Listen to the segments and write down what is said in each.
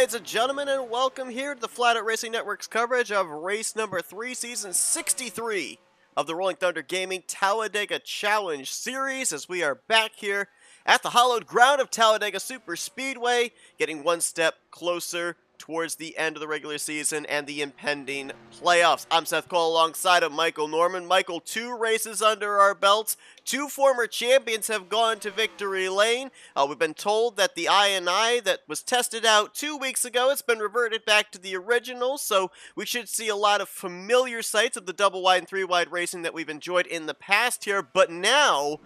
ladies and gentlemen, and welcome here to the Flatout Racing Network's coverage of race number 3, season 63 of the Rolling Thunder Gaming Talladega Challenge Series, as we are back here at the hallowed ground of Talladega Super Speedway, getting one step closer towards the end of the regular season and the impending playoffs. I'm Seth Cole alongside of Michael Norman. Michael, 2 races under our belts. 2 former champions have gone to victory lane. We've been told that the I that was tested out 2 weeks ago, it's been reverted back to the original, so we should see a lot of familiar sights of the double wide and 3 wide racing that we've enjoyed in the past here, but now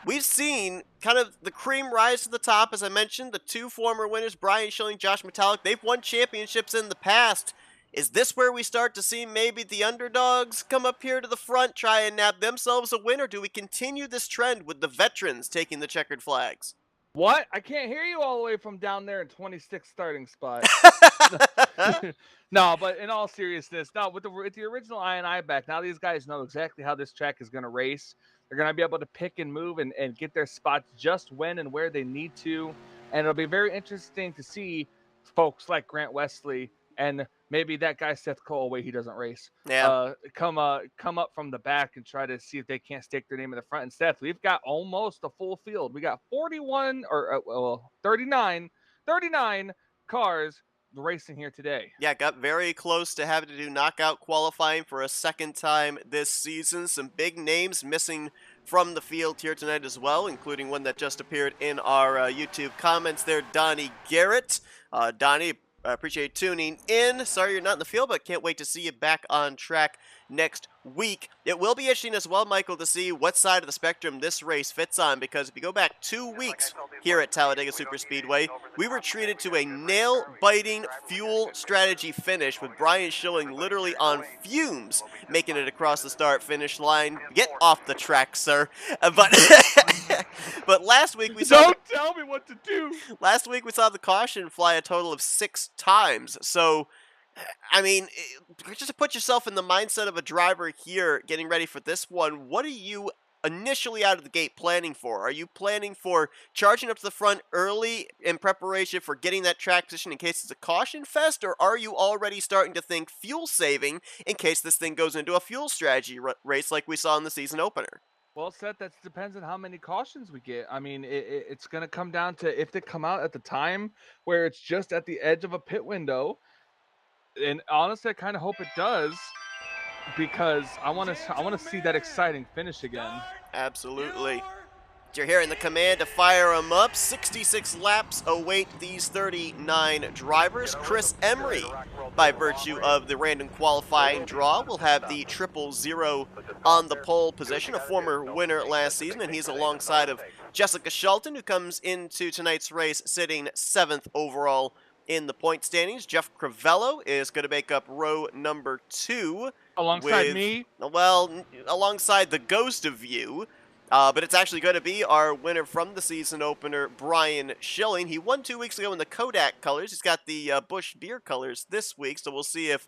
we've seen kind of the cream rise to the top. As I mentioned, the 2 former winners, Brian Schilling, Josh Metallic, they've won championships in the past. Is this where we start to see maybe the underdogs come up here to the front, try and nab themselves a win, or do we continue this trend with the veterans taking the checkered flags? What? I can't hear you all the way from down there in 26th starting spot. No, but in all seriousness, no, with the original I back, now these guys know exactly how this track is going to race. They're going to be able to pick and move and get their spots just when and where they need to. And it'll be very interesting to see folks like Grant Wesley and maybe that guy Seth Cole, way he doesn't race, come up from the back and try to see if they can't stake their name in the front. And Seth, we've got almost a full field. We got 39 cars racing here today. Yeah, got very close to having to do knockout qualifying for a second time this season. Some big names missing from the field here tonight as well, including one that just appeared in our YouTube comments there, Donnie Garrett. Donnie, I appreciate tuning in. Sorry you're not in the field, but can't wait to see you back on track next week. It will be interesting as well, Michael, to see what side of the spectrum this race fits on, because if you go back 2 weeks here at Talladega Super Speedway, we were treated to a nail-biting fuel strategy finish with Brian Schilling literally on fumes, making it across the start-finish line. Get off the track, sir. But last week we saw... Don't tell me what to do! Last week we saw the caution fly a total of 6 times, so... I mean, just to put yourself in the mindset of a driver here getting ready for this one, what are you initially out of the gate planning for? Are you planning for charging up to the front early in preparation for getting that track position in case it's a caution fest, or are you already starting to think fuel saving in case this thing goes into a fuel strategy race like we saw in the season opener? Well, Seth, that depends on how many cautions we get. I mean, it's going to come down to if they come out at the time where it's just at the edge of a pit window. And honestly, I kind of hope it does, because I want to see that exciting finish again. Absolutely. You're hearing the command to fire them up. 66 laps await these 39 drivers. Chris Emery, by virtue of the random qualifying draw, will have the 000 on the pole position, a former winner last season, and he's alongside of Jessica Shelton, who comes into tonight's race sitting 7th overall in the point standings. Jeff Crivello is going to make up row number 2. Alongside me? Well, alongside the ghost of you. But it's actually going to be our winner from the season opener, Brian Schilling. He won 2 weeks ago in the Kodak colors. He's got the Busch beer colors this week, so we'll see if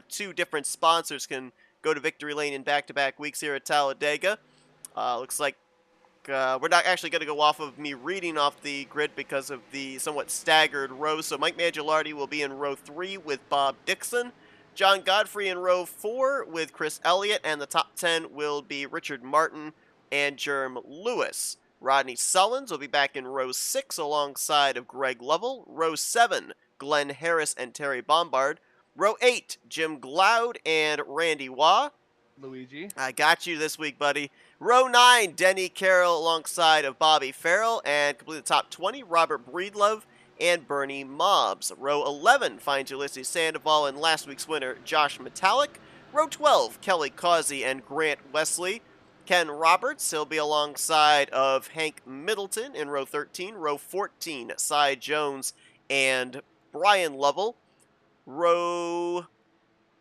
2 different sponsors can go to victory lane in back-to-back weeks here at Talladega. Looks like we're not actually going to go off of me reading off the grid because of the somewhat staggered rows. So Mike Maggialardi will be in row 3 with Bob Dixon. John Godfrey in row 4 with Chris Elliott. And the top 10 will be Richard Martin and Jerm Lewis. Rodney Sullins will be back in row 6 alongside of Greg Lovell. Row 7, Glenn Harris and Terry Bombard. Row 8, Jim Glaude and Randy Waugh. Luigi. I got you this week, buddy. Row 9, Denny Carroll alongside of Bobby Farrell. And complete the top 20, Robert Breedlove and Bernie Mobbs. Row 11 finds Ulysses Sandoval and last week's winner, Josh Metallic. Row 12, Kelly Causey and Grant Wesley. Ken Roberts, he'll be alongside of Hank Middleton in row 13. Row 14, Cy Jones and Brian Lovell. Row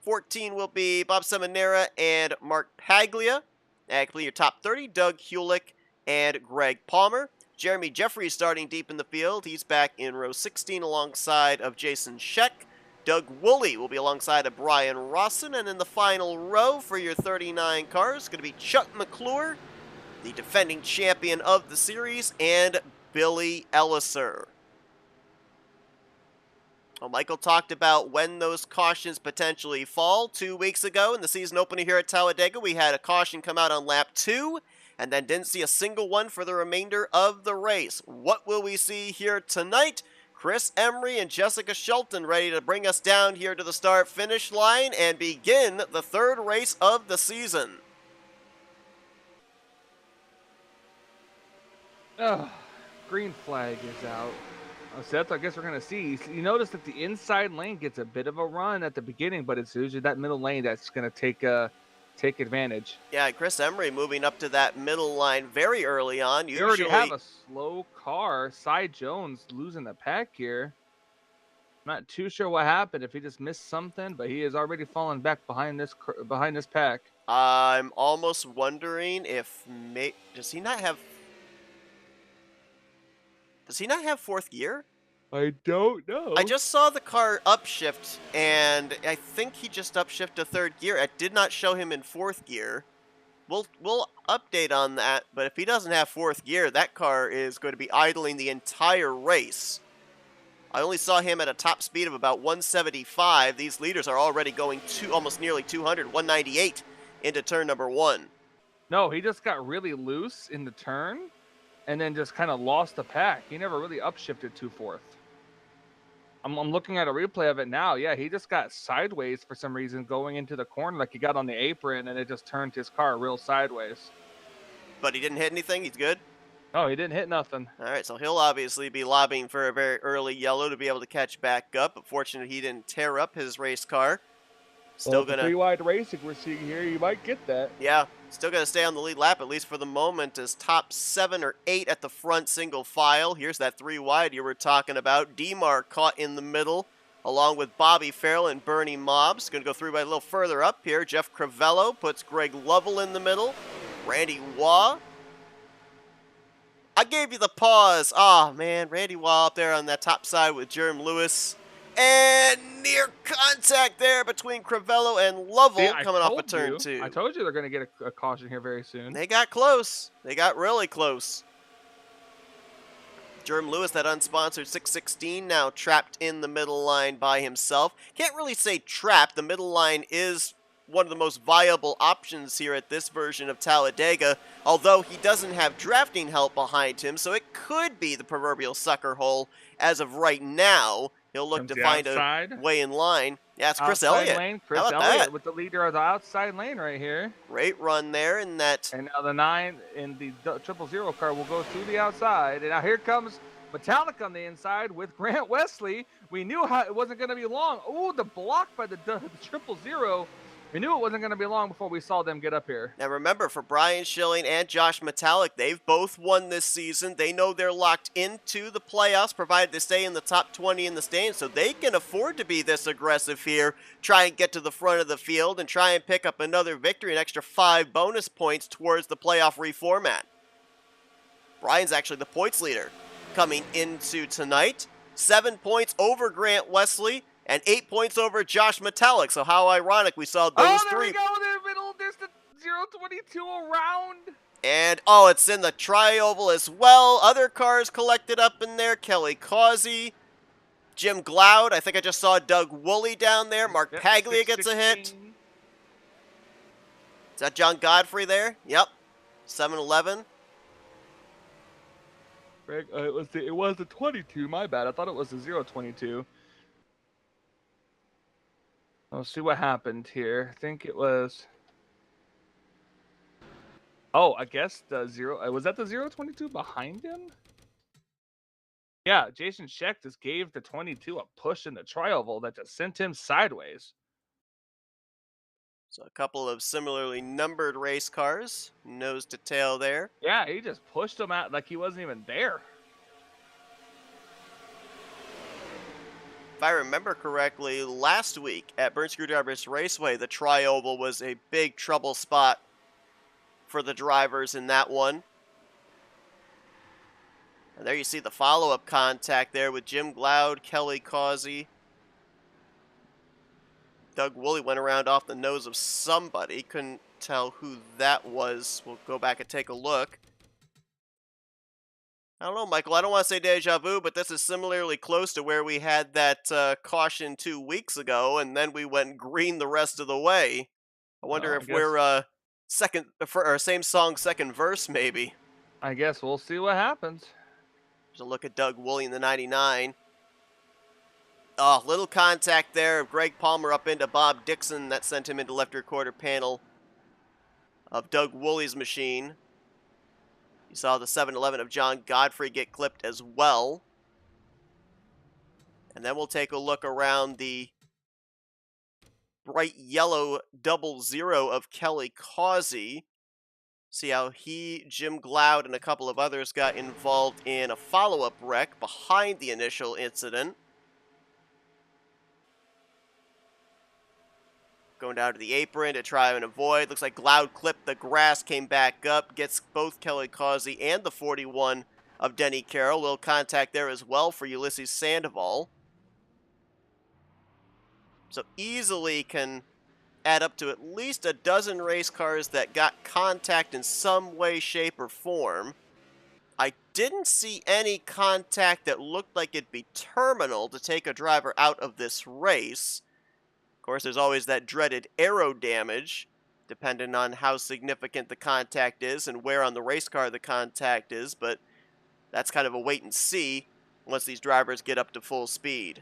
14 will be Bob Seminara and Mark Paglia. And complete your top 30, Doug Hulick and Greg Palmer. Jeremy Jeffries starting deep in the field. He's back in row 16 alongside of Jason Scheck. Doug Woolley will be alongside of Brian Rawson. And in the final row for your 39 cars, going to be Chuck McClure, the defending champion of the series, and Billy Elliser. Well, Michael talked about when those cautions potentially fall. 2 weeks ago in the season opener here at Talladega, we had a caution come out on lap 2, and then didn't see a single one for the remainder of the race. What will we see here tonight? Chris Emery and Jessica Shelton ready to bring us down here to the start-finish line and begin the third race of the season. Oh, green flag is out. So that's what I guess we're going to see. You notice that the inside lane gets a bit of a run at the beginning, but it's usually that middle lane that's going to take advantage. Yeah, Chris Emery moving up to that middle line very early on. You already have a slow car. Cy Jones losing the pack here. Not too sure what happened, if he just missed something, but he has already fallen back behind this pack. I'm almost wondering if does he not have fourth gear? I don't know. I just saw the car upshift, and I think he just upshifted to third gear. It did not show him in fourth gear. We'll update on that, but if he doesn't have fourth gear, that car is going to be idling the entire race. I only saw him at a top speed of about 175. These leaders are already going almost nearly 200, 198 into turn number 1. No, he just got really loose in the turn and then just kind of lost the pack. He never really upshifted to fourth. I'm looking at a replay of it now. Yeah, he just got sideways for some reason going into the corner, like he got on the apron and it just turned his car real sideways. But he didn't hit anything? He's good? No, he didn't hit nothing. All right, so he'll obviously be lobbying for a very early yellow to be able to catch back up. But fortunately, he didn't tear up his race car. Still gonna 3-wide racing we're seeing here. You might get that. Yeah, still gonna stay on the lead lap at least for the moment as top 7 or 8 at the front single file. Here's that 3-wide you were talking about. Demar caught in the middle along with Bobby Farrell and Bernie Mobbs. Gonna go 3-wide a little further up here. Jeff Crivello puts Greg Lovell in the middle. Randy Waugh. I gave you the pause. Oh, man. Randy Waugh up there on that top side with Jerem Lewis. And near contact there between Crivello and Lovell coming off of turn 2. I told you they're going to get a caution here very soon. They got close. They got really close. Jerem Lewis, that unsponsored 616, now trapped in the middle line by himself. Can't really say trapped. The middle line is one of the most viable options here at this version of Talladega, although he doesn't have drafting help behind him, so it could be the proverbial sucker hole as of right now. He'll look to find a way in line. Yeah, it's Chris Elliott. Lane. Chris Elliott with the leader of the outside lane right here. Great run there in that. And now the 9 in the 000 car will go through the outside. And now here comes Metallic on the inside with Grant Wesley. We knew how it wasn't going to be long. Oh, the block by the 000. We knew it wasn't going to be long before we saw them get up here. Now remember, for Brian Schilling and Josh Metallic, they've both won this season. They know they're locked into the playoffs, provided they stay in the top 20 in the standings, so they can afford to be this aggressive here, try and get to the front of the field, and try and pick up another victory, an extra 5 bonus points towards the playoff reformat. Brian's actually the points leader coming into tonight. 7 points over Grant Wesley. And 8 points over Josh Metallic. So how ironic we saw those three. Oh, there we go. In the middle. There's the 022 around. And, oh, it's in the tri-oval as well. Other cars collected up in there. Kelly Causey, Jim Glaude. I think I just saw Doug Woolley down there. Mark Paglia gets a hit. Is that John Godfrey there? Yep. 7-11. Greg, it was the 22. My bad. I thought it was the 022. Let's see what happened here. I think it was. Oh, I guess the 0. Was that the 022 behind him? Yeah, Jason Scheck just gave the 22 a push in the tri-oval that just sent him sideways. So a couple of similarly numbered race cars, nose to tail there. Yeah, he just pushed him out like he wasn't even there. If I remember correctly, last week at Burnt Screwdrivers Raceway, the tri-oval was a big trouble spot for the drivers in that one. And there you see the follow-up contact there with Jim Glaude, Kelly Causey. Doug Woolley went around off the nose of somebody. Couldn't tell who that was. We'll go back and take a look. I don't know, Michael. I don't want to say deja vu, but this is similarly close to where we had that caution 2 weeks ago, and then we went green the rest of the way. I wonder Well, if we're second for or same song, second verse, maybe. I guess we'll see what happens. There's a look at Doug Woolley in the 99. Oh, little contact there of Greg Palmer up into Bob Dixon. That sent him into left rear quarter panel of Doug Woolley's machine. You saw the 711 of John Godfrey get clipped as well. And then we'll take a look around the bright yellow 00 of Kelly Causey. See how he, Jim Gloud, and a couple of others got involved in a follow-up wreck behind the initial incident. Going down to the apron to try and avoid. Looks like Gloud clipped the grass, came back up, gets both Kelly Causey and the 41 of Denny Carroll. Little contact there as well for Ulysses Sandoval. So easily can add up to at least a dozen race cars that got contact in some way, shape, or form. I didn't see any contact that looked like it'd be terminal to take a driver out of this race. Of course, there's always that dreaded aero damage, depending on how significant the contact is and where on the race car the contact is, but that's kind of a wait and see once these drivers get up to full speed.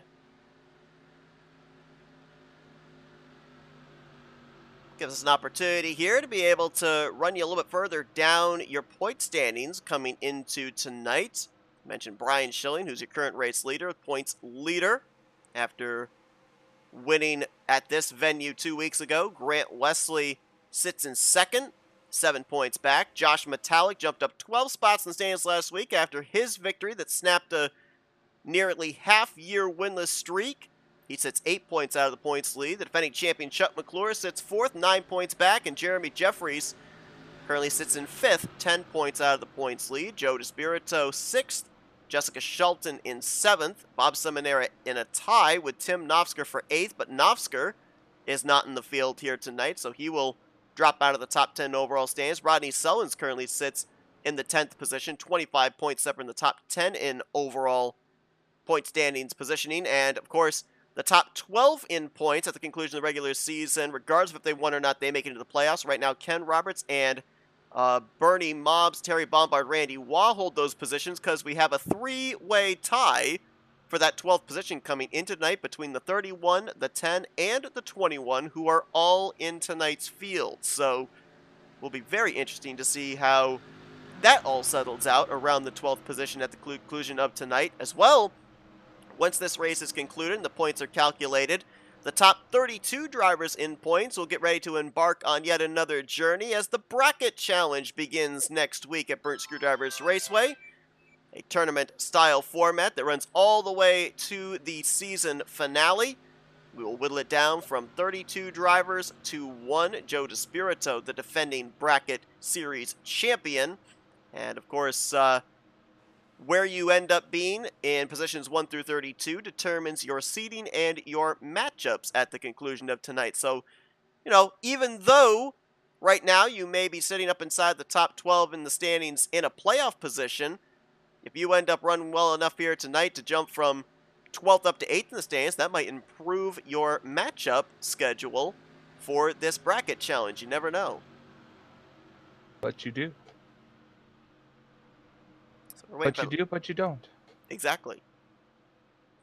Gives us an opportunity here to be able to run you a little bit further down your point standings coming into tonight. I mentioned Brian Schilling, who's your current race leader, points leader after winning at this venue 2 weeks ago. Grant Wesley sits in second, 7 points back. Josh Metallic jumped up 12 spots in the standings last week after his victory that snapped a nearly half-year winless streak. He sits 8 points out of the points lead. The defending champion Chuck McClure sits fourth, 9 points back, and Jeremy Jeffries currently sits in fifth, 10 points out of the points lead. Joe DeSpirito sixth, Jessica Shelton in seventh, Bob Seminara in a tie with Tim Nofsker for eighth, but Nofsker is not in the field here tonight, so he will drop out of the top 10 overall standings. Rodney Sullins currently sits in the 10th position, 25 points separate in the top 10 in overall point standings positioning, and of course, the top 12 in points at the conclusion of the regular season, regardless of if they won or not, they make it into the playoffs. Right now, Ken Roberts and Bernie Mobbs, Terry Bombard, Randy Waugh hold those positions because we have a three-way tie for that 12th position coming into tonight between the 31, the 10, and the 21, who are all in tonight's field. So it will be very interesting to see how that all settles out around the 12th position at the conclusion of tonight as well. Once this race is concluded and the points are calculated, the top 32 drivers in points will get ready to embark on yet another journey as the Bracket Challenge begins next week at Burnt Screwdrivers Raceway, a tournament-style format that runs all the way to the season finale. We will whittle it down from 32 drivers to one, Joe DeSpirito, the defending Bracket Series champion. And, of course, where you end up being in positions 1 through 32 determines your seeding and your matchups at the conclusion of tonight. So, even though right now you may be sitting up inside the top 12 in the standings in a playoff position, if you end up running well enough here tonight to jump from 12th up to 8th in the standings, that might improve your matchup schedule for this bracket challenge. You never know. But you do. But you do, but you don't. Exactly.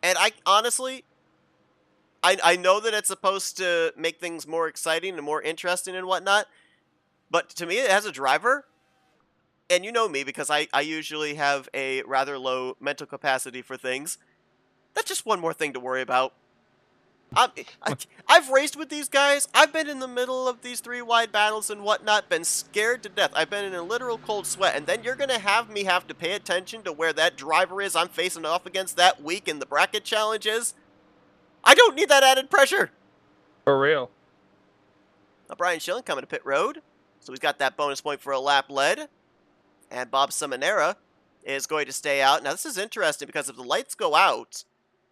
And I honestly, I know that it's supposed to make things more exciting and more interesting and whatnot, but to me, as a driver, and you know me because I usually have a rather low mental capacity for things, that's just one more thing to worry about. I've raced with these guys. I've been in the middle of these three wide battles and whatnot, been scared to death. I've been in a literal cold sweat, and then you're going to have me have to pay attention to where that driver is I'm facing off against that week in the bracket challenges. I don't need that added pressure. For real. Now, Brian Schilling coming to pit road, so he's got that bonus point for a lap led. And Bob Seminara is going to stay out. Now, this is interesting because if the lights go out,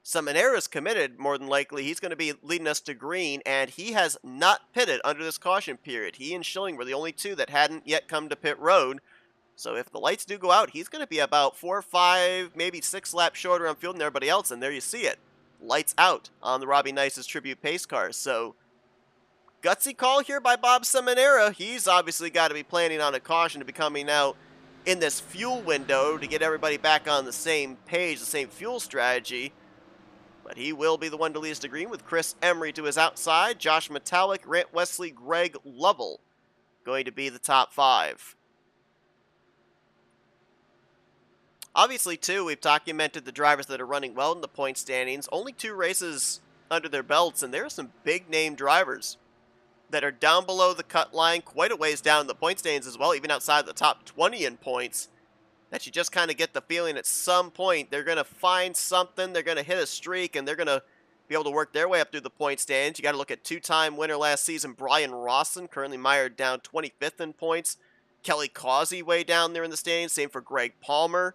Seminara is committed, more than likely. He's going to be leading us to green, and he has not pitted under this caution period. He and Schilling were the only two that hadn't yet come to pit road. So if the lights do go out, he's going to be about 4 or 5, maybe 6 laps shorter on field than everybody else. And there you see it. Lights out on the Robbie Nice's tribute pace car. So gutsy call here by Bob Seminara. He's obviously got to be planning on a caution to be coming out in this fuel window to get everybody back on the same page, the same fuel strategy. But he will be the one to lead us to green with Chris Emery to his outside. Josh Metallic, Grant Wesley, Greg Lovell going to be the top 5. Obviously, too, we've documented the drivers that are running well in the point standings. Only 2 races under their belts, and there are some big-name drivers that are down below the cut line, quite a ways down in the point standings as well, even outside the top 20 in points, that you just kind of get the feeling at some point they're going to find something, they're going to hit a streak, and they're going to be able to work their way up through the point standings. You got to look at 2-time winner last season, Brian Rawson, currently mired down 25th in points. Kelly Causey way down there in the standings, same for Greg Palmer.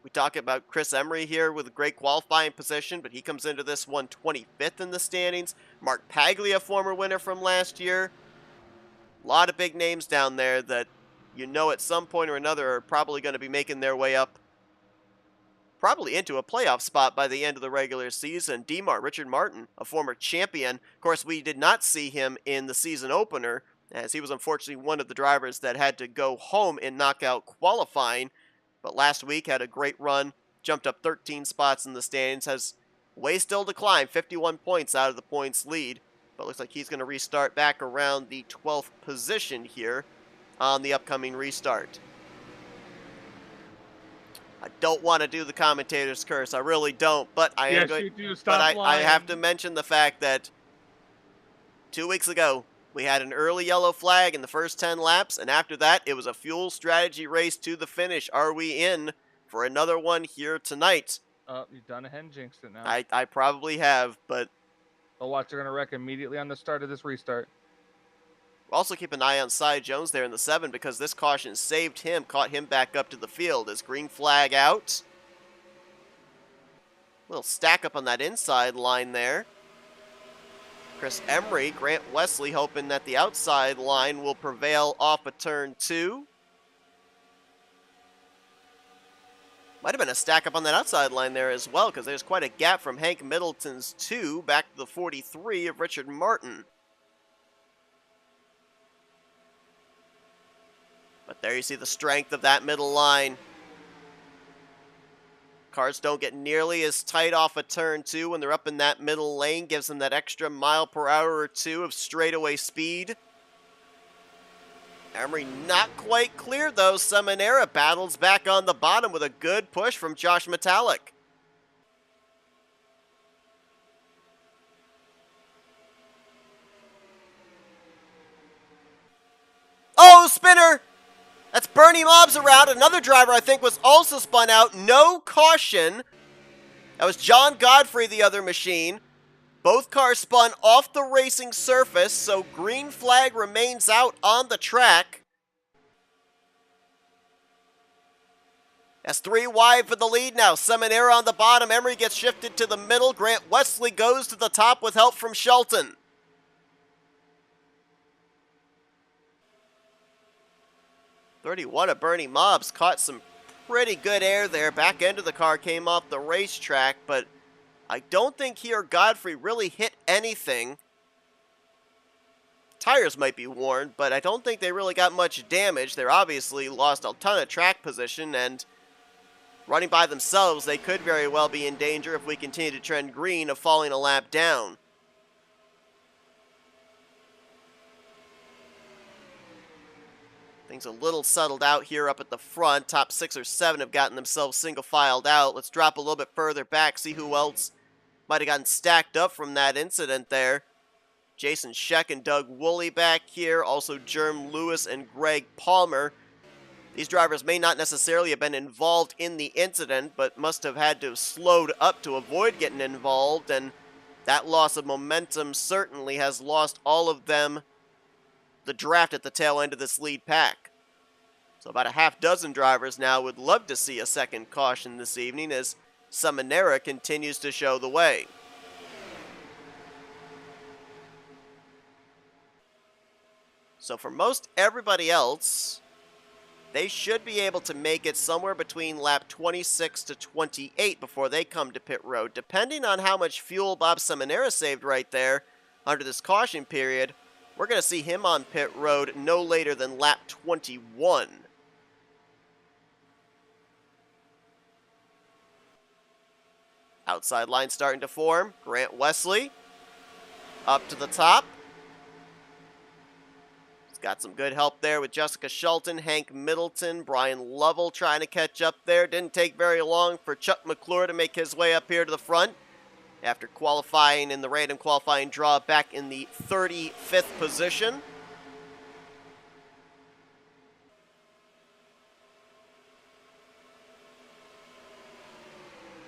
We talk about Chris Emery here with a great qualifying position, but he comes into this one 25th in the standings. Mark Paglia, former winner from last year. A lot of big names down there that you know at some point or another are probably going to be making their way up, probably into a playoff spot by the end of the regular season. Richard Martin, a former champion. Of course, we did not see him in the season opener, as he was unfortunately one of the drivers that had to go home in knockout qualifying. But last week had a great run, jumped up 13 spots in the standings, has way still to climb, 51 points out of the points lead. But looks like he's going to restart back around the 12th position here on the upcoming restart. I don't want to do the commentator's curse, I really don't, but I am going. You do. Stop but I lying. have to mention the fact that 2 weeks ago, we had an early yellow flag in the first 10 laps, and after that, it was a fuel strategy race to the finish. Are we in for another one here tonight? You've done a hen jinxed it now. I probably have, but Oh, watch, they're going to wreck immediately on the start of this restart. also keep an eye on Cy Jones there in the 7, because this caution saved him, caught him back up to the field. As green flag out. Little stack up on that inside line there. Chris Emery, Grant Wesley hoping that the outside line will prevail off of turn 2. Might have been a stack up on that outside line there as well, because there's quite a gap from Hank Middleton's 2 back to the 43 of Richard Martin. But there you see the strength of that middle line. Cars don't get nearly as tight off of turn 2 when they're up in that middle lane. Gives them that extra mile per hour or 2 of straightaway speed. Emery not quite clear though. Seminara battles back on the bottom with a good push from Josh Metallic. Oh, spinner! That's Bernie Mobbs around. Another driver I think was also spun out. No caution. That was John Godfrey, the other machine. Both cars spun off the racing surface, so green flag remains out on the track. That's 3 wide for the lead now. Seminara on the bottom. Emery gets shifted to the middle. Grant Wesley goes to the top with help from Shelton. .31 of Bernie Mobbs caught some pretty good air there. Back end of the car came off the racetrack, but I don't think he or Godfrey really hit anything. Tires might be worn, but I don't think they really got much damage. They're obviously lost a ton of track position, and running by themselves, they could very well be in danger if we continue to trend green of falling a lap down. Things a little settled out here up at the front. Top 6 or 7 have gotten themselves single-filed out. Let's drop a little bit further back, see who else might have gotten stacked up from that incident there. Jason Scheck and Doug Woolley back here. Also Jerm Lewis and Greg Palmer. These drivers may not necessarily have been involved in the incident, but must have had to have slowed up to avoid getting involved, and that loss of momentum certainly has lost all of them the draft at the tail end of this lead pack. So about a half dozen drivers now would love to see a second caution this evening as Seminara continues to show the way. So for most everybody else, They should be able to make it somewhere between lap 26 to 28 before they come to pit road. Depending on how much fuel Bob Seminara saved right there under this caution period, we're going to see him on pit road no later than lap 21. Outside line starting to form. Grant Wesley up to the top. He's got some good help there with Jessica Shelton, Hank Middleton, Brian Lovell trying to catch up there. Didn't take very long for Chuck McClure to make his way up here to the front after qualifying in the random qualifying draw back in the 35th position.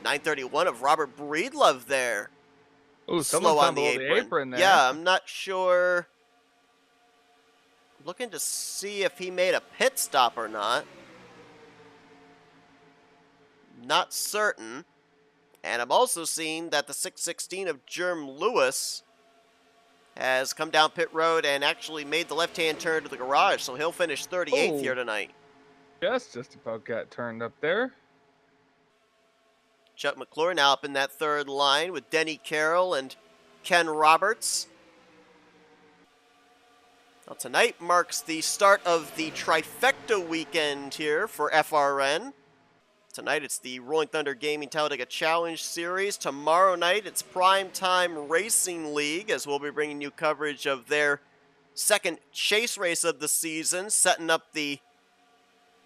.931 of Robert Breedlove there. Oh, Slow on the apron there. Yeah, I'm not sure. Looking to see if he made a pit stop or not. Not certain. And I'm also seeing that the 616 of Jerm Lewis has come down pit road and actually made the left-hand turn to the garage, so he'll finish 38th here tonight. Yes, just about got turned up there. Chuck McClure now up in that third line with Denny Carroll and Ken Roberts. Now tonight marks the start of the trifecta weekend here for FRN. Tonight it's the Rolling Thunder Gaming Talladega Challenge Series. Tomorrow night it's Primetime Racing League, as we'll be bringing you coverage of their second chase race of the season, setting up the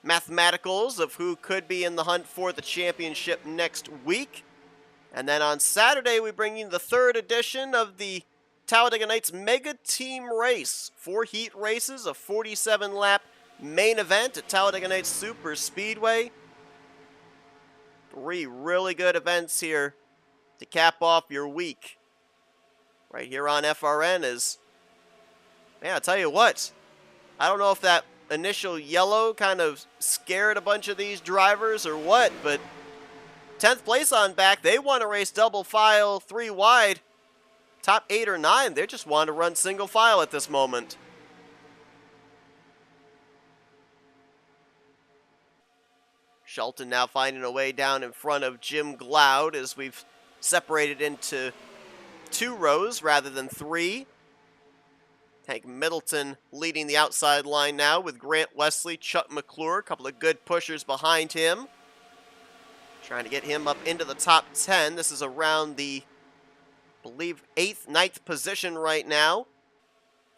mathematicals of who could be in the hunt for the championship next week. And then on Saturday, we bring you the third edition of the Talladega Nights Mega Team Race. 4 heat races, a 47-lap main event at Talladega Nights Super Speedway. 3 really good events here to cap off your week. Right here on FRN is, man, I'll tell you what, I don't know if that initial yellow kind of scared a bunch of these drivers or what, but 10th place on back, they want to race double file 3 wide. Top 8 or 9, they just want to run single file at this moment. Shelton now finding a way down in front of Jim Gloud as we've separated into 2 rows rather than 3. Hank Middleton leading the outside line now with Grant Wesley, Chuck McClure, a couple of good pushers behind him. Trying to get him up into the top 10. This is around the, I believe, 8th, 9th position right now.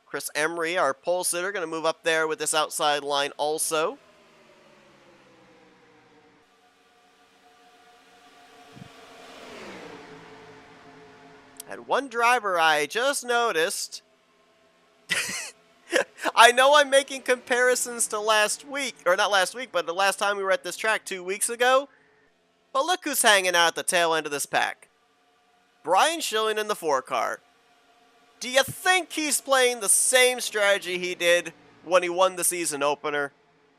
Chris Emery, our pole sitter, going to move up there with this outside line also. And one driver I just noticed, I know I'm making comparisons to last week, or not last week, but the last time we were at this track 2 weeks ago. But look who's hanging out at the tail end of this pack. Brian Schilling in the 4 car. Do you think he's playing the same strategy he did when he won the season opener?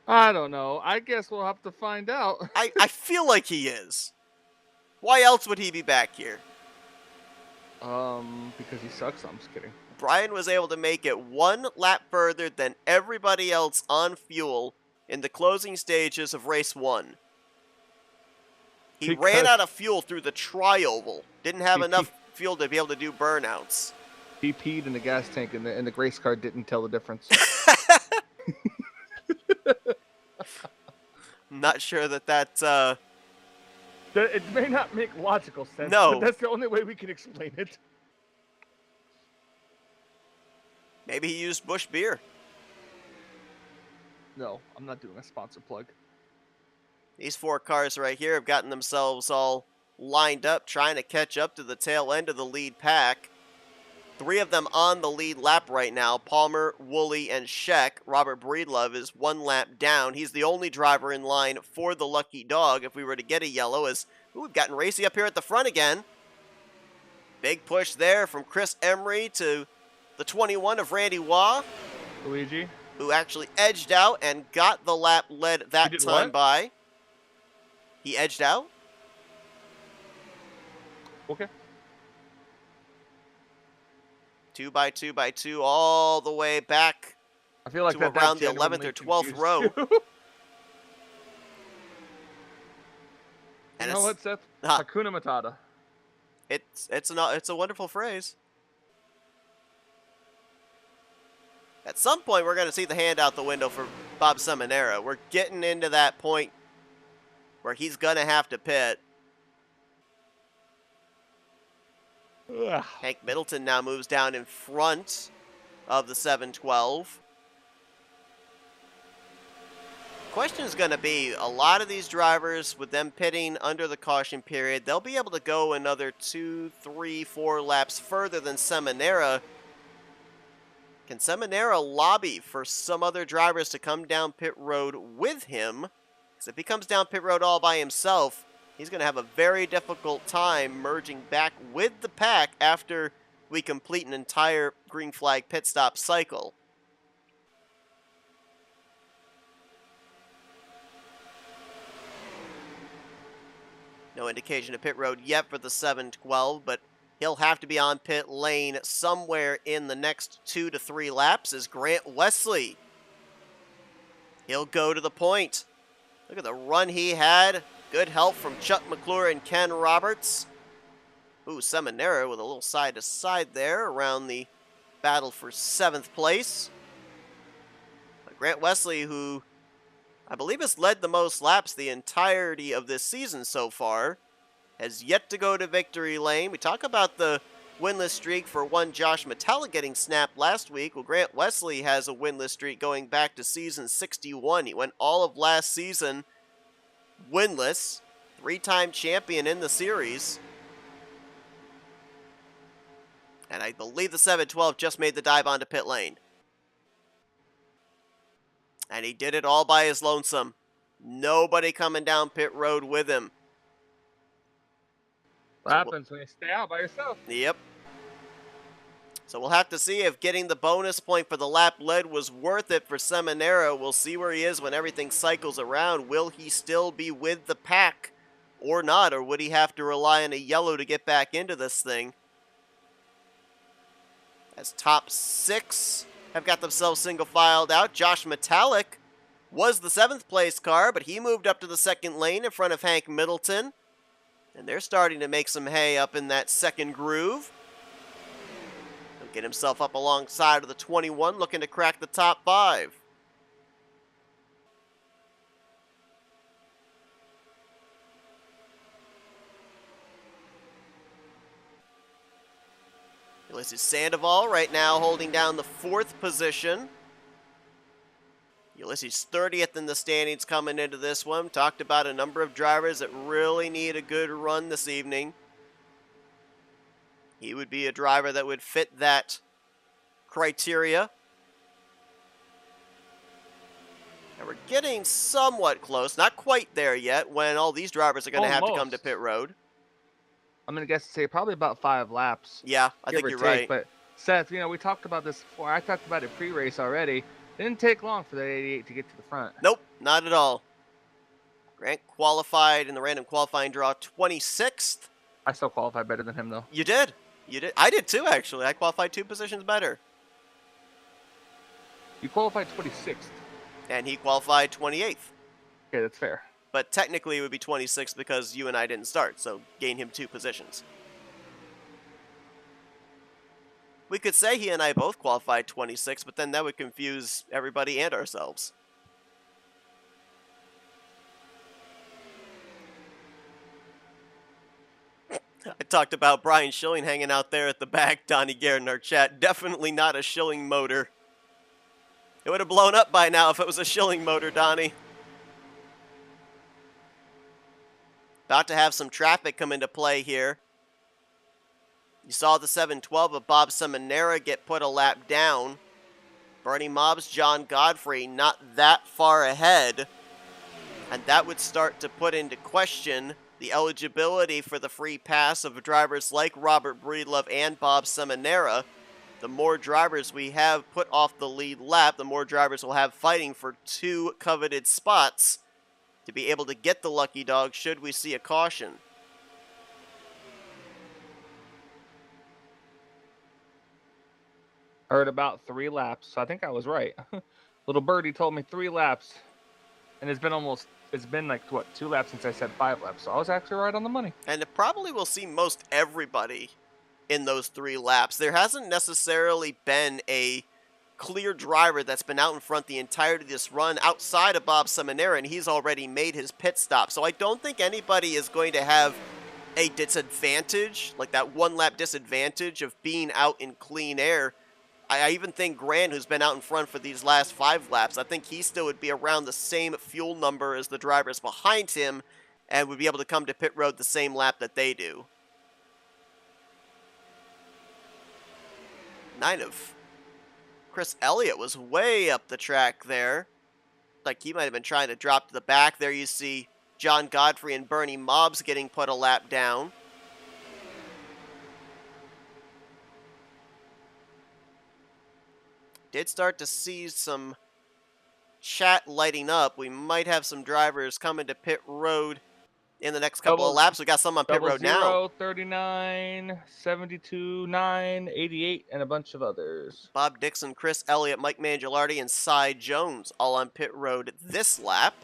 I don't know. I guess we'll have to find out. I feel like he is. Why else would he be back here? Because he sucks. I'm just kidding. Brian was able to make it 1 lap further than everybody else on fuel in the closing stages of race 1. He ran out of fuel through the tri-oval. Didn't have enough fuel to be able to do burnouts. He peed in the gas tank, and the race car didn't tell the difference. I'm not sure that It may not make logical sense, no. But that's the only way we can explain it. Maybe he used Busch beer. No, I'm not doing a sponsor plug. These 4 cars right here have gotten themselves all lined up, trying to catch up to the tail end of the lead pack. 3 of them on the lead lap right now. Palmer, Woolley, and Scheck. Robert Breedlove is 1 lap down. He's the only driver in line for the lucky dog if we were to get a yellow. We've gotten racy up here at the front again. Big push there from Chris Emery to the 21 of Randy Waugh. Luigi. Who actually edged out and got the lap led that time by. He edged out. Okay. 2 by 2 by 2 all the way back I feel like to around the 11th or 12th row. You know what, Seth? Ah, Hakuna Matata. it's a wonderful phrase. At some point, we're going to see the hand out the window for Bob Seminara. We're getting into that point where he's going to have to pit. Ugh. Hank Middleton now moves down in front of the 712. Question is going to be, a lot of these drivers, with them pitting under the caution period, they'll be able to go another 2, 3, 4 laps further than Seminara. Can Seminara lobby for some other drivers to come down pit road with him? Because if he comes down pit road all by himself, he's going to have a very difficult time merging back with the pack after we complete an entire green flag pit stop cycle. No indication of pit road yet for the 712, but he'll have to be on pit lane somewhere in the next 2 to 3 laps as Grant Wesley. He'll go to the point. Look at the run he had. Good help from Chuck McClure and Ken Roberts. Ooh, Seminara with a little side to side there around the battle for 7th place. But Grant Wesley, who I believe has led the most laps the entirety of this season so far, has yet to go to victory lane. We talk about the winless streak for one Josh Metella getting snapped last week. Well, Grant Wesley has a winless streak going back to season 61. He went all of last season winless, 3-time champion in the series. And I believe the 712 just made the dive onto pit lane. And he did it all by his lonesome. Nobody coming down pit road with him. What happens when you stay out by yourself? Yep. So we'll have to see if getting the bonus point for the lap led was worth it for Seminara. We'll see where he is when everything cycles around. Will he still be with the pack or not? Or would he have to rely on a yellow to get back into this thing? As top 6 have got themselves single filed out. Josh Metallic was the 7th place car, but he moved up to the 2nd lane in front of Hank Middleton. And they're starting to make some hay up in that second groove. He'll get himself up alongside of the 21, looking to crack the top 5. Ulysses Sandoval right now holding down the 4th position. Ulysses 30th in the standings coming into this one. Talked about a number of drivers that really need a good run this evening. He would be a driver that would fit that criteria. And we're getting somewhat close, not quite there yet, when all these drivers are going to have to come to pit road. I'm going to guess to say probably about 5 laps. Yeah, I think you're right. But Seth, you know, we talked about this before. I talked about it pre-race already. It didn't take long for that 88 to get to the front. Nope, not at all. Grant qualified in the random qualifying draw 26th. I still qualified better than him, though. You did. You did. I did too, actually. I qualified 2 positions better. You qualified 26th. And he qualified 28th. Okay, that's fair. But technically it would be 26th because you and I didn't start, so gain him 2 positions. We could say he and I both qualified 26th, but then that would confuse everybody and ourselves. I talked about Brian Schilling hanging out there at the back, Donnie Garrett in our chat. Definitely not a Schilling motor. It would have blown up by now if it was a Schilling motor, Donnie. About to have some traffic come into play here. You saw the 712 of Bob Seminara get put a lap down. Bernie Mobbs, John Godfrey not that far ahead. And that would start to put into question the eligibility for the free pass of drivers like Robert Breedlove and Bob Seminara. The more drivers we have put off the lead lap, the more drivers we'll have fighting for 2 coveted spots to be able to get the lucky dog should we see a caution. Heard about 3 laps, so I think I was right. Little birdie told me 3 laps, and it's been almost It's been like, what, 2 laps since I said 5 laps, so I was actually right on the money. And it probably will see most everybody in those 3 laps. There hasn't necessarily been a clear driver that's been out in front the entirety of this run outside of Bob Seminara, and he's already made his pit stop. So I don't think anybody is going to have a disadvantage, like that 1-lap disadvantage of being out in clean air. I even think Grant, who's been out in front for these last 5 laps, I think he still would be around the same fuel number as the drivers behind him and would be able to come to pit road the same lap that they do. 9 of Chris Elliott was way up the track there. Like he might have been trying to drop to the back. There you see John Godfrey and Bernie Mobbs getting put a lap down. Did start to see some chat lighting up. We might have some drivers coming to pit road in the next couple of laps. We got some on pit road now. 39, 72, 9, 88, and a bunch of others. Bob Dixon, Chris Elliott, Mike Mangialardi, and Cy Jones all on pit road this lap.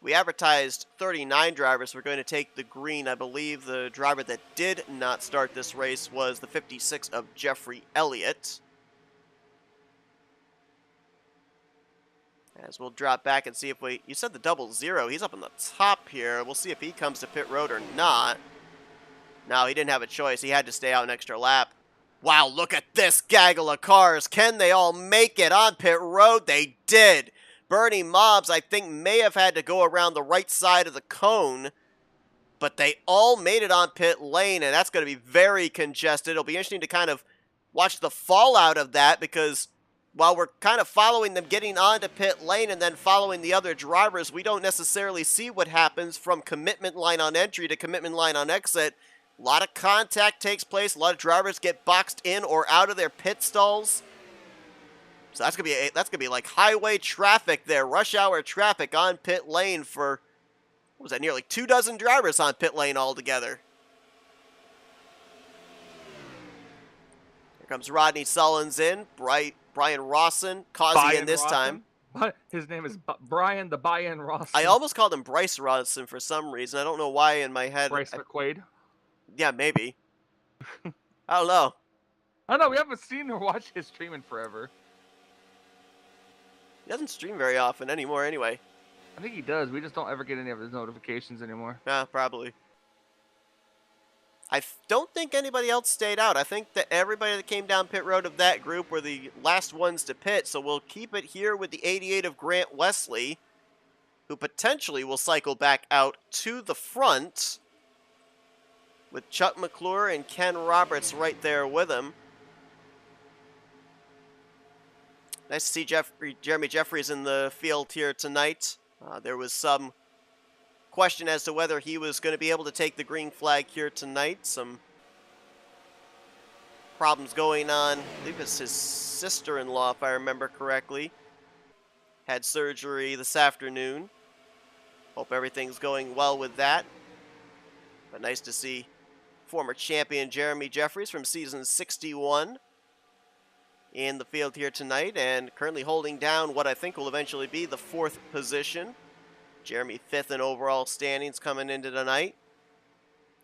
We advertised 39 drivers. We're going to take the green. I believe the driver that did not start this race was the 56 of Jeffrey Elliott. As we'll drop back and see if we... You said the 00. He's up on the top here. We'll see if he comes to pit road or not. No, he didn't have a choice. He had to stay out an extra lap. Wow, look at this gaggle of cars. Can they all make it on pit road? They did. Bernie Mobbs, I think, may have had to go around the right side of the cone, but they all made it on pit lane, and that's going to be very congested. It'll be interesting to kind of watch the fallout of that, because while we're kind of following them getting onto pit lane and then following the other drivers, we don't necessarily see what happens from commitment line on entry to commitment line on exit. A lot of contact takes place. A lot of drivers get boxed in or out of their pit stalls. So that's gonna be like highway traffic there, rush hour traffic on pit lane for, what was that, nearly 24 drivers on pit lane altogether. Here comes Rodney Sullins in, Brian Rawson, Causey in this time. His name is Brian the Buy-in Rawson. I almost called him Bryce Rawson for some reason. I don't know why in my head. Bryce McQuaid? Yeah, maybe. I don't know. I don't know, we haven't seen or watched his stream in forever. He doesn't stream very often anymore anyway. I think he does. We just don't ever get any of his notifications anymore. Yeah, probably. I don't think anybody else stayed out. I think that everybody that came down pit road of that group were the last ones to pit, so we'll keep it here with the 88 of Grant Wesley, who potentially will cycle back out to the front with Chuck McClure and Ken Roberts right there with him. Nice to see Jeremy Jeffries in the field here tonight. There was some question as to whether he was going to be able to take the green flag here tonight. Some problems going on. I believe it's his sister-in-law, if I remember correctly. Had surgery this afternoon. Hope everything's going well with that. But nice to see former champion Jeremy Jeffries from season 61 in the field here tonight, and currently holding down what I think will eventually be the 4th position. Jeremy 5th in overall standings coming into tonight.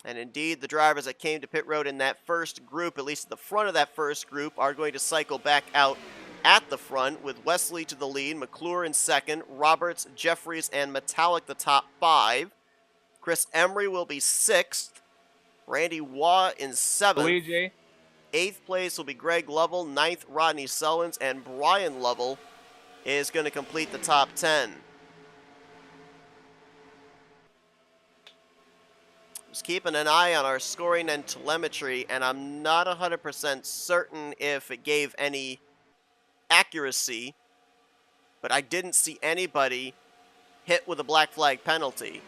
And indeed, the drivers that came to pit road in that first group, at least at the front of that first group, are going to cycle back out at the front, with Wesley to the lead, McClure in second, Roberts, Jeffries, and Metallic the top 5. Chris Emery will be 6th. Randy Waugh in 7th. Luigi. 8th place will be Greg Lovell. 9th, Rodney Sullins. And Brian Lovell is going to complete the top 10. Just keeping an eye on our scoring and telemetry, and I'm not 100% certain if it gave any accuracy, but I didn't see anybody hit with a black flag penalty.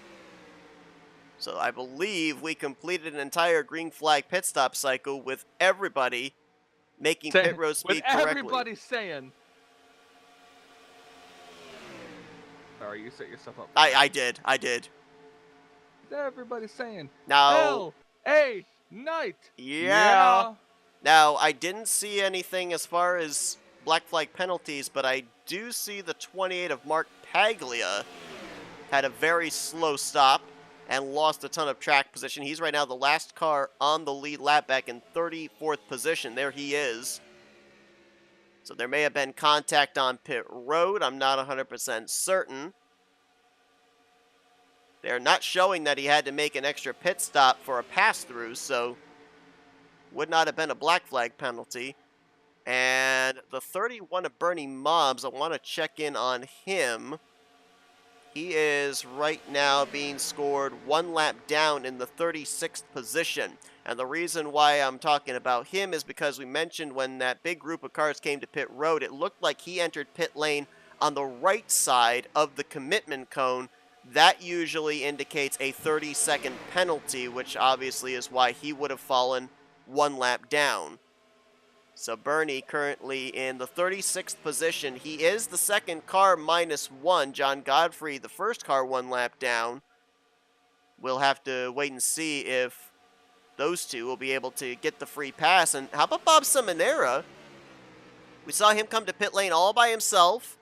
So I believe we completed an entire green flag pit stop cycle with everybody making pit road speed correctly. With everybody saying. Sorry, you set yourself up. I did. Everybody saying. Now. L.A. Knight. Yeah. Now, I didn't see anything as far as black flag penalties, but I do see the 28 of Mark Paglia had a very slow stop and lost a ton of track position. He's right now the last car on the lead lap, back in 34th position. There he is. So there may have been contact on pit road. I'm not 100% certain. They're not showing that he had to make an extra pit stop for a pass-through, so would not have been a black flag penalty. And the 31 of Bernie Mobbs, I want to check in on him. He is right now being scored one lap down in the 36th position. And the reason why I'm talking about him is because we mentioned when that big group of cars came to pit road, it looked like he entered pit lane on the right side of the commitment cone. That usually indicates a 30-second penalty, which obviously is why he would have fallen one lap down. So Bernie currently in the 36th position. He is the second car -1. John Godfrey, the first car, one lap down. We'll have to wait and see if those two will be able to get the free pass. And how about Bob Seminara? We saw him come to pit lane all by himself.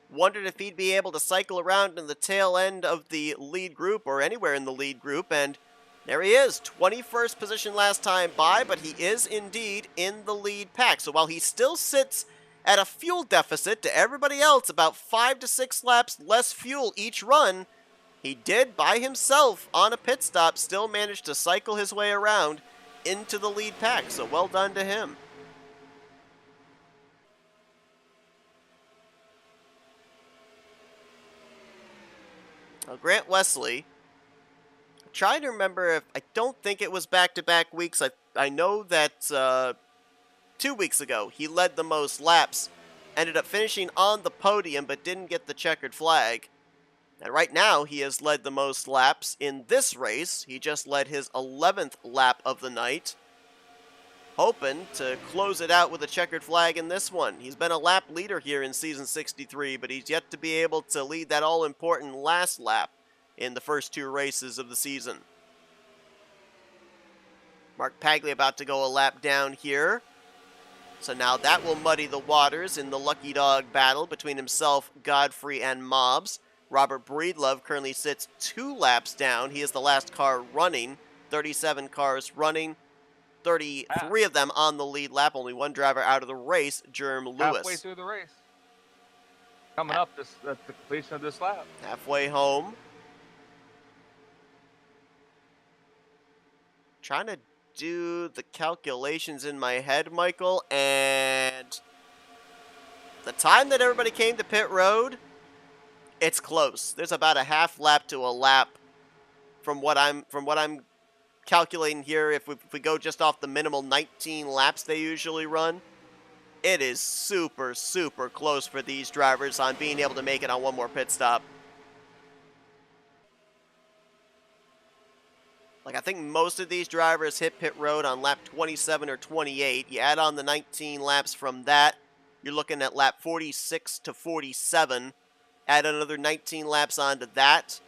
Wondered if he'd be able to cycle around in the tail end of the lead group or anywhere in the lead group, and there he is, 21st position last time by, but he is indeed in the lead pack. So while he still sits at a fuel deficit to everybody else, about 5 to 6 laps less fuel each run, he did by himself on a pit stop still manage to cycle his way around into the lead pack. So well done to him. Now, Grant Wesley, trying to remember if, I don't think it was back-to-back weeks. I know that 2 weeks ago he led the most laps, ended up finishing on the podium but didn't get the checkered flag. And right now he has led the most laps in this race. He just led his 11th lap of the night, hoping to close it out with a checkered flag in this one. He's been a lap leader here in Season 63, but he's yet to be able to lead that all-important last lap in the first 2 races of the season. Mark Paglia about to go a lap down here. So now that will muddy the waters in the lucky dog battle between himself, Godfrey, and Mobbs. Robert Breedlove currently sits 2 laps down. He is the last car running. 37 cars running. 33 of them on the lead lap. Only one driver out of the race, Jerm Lewis. Halfway through the race. Coming up at the completion of this lap. Halfway home. Trying to do the calculations in my head, Michael, and the time that everybody came to pit road, it's close. There's about a half lap to a lap from what I'm calculating here. If we go just off the minimal 19 laps they usually run, it is super, super close for these drivers on being able to make it on one more pit stop. Like, I think most of these drivers hit pit road on lap 27 or 28. You add on the 19 laps from that, you're looking at lap 46 to 47. Add another 19 laps onto that,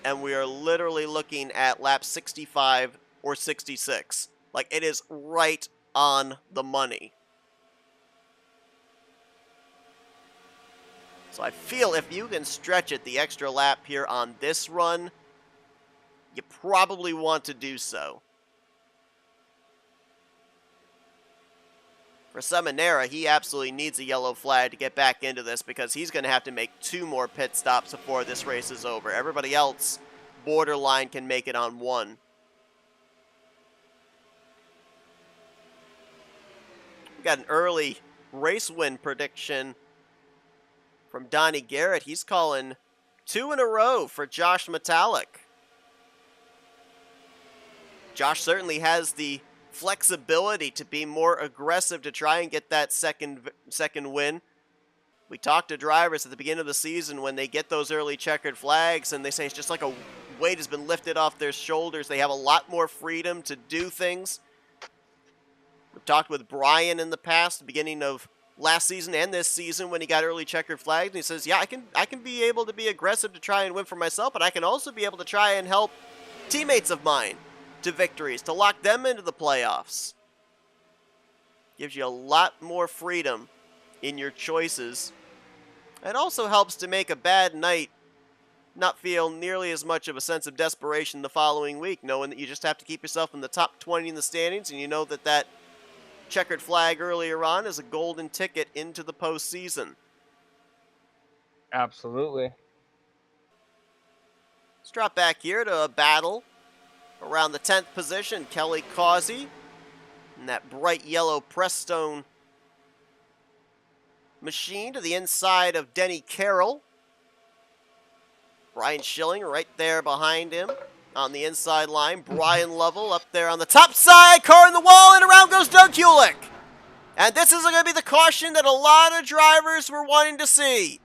and we are literally looking at lap 65 or 66. Like, it is right on the money. So I feel if you can stretch it the extra lap here on this run, you probably want to do so. For Seminara, he absolutely needs a yellow flag to get back into this because he's going to have to make 2 more pit stops before this race is over. Everybody else, borderline, can make it on 1. We got an early race win prediction from Donnie Garrett. He's calling 2 in a row for Josh Metallic. Josh certainly has the flexibility to be more aggressive to try and get that second win. We talked to drivers at the beginning of the season when they get those early checkered flags and they say it's just like a weight has been lifted off their shoulders. They have a lot more freedom to do things. We've talked with Brian in the past, the beginning of last season and this season when he got early checkered flags, and he says, yeah, I can be able to be aggressive to try and win for myself, but I can also be able to try and help teammates of mine to victories, to lock them into the playoffs. Gives you a lot more freedom in your choices. It also helps to make a bad night not feel nearly as much of a sense of desperation the following week, knowing that you just have to keep yourself in the top 20 in the standings, and you know that that checkered flag earlier on is a golden ticket into the postseason. Absolutely. Let's drop back here to a battle around the 10th position. Kelly Causey in that bright yellow Prestone machine to the inside of Denny Carroll. Brian Schilling right there behind him on the inside line. Brian Lovell up there on the top side. Car in the wall, and around goes Doug Hewlick. And this is going to be the caution that a lot of drivers were wanting to see.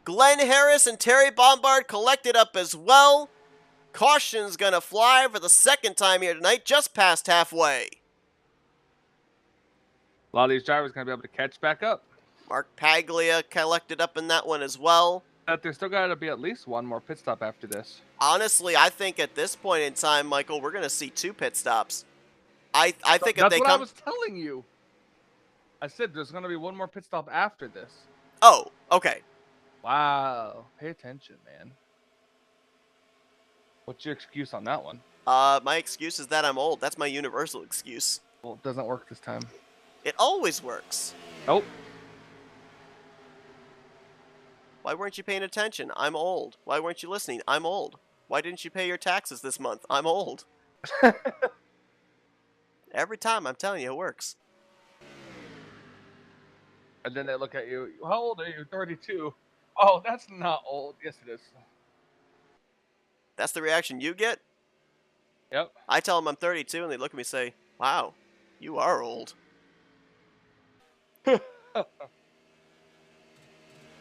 Glenn Harris and Terry Bombard collected up as well. Caution's going to fly for the second time here tonight, just past halfway. A lot of these drivers are going to be able to catch back up. Mark Paglia collected up in that one as well. But there's still got to be at least one more pit stop after this. Honestly, I think at this point in time, Michael, we're going to see 2 pit stops. I think That's if they what come... I was telling you. I said there's going to be one more pit stop after this. Oh, okay. Wow. Pay attention, man. What's your excuse on that one? My excuse is that I'm old. That's my universal excuse. Well, it doesn't work this time. It always works. Nope. Why weren't you paying attention? I'm old. Why weren't you listening? I'm old. Why didn't you pay your taxes this month? I'm old. Every time, I'm telling you, it works. And then they look at you. How old are you? 32. Oh, that's not old. Yes, it is. That's the reaction you get? Yep. I tell them I'm 32, and they look at me and say, wow, you are old.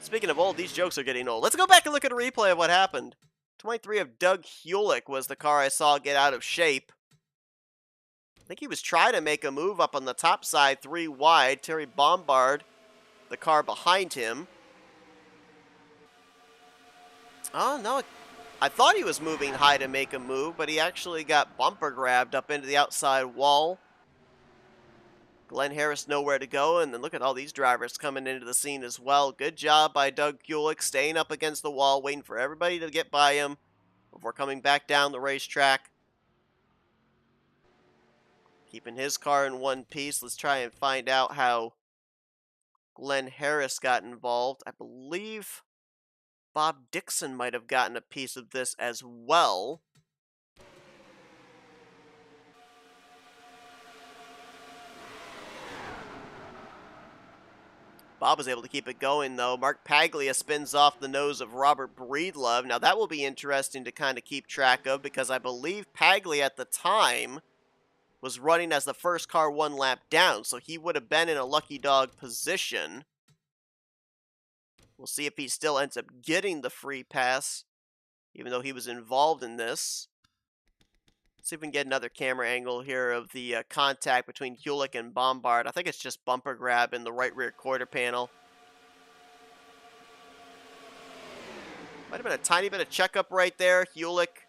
Speaking of old, these jokes are getting old. Let's go back and look at a replay of what happened. 23 of Doug Hewlick was the car I saw get out of shape. I think he was trying to make a move up on the top side, 3 wide. Terry Bombard, the car behind him. Oh, no. I thought he was moving high to make a move, but he actually got bumper grabbed up into the outside wall. Glenn Harris nowhere to go, and then look at all these drivers coming into the scene as well. Good job by Doug Hewlick, staying up against the wall, waiting for everybody to get by him before coming back down the racetrack. Keeping his car in one piece. Let's try and find out how Glenn Harris got involved. I believe Bob Dixon might have gotten a piece of this as well. Bob was able to keep it going, though. Mark Paglia spins off the nose of Robert Breedlove. Now, that will be interesting to kind of keep track of, because I believe Paglia at the time was running as the first car 1 lap down, so he would have been in a lucky dog position. We'll see if he still ends up getting the free pass, even though he was involved in this. Let's see if we can get another camera angle here of the contact between Hewlick and Bombard. I think it's just bumper grab in the right rear quarter panel. Might have been a tiny bit of checkup right there. Hewlick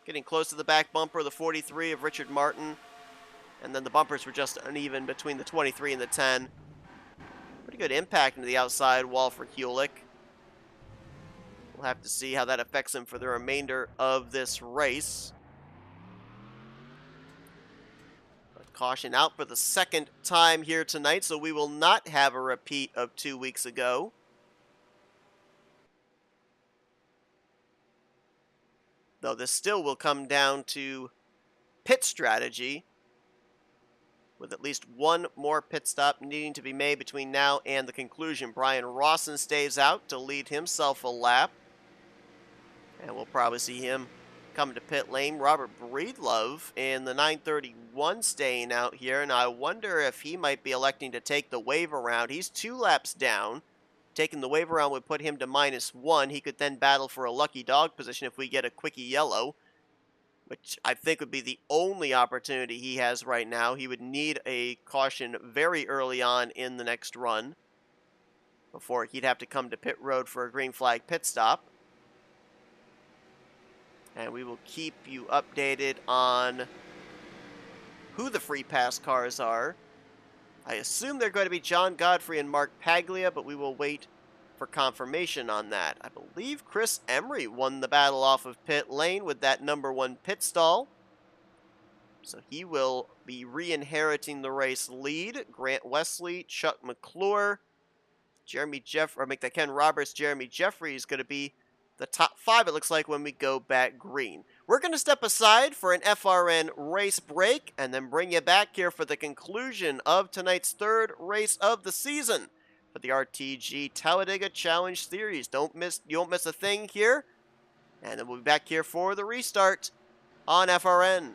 getting close to the back bumper of the 43 of Richard Martin. And then the bumpers were just uneven between the 23 and the 10. Pretty good impact into the outside wall for Hewlick. We'll have to see how that affects him for the remainder of this race. But caution out for the second time here tonight, so we will not have a repeat of 2 weeks ago. Though this still will come down to pit strategy, with at least one more pit stop needing to be made between now and the conclusion. Brian Rawson stays out to lead himself a lap, and we'll probably see him come to pit lane. Robert Breedlove in the 931 staying out here, and I wonder if he might be electing to take the wave around. He's 2 laps down. Taking the wave around would put him to -1. He could then battle for a lucky dog position if we get a quickie yellow, which I think would be the only opportunity he has right now. He would need a caution very early on in the next run before he'd have to come to pit road for a green flag pit stop. And we will keep you updated on who the free pass cars are I assume they're going to be John Godfrey and Mark Paglia, but we will wait for confirmation on that. I believe Chris Emery won the battle off of pit lane with that #1 pit stall. So he will be re-inheriting the race lead. Grant Wesley, Chuck McClure, Ken Roberts, Jeremy Jeffrey is going to be the top 5, it looks like, when we go back green. We're going to step aside for an FRN race break and then bring you back here for the conclusion of tonight's 3rd race of the season for the RTG Talladega Challenge Series. You won't miss a thing here, and then we'll be back here for the restart on FRN.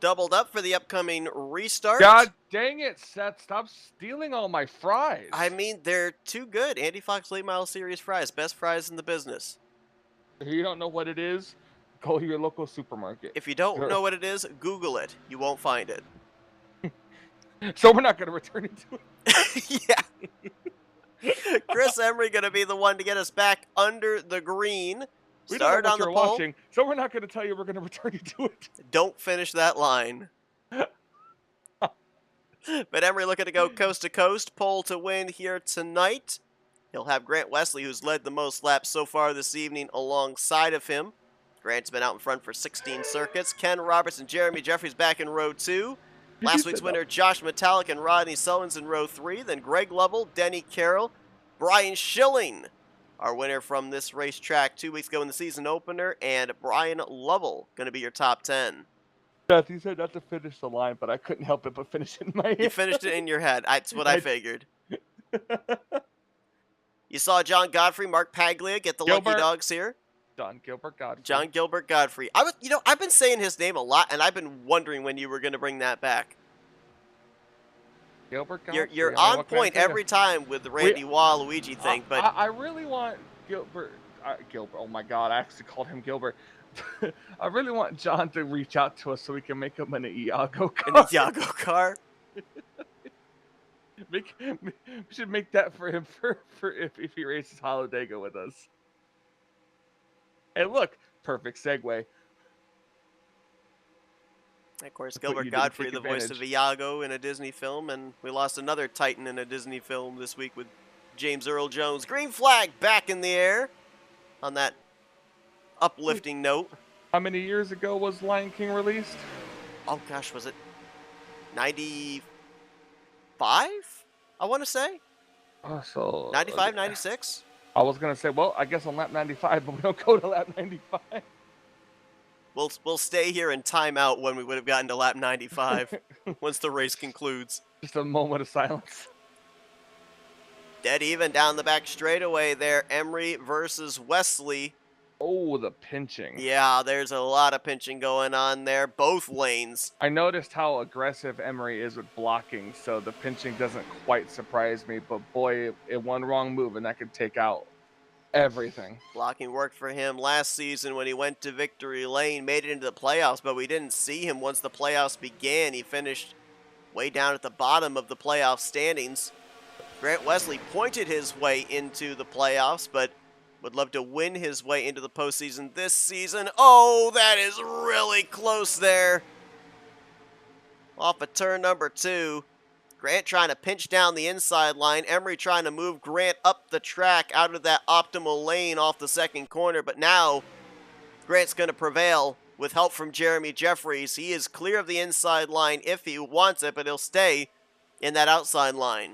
Doubled up for the upcoming restart. God dang it, Seth. Stop stealing all my fries. I mean, they're too good. Andy Fox Late Model Series fries. Best fries in the business. If you don't know what it is, go to your local supermarket. If you don't know what it is, Google it. You won't find it. So we're not going to return it to it? Yeah. Chris Emery going to be the one to get us back under the green. We don't Start know what on the you're pole. watching, so we're not going to tell you we're going to return you to it. Don't finish that line. But Emery looking to go coast to coast, pole to win here tonight. He'll have Grant Wesley, who's led the most laps so far this evening, alongside of him. Grant's been out in front for 16 circuits. Ken Roberts and Jeremy Jeffries back in row 2. Last week's winner, Josh Metallic and Rodney Sullins in row 3. Then Greg Lovell, Denny Carroll, Brian Schilling, our winner from this racetrack 2 weeks ago in the season opener, and Brian Lovell going to be your top 10. Seth, you said not to finish the line, but I couldn't help it but finish it in my head. You finished it in your head. That's what I figured. You saw John Godfrey, Mark Paglia get the lucky dogs here. John Gilbert Godfrey. John Gilbert Godfrey. I've been saying his name a lot, and I've been wondering when you were going to bring that back. Gilbert Godfrey. You're on point every time with the Randy Waluigi thing, but I really want Gilbert. Gilbert. Oh my God! I actually called him Gilbert. I really want John to reach out to us so we can make him an Iago car. An Iago car. We should make that for him for if he races Talladega with us. And look, perfect segue. Of course, Gilbert Godfrey, the voice of Iago in a Disney film, and we lost another Titan in a Disney film this week with James Earl Jones. Green flag back in the air on that uplifting note. How many years ago was Lion King released? Oh gosh, was it 95? I want to say Oh, so 95, 96. I was gonna say, well, I guess on lap 95, but we don't go to lap 95. We'll stay here and time out when we would have gotten to lap 95 once the race concludes. Just a moment of silence. Dead even down the back straightaway there. Emery versus Wesley. Oh, the pinching. Yeah, there's a lot of pinching going on there. Both lanes. I noticed how aggressive Emery is with blocking, so the pinching doesn't quite surprise me. But boy, it one wrong move and that could take out everything. Blocking worked for him last season when he went to victory lane, made it into the playoffs, but we didn't see him once the playoffs began. He finished way down at the bottom of the playoff standings. Grant Wesley pointed his way into the playoffs, but would love to win his way into the postseason this season. Oh, that is really close there. Off of turn number 2. Grant trying to pinch down the inside line. Emery trying to move Grant up the track out of that optimal lane off the second corner. But now Grant's going to prevail with help from Jeremy Jeffries. He is clear of the inside line if he wants it, but he'll stay in that outside line.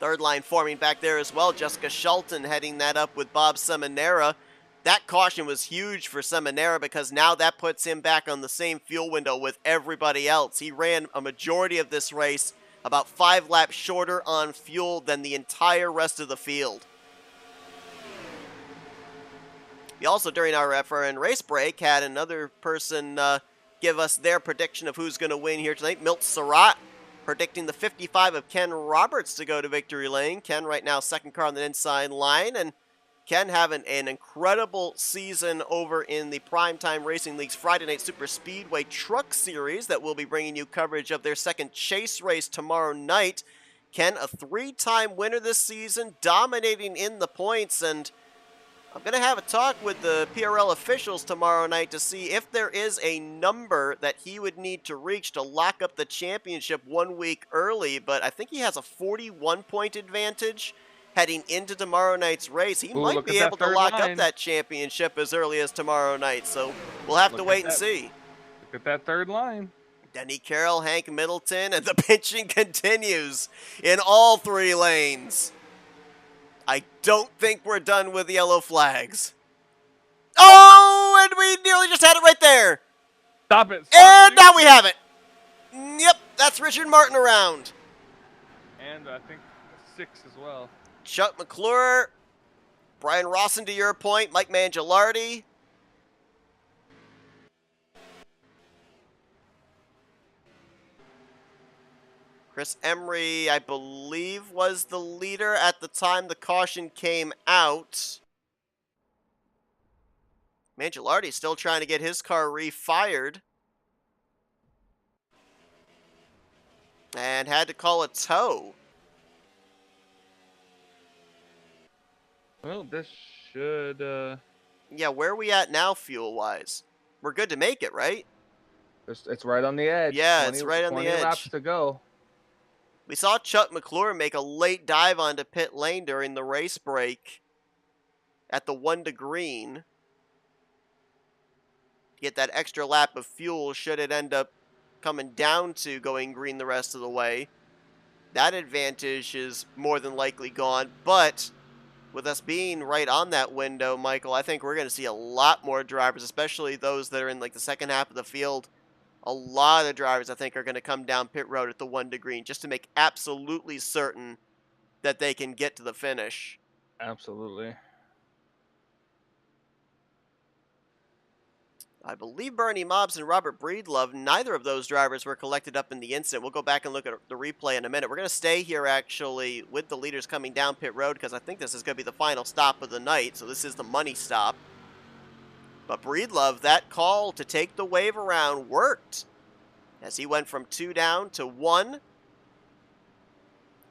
Third line forming back there as well. Jessica Shelton heading that up with Bob Seminara. That caution was huge for Seminara because now that puts him back on the same fuel window with everybody else. He ran a majority of this race about 5 laps shorter on fuel than the entire rest of the field. We also, during our FRN race break, had another person give us their prediction of who's going to win here tonight. Milt Surratt predicting the 55 of Ken Roberts to go to victory lane. Ken right now second car on the inside line, and Ken having an incredible season over in the Primetime Racing League's Friday Night Super Speedway Truck Series that will be bringing you coverage of their second chase race tomorrow night. Ken, a 3-time winner this season, dominating in the points, and I'm going to have a talk with the PRL officials tomorrow night to see if there is a number that he would need to reach to lock up the championship 1 week early, but I think he has a 41-point advantage heading into tomorrow night's race. He might be able to lock up that championship as early as tomorrow night, so we'll have to wait and see. Look at that third line. Denny Carroll, Hank Middleton, and the pinching continues in all 3 lanes. I don't think we're done with yellow flags. Oh, and we nearly just had it right there. Stop it. And now we have it. Yep, that's Richard Martin around. And I think 6 as well. Chuck McClure, Brian Rawson to your point, Mike Mangialardi. Chris Emery, I believe, was the leader at the time the caution came out. Mangialardi still trying to get his car refired. And had to call a tow. Well, this should... Yeah, where are we at now fuel-wise? We're good to make it, right? It's right on the edge. Yeah, it's right on the edge. 20 laps to go. We saw Chuck McClure make a late dive onto pit lane during the race break at the 1 to green. Get that extra lap of fuel should it end up coming down to going green the rest of the way. That advantage is more than likely gone, but with us being right on that window, Michael, I think we're going to see a lot more drivers, especially those that are in like the second half of the field. A lot of drivers, I think, are going to come down pit road at the 1 to green just to make absolutely certain that they can get to the finish. Absolutely. I believe Bernie Mobbs and Robert Breedlove, neither of those drivers were collected up in the incident. We'll go back and look at the replay in a minute. We're going to stay here, actually, with the leaders coming down pit road because I think this is going to be the final stop of the night, so this is the money stop. But Breedlove, that call to take the wave around worked as he went from 2 down to 1.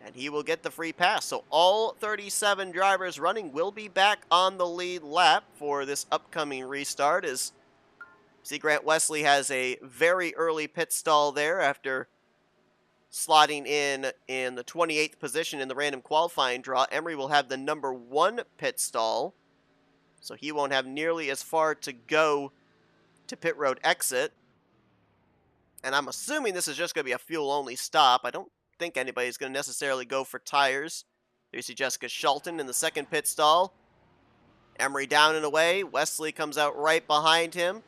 And he will get the free pass. So all 37 drivers running will be back on the lead lap for this upcoming restart. As see, Grant Wesley has a very early pit stall there after slotting in the 28th position in the random qualifying draw. Emery will have the number 1 pit stall, so he won't have nearly as far to go to pit road exit. And I'm assuming this is just going to be a fuel-only stop. I don't think anybody's going to necessarily go for tires. There you see Jessica Shelton in the second pit stall. Emery down and away. Wesley comes out right behind him.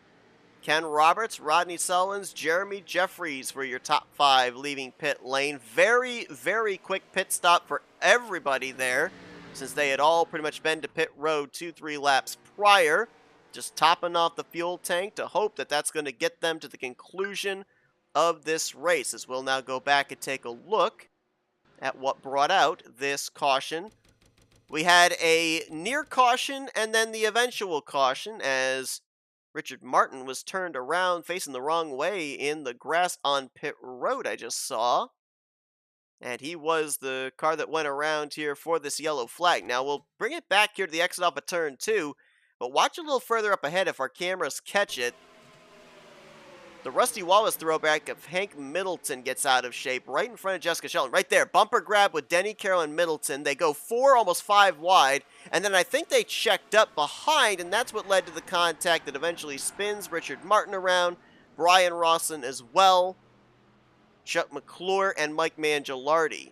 Ken Roberts, Rodney Selwyn's, Jeremy Jeffries were your top 5 leaving pit lane. Very, very quick pit stop for everybody there, since they had all pretty much been to pit road 2-3 laps prior. Just topping off the fuel tank to hope that that's going to get them to the conclusion of this race, as we'll now go back and take a look at what brought out this caution. We had a near caution and then the eventual caution as Richard Martin was turned around facing the wrong way in the grass on pit road I just saw. And he was the car that went around here for this yellow flag. Now we'll bring it back here to the exit off of turn 2, but watch a little further up ahead if our cameras catch it. The Rusty Wallace throwback of Hank Middleton gets out of shape right in front of Jessica Shelton. Right there, bumper grab with Denny Carroll and Middleton. They go 4, almost 5 wide, and then I think they checked up behind, and that's what led to the contact that eventually spins Richard Martin around, Brian Rawson as well, Chuck McClure, and Mike Mangialardi.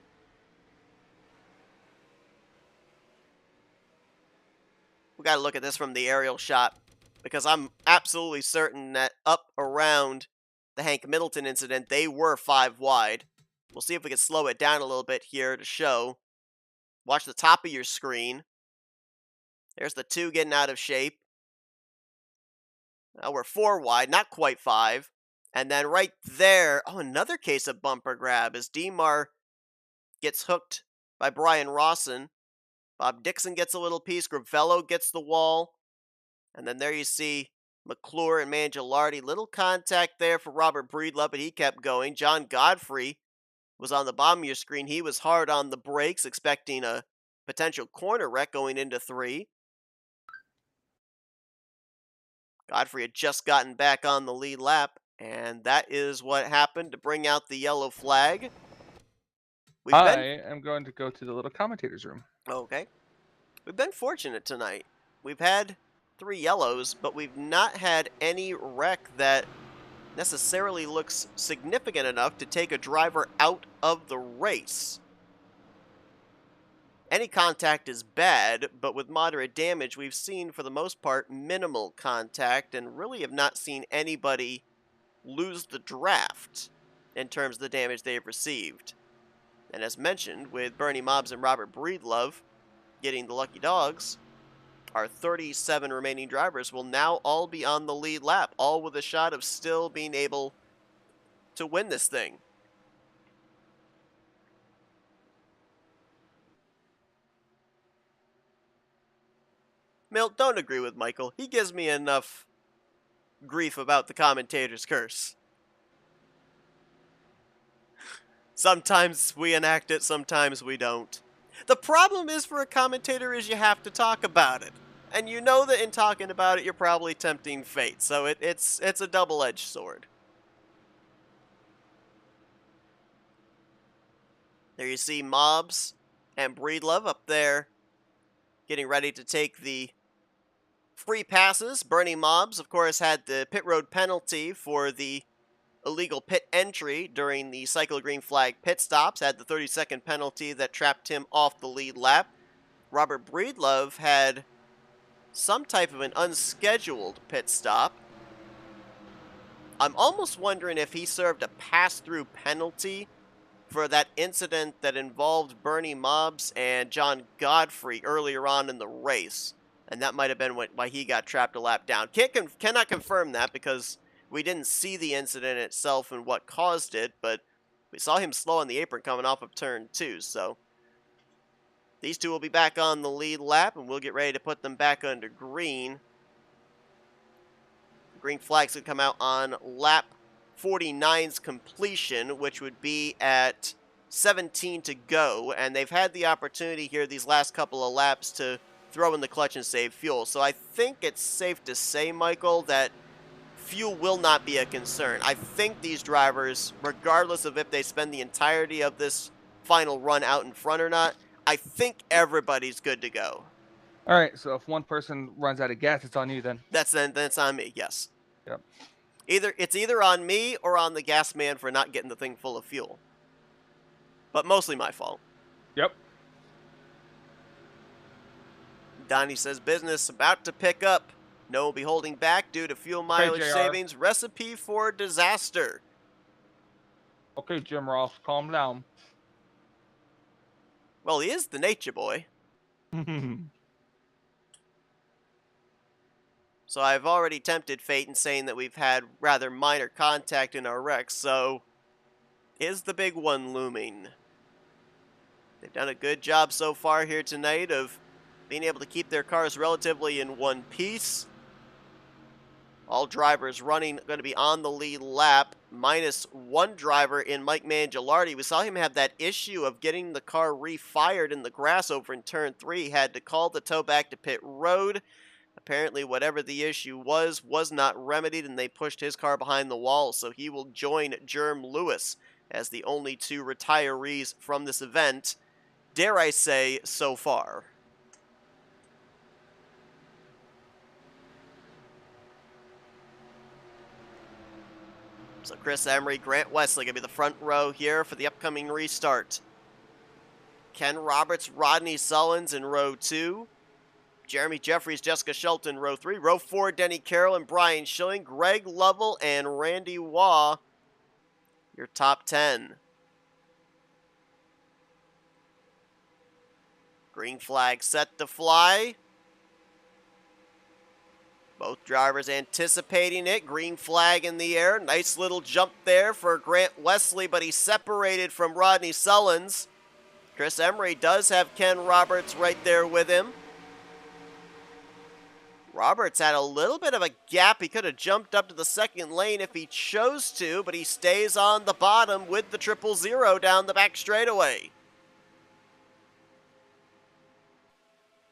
We got to look at this from the aerial shot, because I'm absolutely certain that up around the Hank Middleton incident, they were 5 wide. We'll see if we can slow it down a little bit here to show. Watch the top of your screen. There's the 2 getting out of shape. Now we're 4 wide, not quite 5. And then right there, oh, another case of bumper grab as Demar gets hooked by Brian Rawson. Bob Dixon gets a little piece. Gravello gets the wall. And then there you see McClure and Mangialardi. Little contact there for Robert Breedlove, but he kept going. John Godfrey was on the bottom of your screen. He was hard on the brakes, expecting a potential corner wreck going into 3. Godfrey had just gotten back on the lead lap, and that is what happened to bring out the yellow flag. I am going to go to the little commentator's room. Okay. We've been fortunate tonight. We've had 3 yellows, but we've not had any wreck that necessarily looks significant enough to take a driver out of the race. Any contact is bad, but with moderate damage, we've seen, for the most part, minimal contact, and really have not seen anybody lose the draft in terms of the damage they have received. And as mentioned, with Bernie Mobbs and Robert Breedlove getting the lucky dogs, our 37 remaining drivers will now all be on the lead lap, all with a shot of still being able to win this thing. Milt, don't agree with Michael. He gives me enough grief about the commentator's curse. Sometimes we enact it, sometimes we don't. The problem is for a commentator is you have to talk about it. And you know that in talking about it, you're probably tempting fate. So it's a double-edged sword. There you see Mobbs and Breedlove up there getting ready to take the free passes. Bernie Mobbs, of course, had the pit road penalty for the illegal pit entry during the Cycle Green Flag pit stops, had the 30-second penalty that trapped him off the lead lap. Robert Breedlove had some type of an unscheduled pit stop. I'm almost wondering if he served a pass-through penalty for that incident that involved Bernie Mobbs and John Godfrey earlier on in the race. And that might have been why he got trapped a lap down. Cannot confirm that because we didn't see the incident itself and what caused it, but we saw him slow on the apron coming off of turn 2, so these 2 will be back on the lead lap, and we'll get ready to put them back under green. The green flag's going to come out on lap 49's completion, which would be at 17 to go, and they've had the opportunity here these last couple of laps to throw in the clutch and save fuel. So I think it's safe to say, Michael, that fuel will not be a concern. I think these drivers, regardless of if they spend the entirety of this final run out in front or not, I think everybody's good to go. All right, so if one person runs out of gas, it's on you then. That's on me, yes. Yep. It's either on me or on the gas man for not getting the thing full of fuel. But mostly my fault. Yep. Donnie says business about to pick up. No will be holding back due to fuel mileage JR. savings. Recipe for disaster. Okay, Jim Ross, calm down. Well, he is the nature boy. So I've already tempted fate in saying that we've had rather minor contact in our wrecks, so is the big one looming? They've done a good job so far here tonight of being able to keep their cars relatively in one piece. All drivers running going to be on the lead lap, minus one driver in Mike Mangialardi. We saw him have that issue of getting the car refired in the grass over in turn 3. He had to call the tow back to pit road. Apparently, whatever the issue was not remedied, and they pushed his car behind the wall, so he will join Jerm Lewis as the only two retirees from this event, dare I say, so far. So Chris Emery, Grant Wesley going to be the front row here for the upcoming restart. Ken Roberts, Rodney Sullins in row 2. Jeremy Jeffries, Jessica Shelton, row 3. Row 4, Denny Carroll and Brian Schilling. Greg Lovell and Randy Waugh, your top 10. Green flag set to fly. Both drivers anticipating it. Green flag in the air. Nice little jump there for Grant Wesley, but he's separated from Rodney Sullins. Chris Emery does have Ken Roberts right there with him. Roberts had a little bit of a gap. He could have jumped up to the second lane if he chose to, but he stays on the bottom with the 000 down the back straightaway.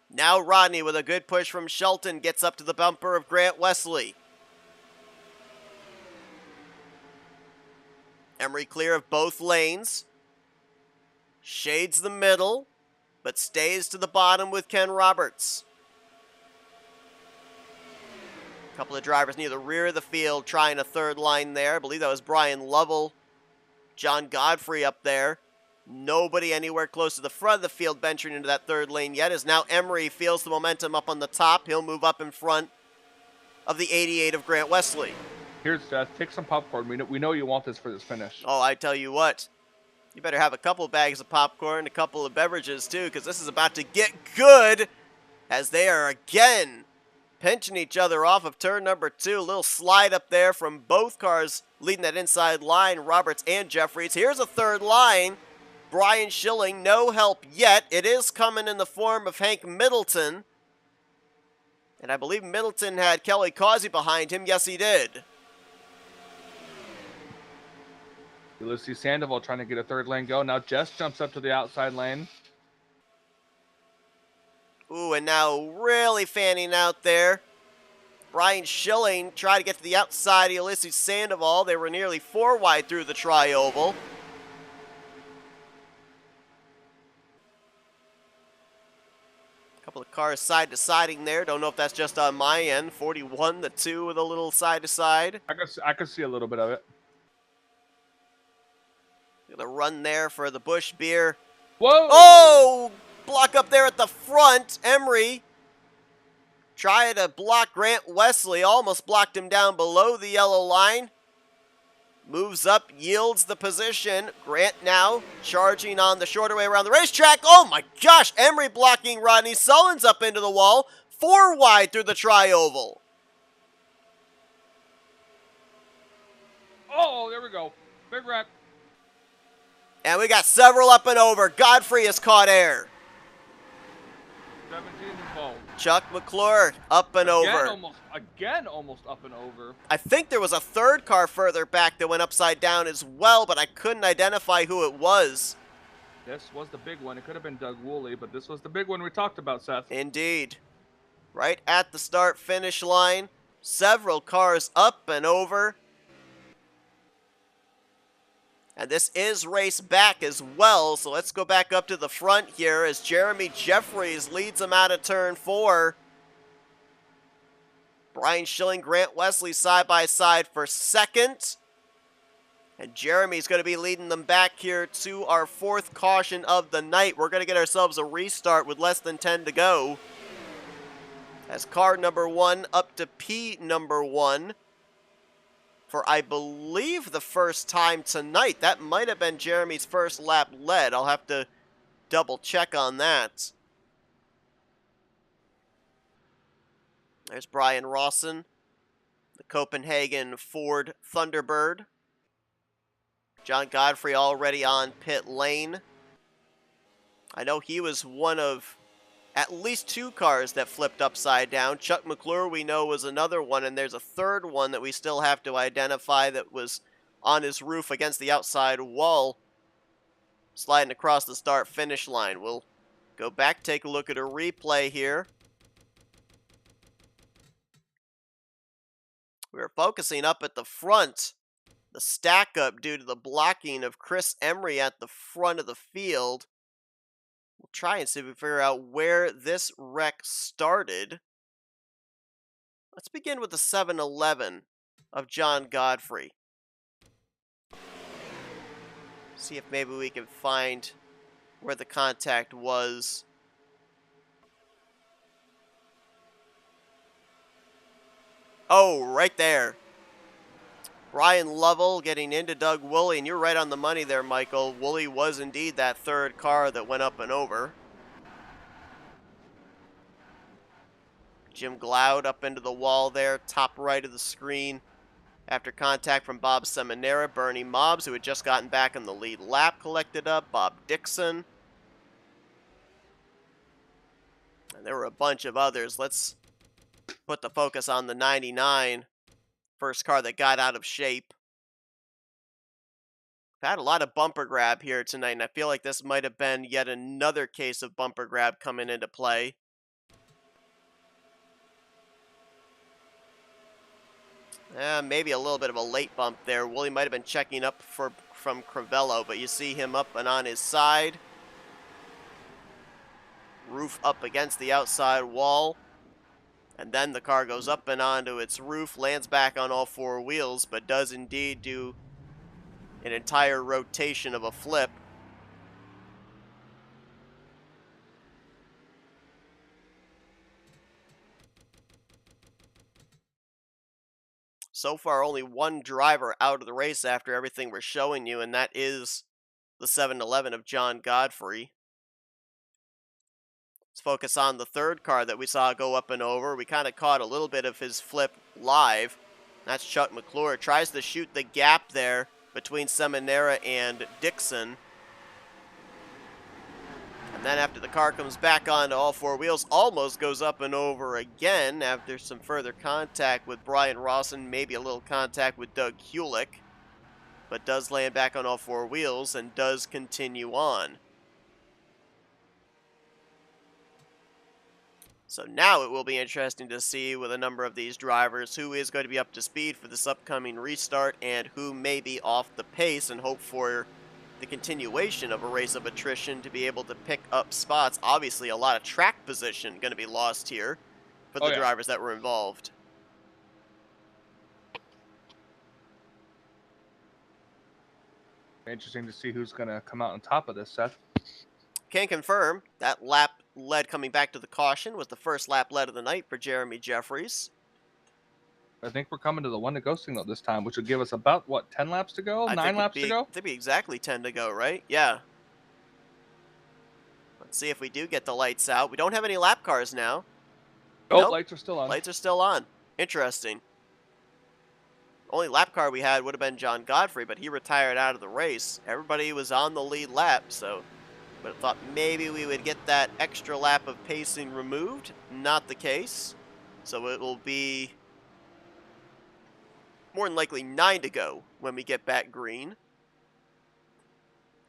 Now Rodney with a good push from Shelton gets up to the bumper of Grant Wesley. Emery clear of both lanes. Shades the middle, but stays to the bottom with Ken Roberts. A couple of drivers near the rear of the field trying a third line there. I believe that was Brian Lovell, John Godfrey up there. Nobody anywhere close to the front of the field venturing into that third lane yet, as now Emery feels the momentum up on the top. He'll move up in front of the 88 of Grant Wesley. Here's Seth. Take some popcorn. We know you want this for this finish. Oh, I tell you what. You better have a couple bags of popcorn, a couple of beverages too, because this is about to get good as they are again pinching each other off of turn number 2. A little slide up there from both cars leading that inside line, Roberts and Jeffries. Here's a third line. Brian Schilling, no help yet. It is coming in the form of Hank Middleton. And I believe Middleton had Kelly Causey behind him. Yes, he did. Ulysses Sandoval trying to get a third lane go. Now Jess jumps up to the outside lane. Ooh, and now really fanning out there. Brian Schilling tried to get to the outside of Ulysses Sandoval. They were nearly 4 wide through the tri-oval. Couple of cars side to siding there. Don't know if that's just on my end. 41, the 2 with a little side to side. I could see a little bit of it. The run there for the Busch Beer. Whoa! Oh! Block up there at the front. Emery tried to block Grant Wesley. Almost blocked him down below the yellow line. Moves up, yields the position. Grant now charging on the shorter way around the racetrack. Oh my gosh! Emery blocking Rodney Sullins up into the wall. 4 wide through the tri-oval. Oh, there we go. Big wreck. And we got several up and over. Godfrey has caught air. 17 involved. Chuck McClure up and over. Almost up and over. I think there was a third car further back that went upside down as well, but I couldn't identify who it was. This was the big one. It could have been Doug Woolley, but this was the big one we talked about, Seth. Indeed. Right at the start-finish line. Several cars up and over. And this is race back as well, so let's go back up to the front here as Jeremy Jeffries leads them out of turn 4. Brian Schilling, Grant Wesley side by side for second. And Jeremy's going to be leading them back here to our 4th caution of the night. We're going to get ourselves a restart with less than 10 to go. As car number 1 up to P number 1. For, I believe, the first time tonight. That might have been Jeremy's first lap led. I'll have to double check on that. There's Brian Rawson, the Copenhagen Ford Thunderbird. John Godfrey already on pit lane. I know he was one of at least 2 cars that flipped upside down. Chuck McClure, we know, was another one, and there's a third one that we still have to identify that was on his roof against the outside wall, sliding across the start-finish line. We'll go back, take a look at a replay here. We're focusing up at the front, the stack up due to the blocking of Chris Emery at the front of the field. We'll try and see if we figure out where this wreck started. Let's begin with the 7-Eleven of John Godfrey. See if maybe we can find where the contact was. Oh, right there. Brian Lovell getting into Doug Woolley, and you're right on the money there, Michael. Woolley was indeed that third car that went up and over. Jim Glaude up into the wall there, top right of the screen. After contact from Bob Seminara, Bernie Mobbs, who had just gotten back in the lead lap, collected up. Bob Dixon. And there were a bunch of others. Let's put the focus on the 99. First car that got out of shape. We've had a lot of bumper grab here tonight, and I feel like this might have been yet another case of bumper grab coming into play. Maybe a little bit of a late bump there. Woolley might have been checking up from Crivello, but you see him up and on his side. Roof up against the outside wall. And then the car goes up and onto its roof, lands back on all 4 wheels, but does indeed do an entire rotation of a flip. So far, only 1 driver out of the race after everything we're showing you, and that is the 7-Eleven of John Godfrey. Let's focus on the third car that we saw go up and over. We kind of caught a little bit of his flip live. That's Chuck McClure. Tries to shoot the gap there between Seminara and Dixon. And then after the car comes back onto all 4 wheels, almost goes up and over again after some further contact with Brian Rawson, maybe a little contact with Doug Hulick, but does land back on all 4 wheels and does continue on. So now it will be interesting to see with a number of these drivers who is going to be up to speed for this upcoming restart and who may be off the pace, and hope for the continuation of a race of attrition to be able to pick up spots. Obviously, a lot of track position going to be lost here for the drivers that were involved. Interesting to see who's going to come out on top of this, Seth. Can confirm that lap lead coming back to the caution was the first lap lead of the night for Jeremy Jeffries. I think we're coming to the 1 to go signal this time, which will give us about, what, 10 laps to go? 9 laps to go? It'd be exactly 10 to go, right? Yeah. Let's see if we do get the lights out. We don't have any lap cars now. Oh, nope. Lights are still on. Lights are still on. Interesting. Only lap car we had would have been John Godfrey, but he retired out of the race. Everybody was on the lead lap, so but I thought maybe we would get that extra lap of pacing removed. Not the case. So it will be more than likely 9 to go when we get back green.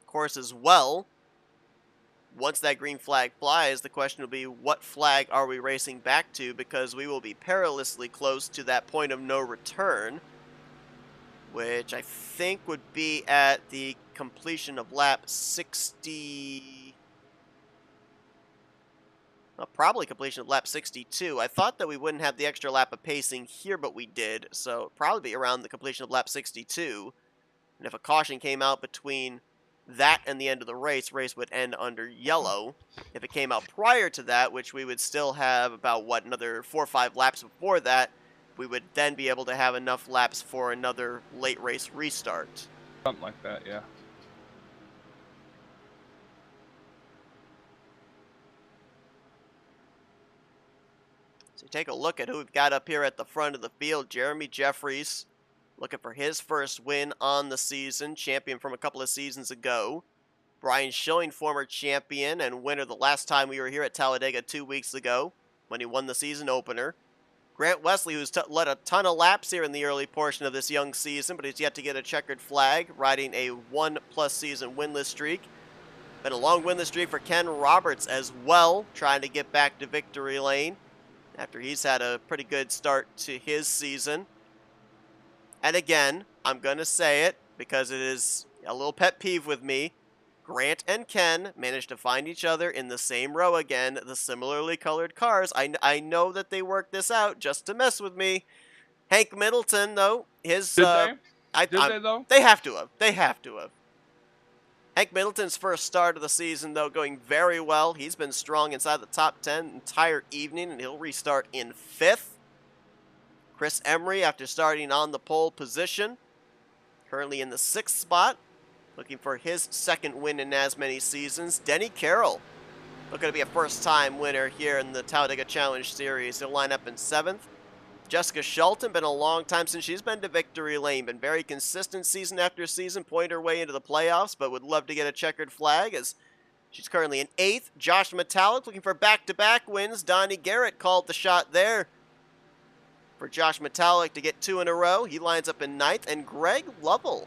Of course, as well, once that green flag flies, the question will be, what flag are we racing back to? Because we will be perilously close to that point of no return, which I think would be at the completion of lap 60... Well, probably completion of lap 62. I thought that we wouldn't have the extra lap of pacing here, but we did, so probably be around the completion of lap 62. And if a caution came out between that and the end of the race would end under yellow. If it came out prior to that, which we would still have about, what, another 4 or 5 laps before that, we would then be able to have enough laps for another late race restart. Something like that, yeah. So take a look at who we've got up here at the front of the field. Jeremy Jeffries, looking for his first win on the season, champion from a couple of seasons ago. Brian Schilling, former champion and winner the last time we were here at Talladega 2 weeks ago when he won the season opener. Grant Wesley, who's led a ton of laps here in the early portion of this young season, but he's yet to get a checkered flag, riding a 1+ season winless streak. Been a long winless streak for Ken Roberts as well, trying to get back to victory lane after he's had a pretty good start to his season. And again, I'm going to say it because it is a little pet peeve with me. Grant and Ken managed to find each other in the same row again, the similarly colored cars. I know that they worked this out just to mess with me. Hank Middleton, though, his... Did they? Did they, though? They have to have. They have to have. Hank Middleton's first start of the season, though, going very well. He's been strong inside the top 10 the entire evening, and he'll restart in 5th. Chris Emery, after starting on the pole position, currently in the 6th spot, looking for his second win in as many seasons. Denny Carroll, looking to be a first-time winner here in the Talladega Challenge Series. He'll line up in 7th. Jessica Shelton, been a long time since she's been to victory lane. Been very consistent season after season, pointed her way into the playoffs, but would love to get a checkered flag as she's currently in 8th. Josh Metallic looking for back-to-back wins. Donnie Garrett called the shot there for Josh Metallic to get 2 in a row. He lines up in 9th. And Greg Lovell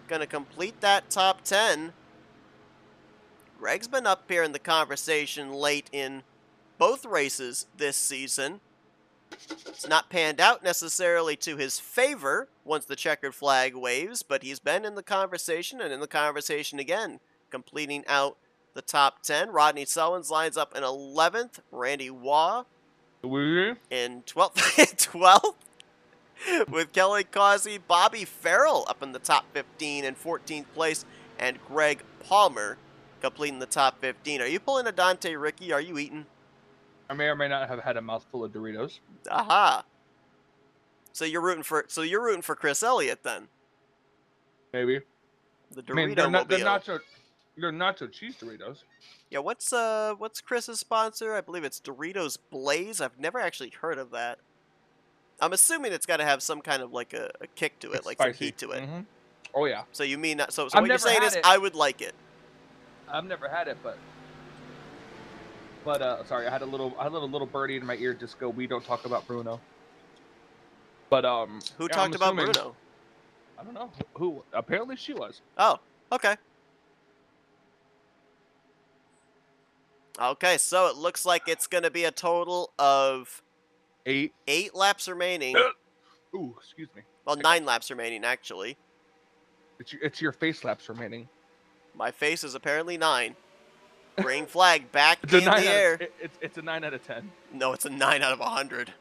going to complete that top 10. Greg's been up here in the conversation late in both races this season. It's not panned out necessarily to his favor once the checkered flag waves, but he's been in the conversation and in the conversation again, completing out the top 10. Rodney Sullins lines up in 11th. Randy Waugh in 12th. 12th. With Kelly Causey, Bobby Farrell up in the top 15 and 14th place, and Greg Palmer completing the top 15. Are you pulling a Dante Ricky? Are you eating? I may or may not have had a mouthful of Doritos. Aha. So you're rooting for Chris Elliott then? Maybe. The Dorito they're nacho cheese Doritos. Yeah, what's Chris's sponsor? I believe it's Doritos Blaze. I've never actually heard of that. I'm assuming it's got to have some kind of like a kick to it, It's like spicy. some heat to it. Mm-hmm. Oh yeah. So you mean so I've what you're saying never is had it. I would like it. I've never had it, but sorry, I had a little birdie in my ear just go, "We don't talk about Bruno." But Who yeah, talked I'm about assuming- Bruno? I don't know who. Apparently, she was. Oh, okay. Okay, so it looks like it's going to be a total of 8. 8 laps remaining. Ooh, excuse me. Well, 9 laps remaining, actually. It's your face laps remaining. My face is apparently 9. Green flag back It's a in 9 the air. It's a 9 out of 10. No, it's a 9 out of 100.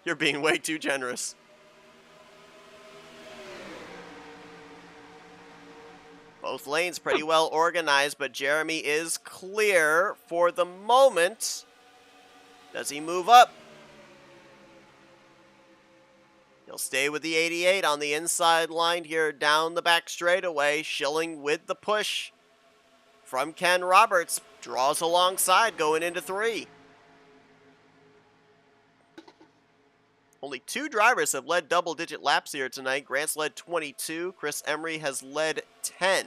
You're being way too generous. Both lanes pretty well organized, but Jeremy is clear for the moment. Does he move up? He'll stay with the 88 on the inside line here down the back straightaway. Schilling with the push from Ken Roberts. Draws alongside going into 3. Only 2 drivers have led double-digit laps here tonight. Grant's led 22. Chris Emery has led 10.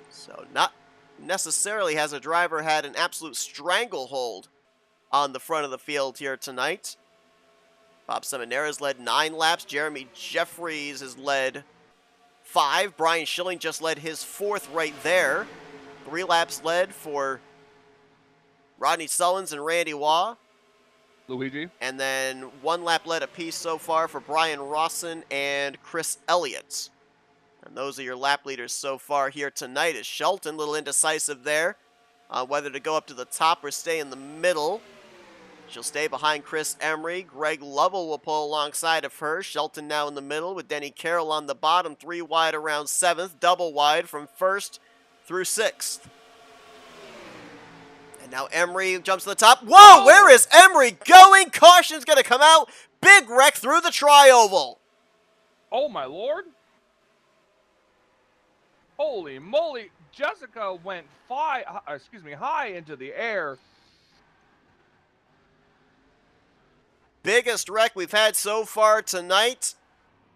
So not necessarily has a driver had an absolute stranglehold on the front of the field here tonight. Bob Seminara has led 9 laps. Jeremy Jeffries has led 5. Brian Schilling just led his 4th right there. 3 laps led for Rodney Sullins and Randy Waugh. Luigi. And then 1 lap led apiece so far for Brian Rawson and Chris Elliott. And those are your lap leaders so far here tonight. Is Shelton a little indecisive there on whether to go up to the top or stay in the middle. She'll stay behind Chris Emery. Greg Lovell will pull alongside of her. Shelton now in the middle with Denny Carroll on the bottom. 3 wide around 7th. Double wide from 1st through 6th. And now Emery jumps to the top. Whoa, where is Emery going? Caution's going to come out. Big wreck through the tri-oval. Oh, my Lord. Holy moly. Jessica went high into the air. Biggest wreck we've had so far tonight.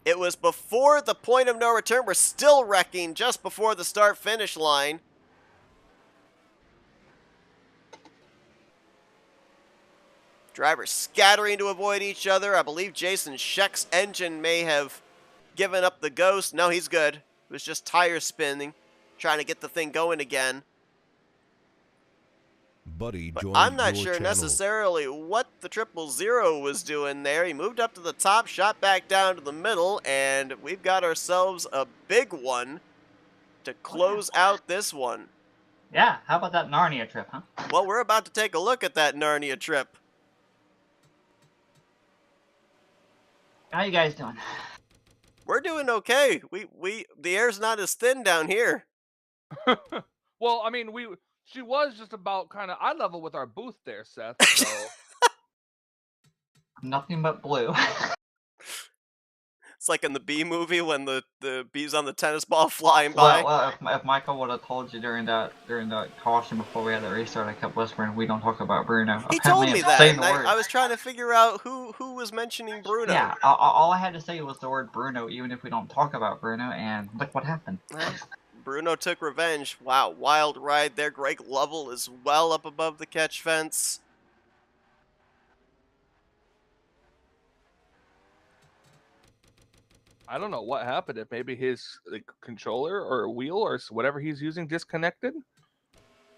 It was before the point of no return. We're still wrecking just before the start-finish line. Drivers scattering to avoid each other. I believe Jason Scheck's engine may have given up the ghost. No, he's good. It was just tire spinning, trying to get the thing going again. Buddy, but I'm not sure necessarily what the 000 was doing there. He moved up to the top, shot back down to the middle, and we've got ourselves a big one to close out this one. Yeah, how about that Narnia trip, huh? Well, we're about to take a look at that Narnia trip. How you guys doing? We're doing okay. The air's not as thin down here. Well, I mean, she was just about kind of eye level with our booth there, Seth. So nothing but blue. It's like in the Bee movie when the bees on the tennis ball flying by. Well, if Michael would have told you during that caution before we had the restart, I kept whispering, "We don't talk about Bruno." He told me that. And I was trying to figure out who was mentioning Bruno. Yeah, all I had to say was the word Bruno, even if we don't talk about Bruno, and look what happened. Bruno took revenge. Wow, wild ride there. Greg Lovell is well up above the catch fence. I don't know what happened. If maybe his controller or wheel or whatever he's using disconnected.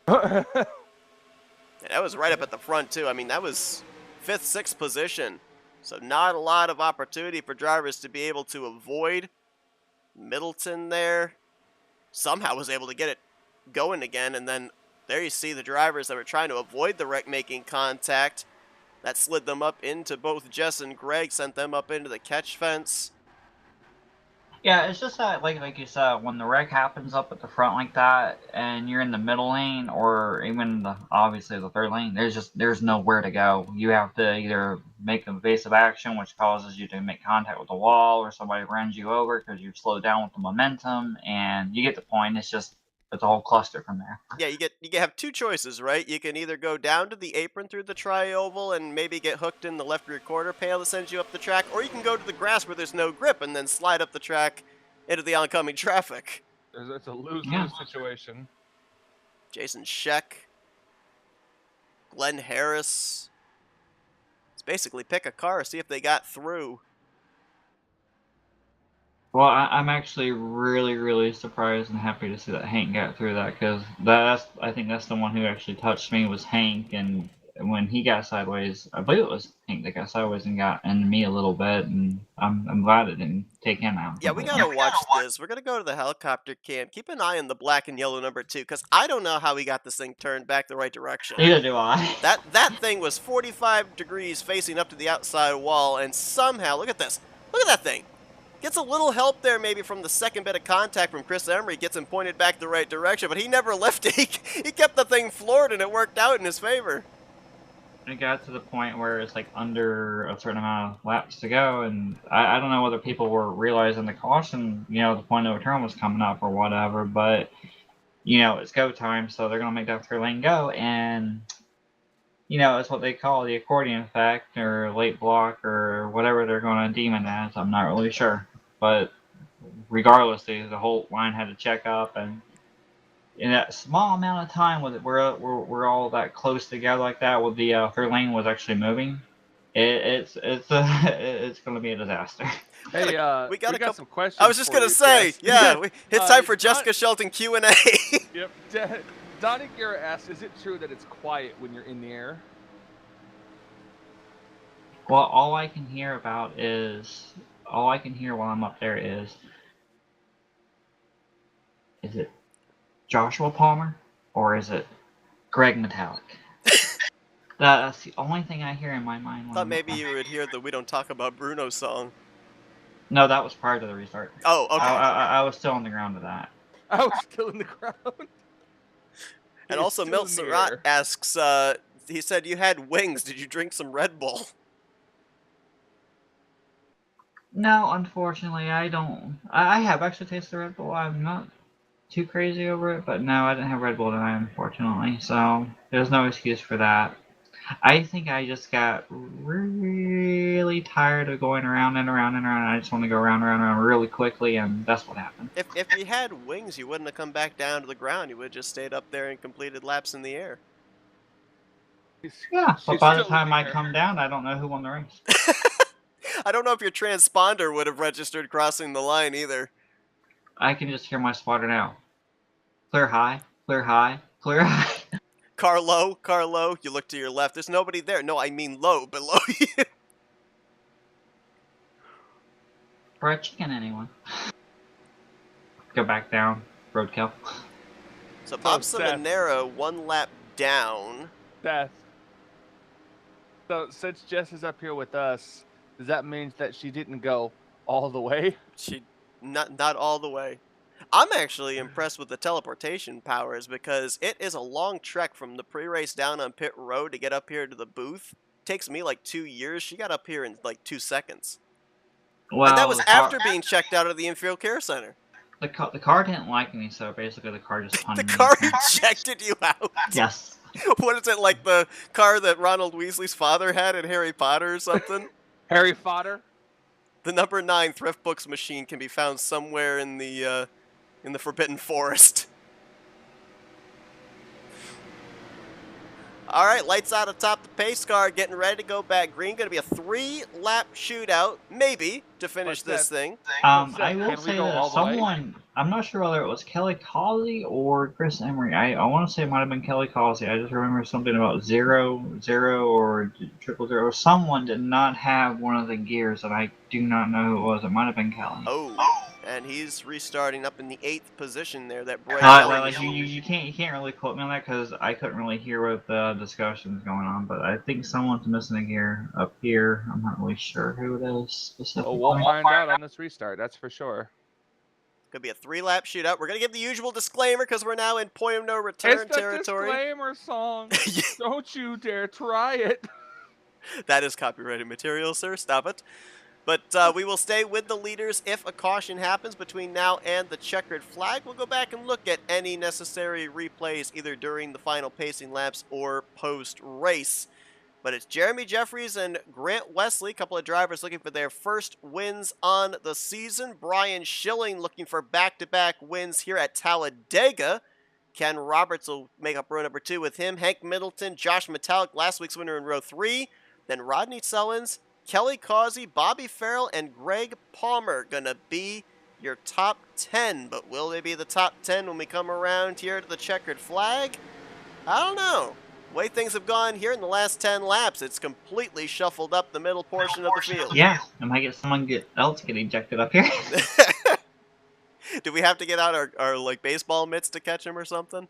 Yeah, that was right up at the front too. I mean, that was 5th, 6th position. So not a lot of opportunity for drivers to be able to avoid. Middleton there somehow was able to get it going again. And then there you see the drivers that were trying to avoid the wreck making contact. That slid them up into both Jess and Greg, sent them up into the catch fence. Yeah, it's just that, like you said, when the wreck happens up at the front like that, and you're in the middle lane, or even obviously the 3rd lane, there's nowhere to go. You have to either make an evasive action, which causes you to make contact with the wall, or somebody runs you over because you've slowed down with the momentum, and you get the point. It's a whole cluster from there. Yeah, you have 2 choices, right? You can either go down to the apron through the tri-oval and maybe get hooked in the left rear quarter panel that sends you up the track, or you can go to the grass where there's no grip and then slide up the track into the oncoming traffic. It's a lose-lose situation. Jason Scheck, Glenn Harris. It's basically pick a car, see if they got through. Well, I'm actually really, really surprised and happy to see that Hank got through that, because I think that's the one who actually touched me was Hank, and when he got sideways, I believe it was Hank that got sideways and got into me a little bit, and I'm glad it didn't take him out. Yeah, we gotta watch this. We're gonna go to the helicopter cam. Keep an eye on the black and yellow number 2, because I don't know how he got this thing turned back the right direction. Neither do I. That thing was 45 degrees facing up to the outside wall, and somehow, look at this. Look at that thing. Gets a little help there maybe from the second bit of contact from Chris Emery, gets him pointed back the right direction, but he never lifted. He kept the thing floored, and it worked out in his favor. It got to the point where it's like under a certain amount of laps to go, and I don't know whether people were realizing the caution, the point of return was coming up or whatever, but, it's go time, so they're going to make that 3rd lane go, and, it's what they call the accordion effect, or late block, or whatever they're going to deem it as. I'm not really sure. But regardless, the whole line had to check up, and in that small amount of time with it, we're all that close together like that, with the 3rd lane was actually moving. It's going to be a disaster. Hey, we got a couple. some questions. I was just for gonna you, say, Jess. yeah, it's time for Don- Jessica Shelton Q&A. Yep. Donnie Guerra asks, "Is it true that it's quiet when you're in the air?" Well, all I can hear while I'm up there is it Joshua Palmer or is it Greg Metallic? That's the only thing I hear in my mind. When Thought I'm maybe up you there. would hear the "We Don't Talk About Bruno" song. No, that was prior to the restart. Oh, okay. I was still on the ground to that. I was still in the ground. And He is also, still Milt in the Surratt air. asks, he said you had wings. Did you drink some Red Bull? No, unfortunately, I don't. I have actually tasted Red Bull. I'm not too crazy over it, but no, I didn't have Red Bull tonight, unfortunately. So there's no excuse for that. I think I just got really tired of going around and around and around. I just want to go around and around really quickly, and that's what happened. If you had wings, you wouldn't have come back down to the ground. You would have just stayed up there and completed laps in the air. Yeah, but She's by the still in time the I air. come down, I don't know who won the race. I don't know if your transponder would have registered crossing the line either. I can just hear my spotter now. Clear high, clear high, clear high. Car low, car low. You look to your left. There's nobody there. No, I mean low, below you. Fried chicken, anyone? Go back down. Roadkill. So Bob Seth. Seminara, one lap down. Beth. So since Jess is up here with us, does that mean that she didn't go all the way? She not all the way. I'm actually impressed with the teleportation powers because it is a long trek from the pre-race down on pit road to get up here to the booth. Takes me like 2 years. She got up here in like 2 seconds. Well, And that was after being checked out of the infield care center. the car didn't like me, so basically the car just punted The me. car ejected you out. Yes. What is it, like the car that Ronald Weasley's father had in Harry Potter or something? Harry Potter? The number 9 thrift books machine can be found somewhere in the Forbidden Forest. All right, lights out atop the pace car, getting ready to go back green. Going to be a 3-lap shootout, maybe, to finish this thing. I will say that someone, I'm not sure whether it was Kelly Causey or Chris Emery. I want to say it might have been Kelly Causey. I just remember something about 0, 0, or 000. Someone did not have one of the gears, and I do not know who it was. It might have been Kelly. Oh. And he's restarting up in the 8th position there. That bright you can't really quote me on that because I couldn't really hear what the discussion's going on. But I think someone's missing a gear up here. I'm not really sure who it is specifically. Well, we'll find out on this restart. That's for sure. Gonna be a 3-lap shootout. We're gonna give the usual disclaimer because we're now in point of no return territory. It's the disclaimer song. Don't you dare try it. That is copyrighted material, sir. Stop it. But we will stay with the leaders if a caution happens between now and the checkered flag. We'll go back and look at any necessary replays either during the final pacing laps or post-race. But it's Jeremy Jeffries and Grant Wesley, a couple of drivers looking for their first wins on the season. Brian Schilling looking for back-to-back wins here at Talladega. Ken Roberts will make up row number 2 with him. Hank Middleton, Josh Metallic, last week's winner in row 3. Then Rodney Sullins, Kelly Causey, Bobby Farrell, and Greg Palmer gonna be your top 10. But will they be the top 10 when we come around here to the checkered flag? I don't know. The way things have gone here in the last 10 laps, it's completely shuffled up the middle portion of the field. Yeah, I might get someone else get ejected up here. Do we have to get out our like baseball mitts to catch him or something?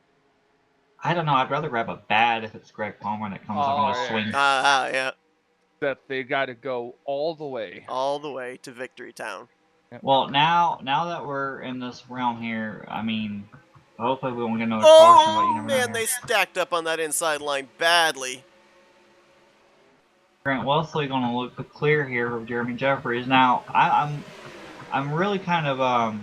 I don't know. I'd rather grab a bat if it's Greg Palmer that comes up on a swing. Yeah. That they got to go all the way. All the way to Victory Town. Well, now that we're in this realm here, I mean, hopefully we won't get another caution. But you never man, know. they stacked up on that inside line badly. Grant Wesley going to look clear here for Jeremy Jeffries. Now, I'm really kind of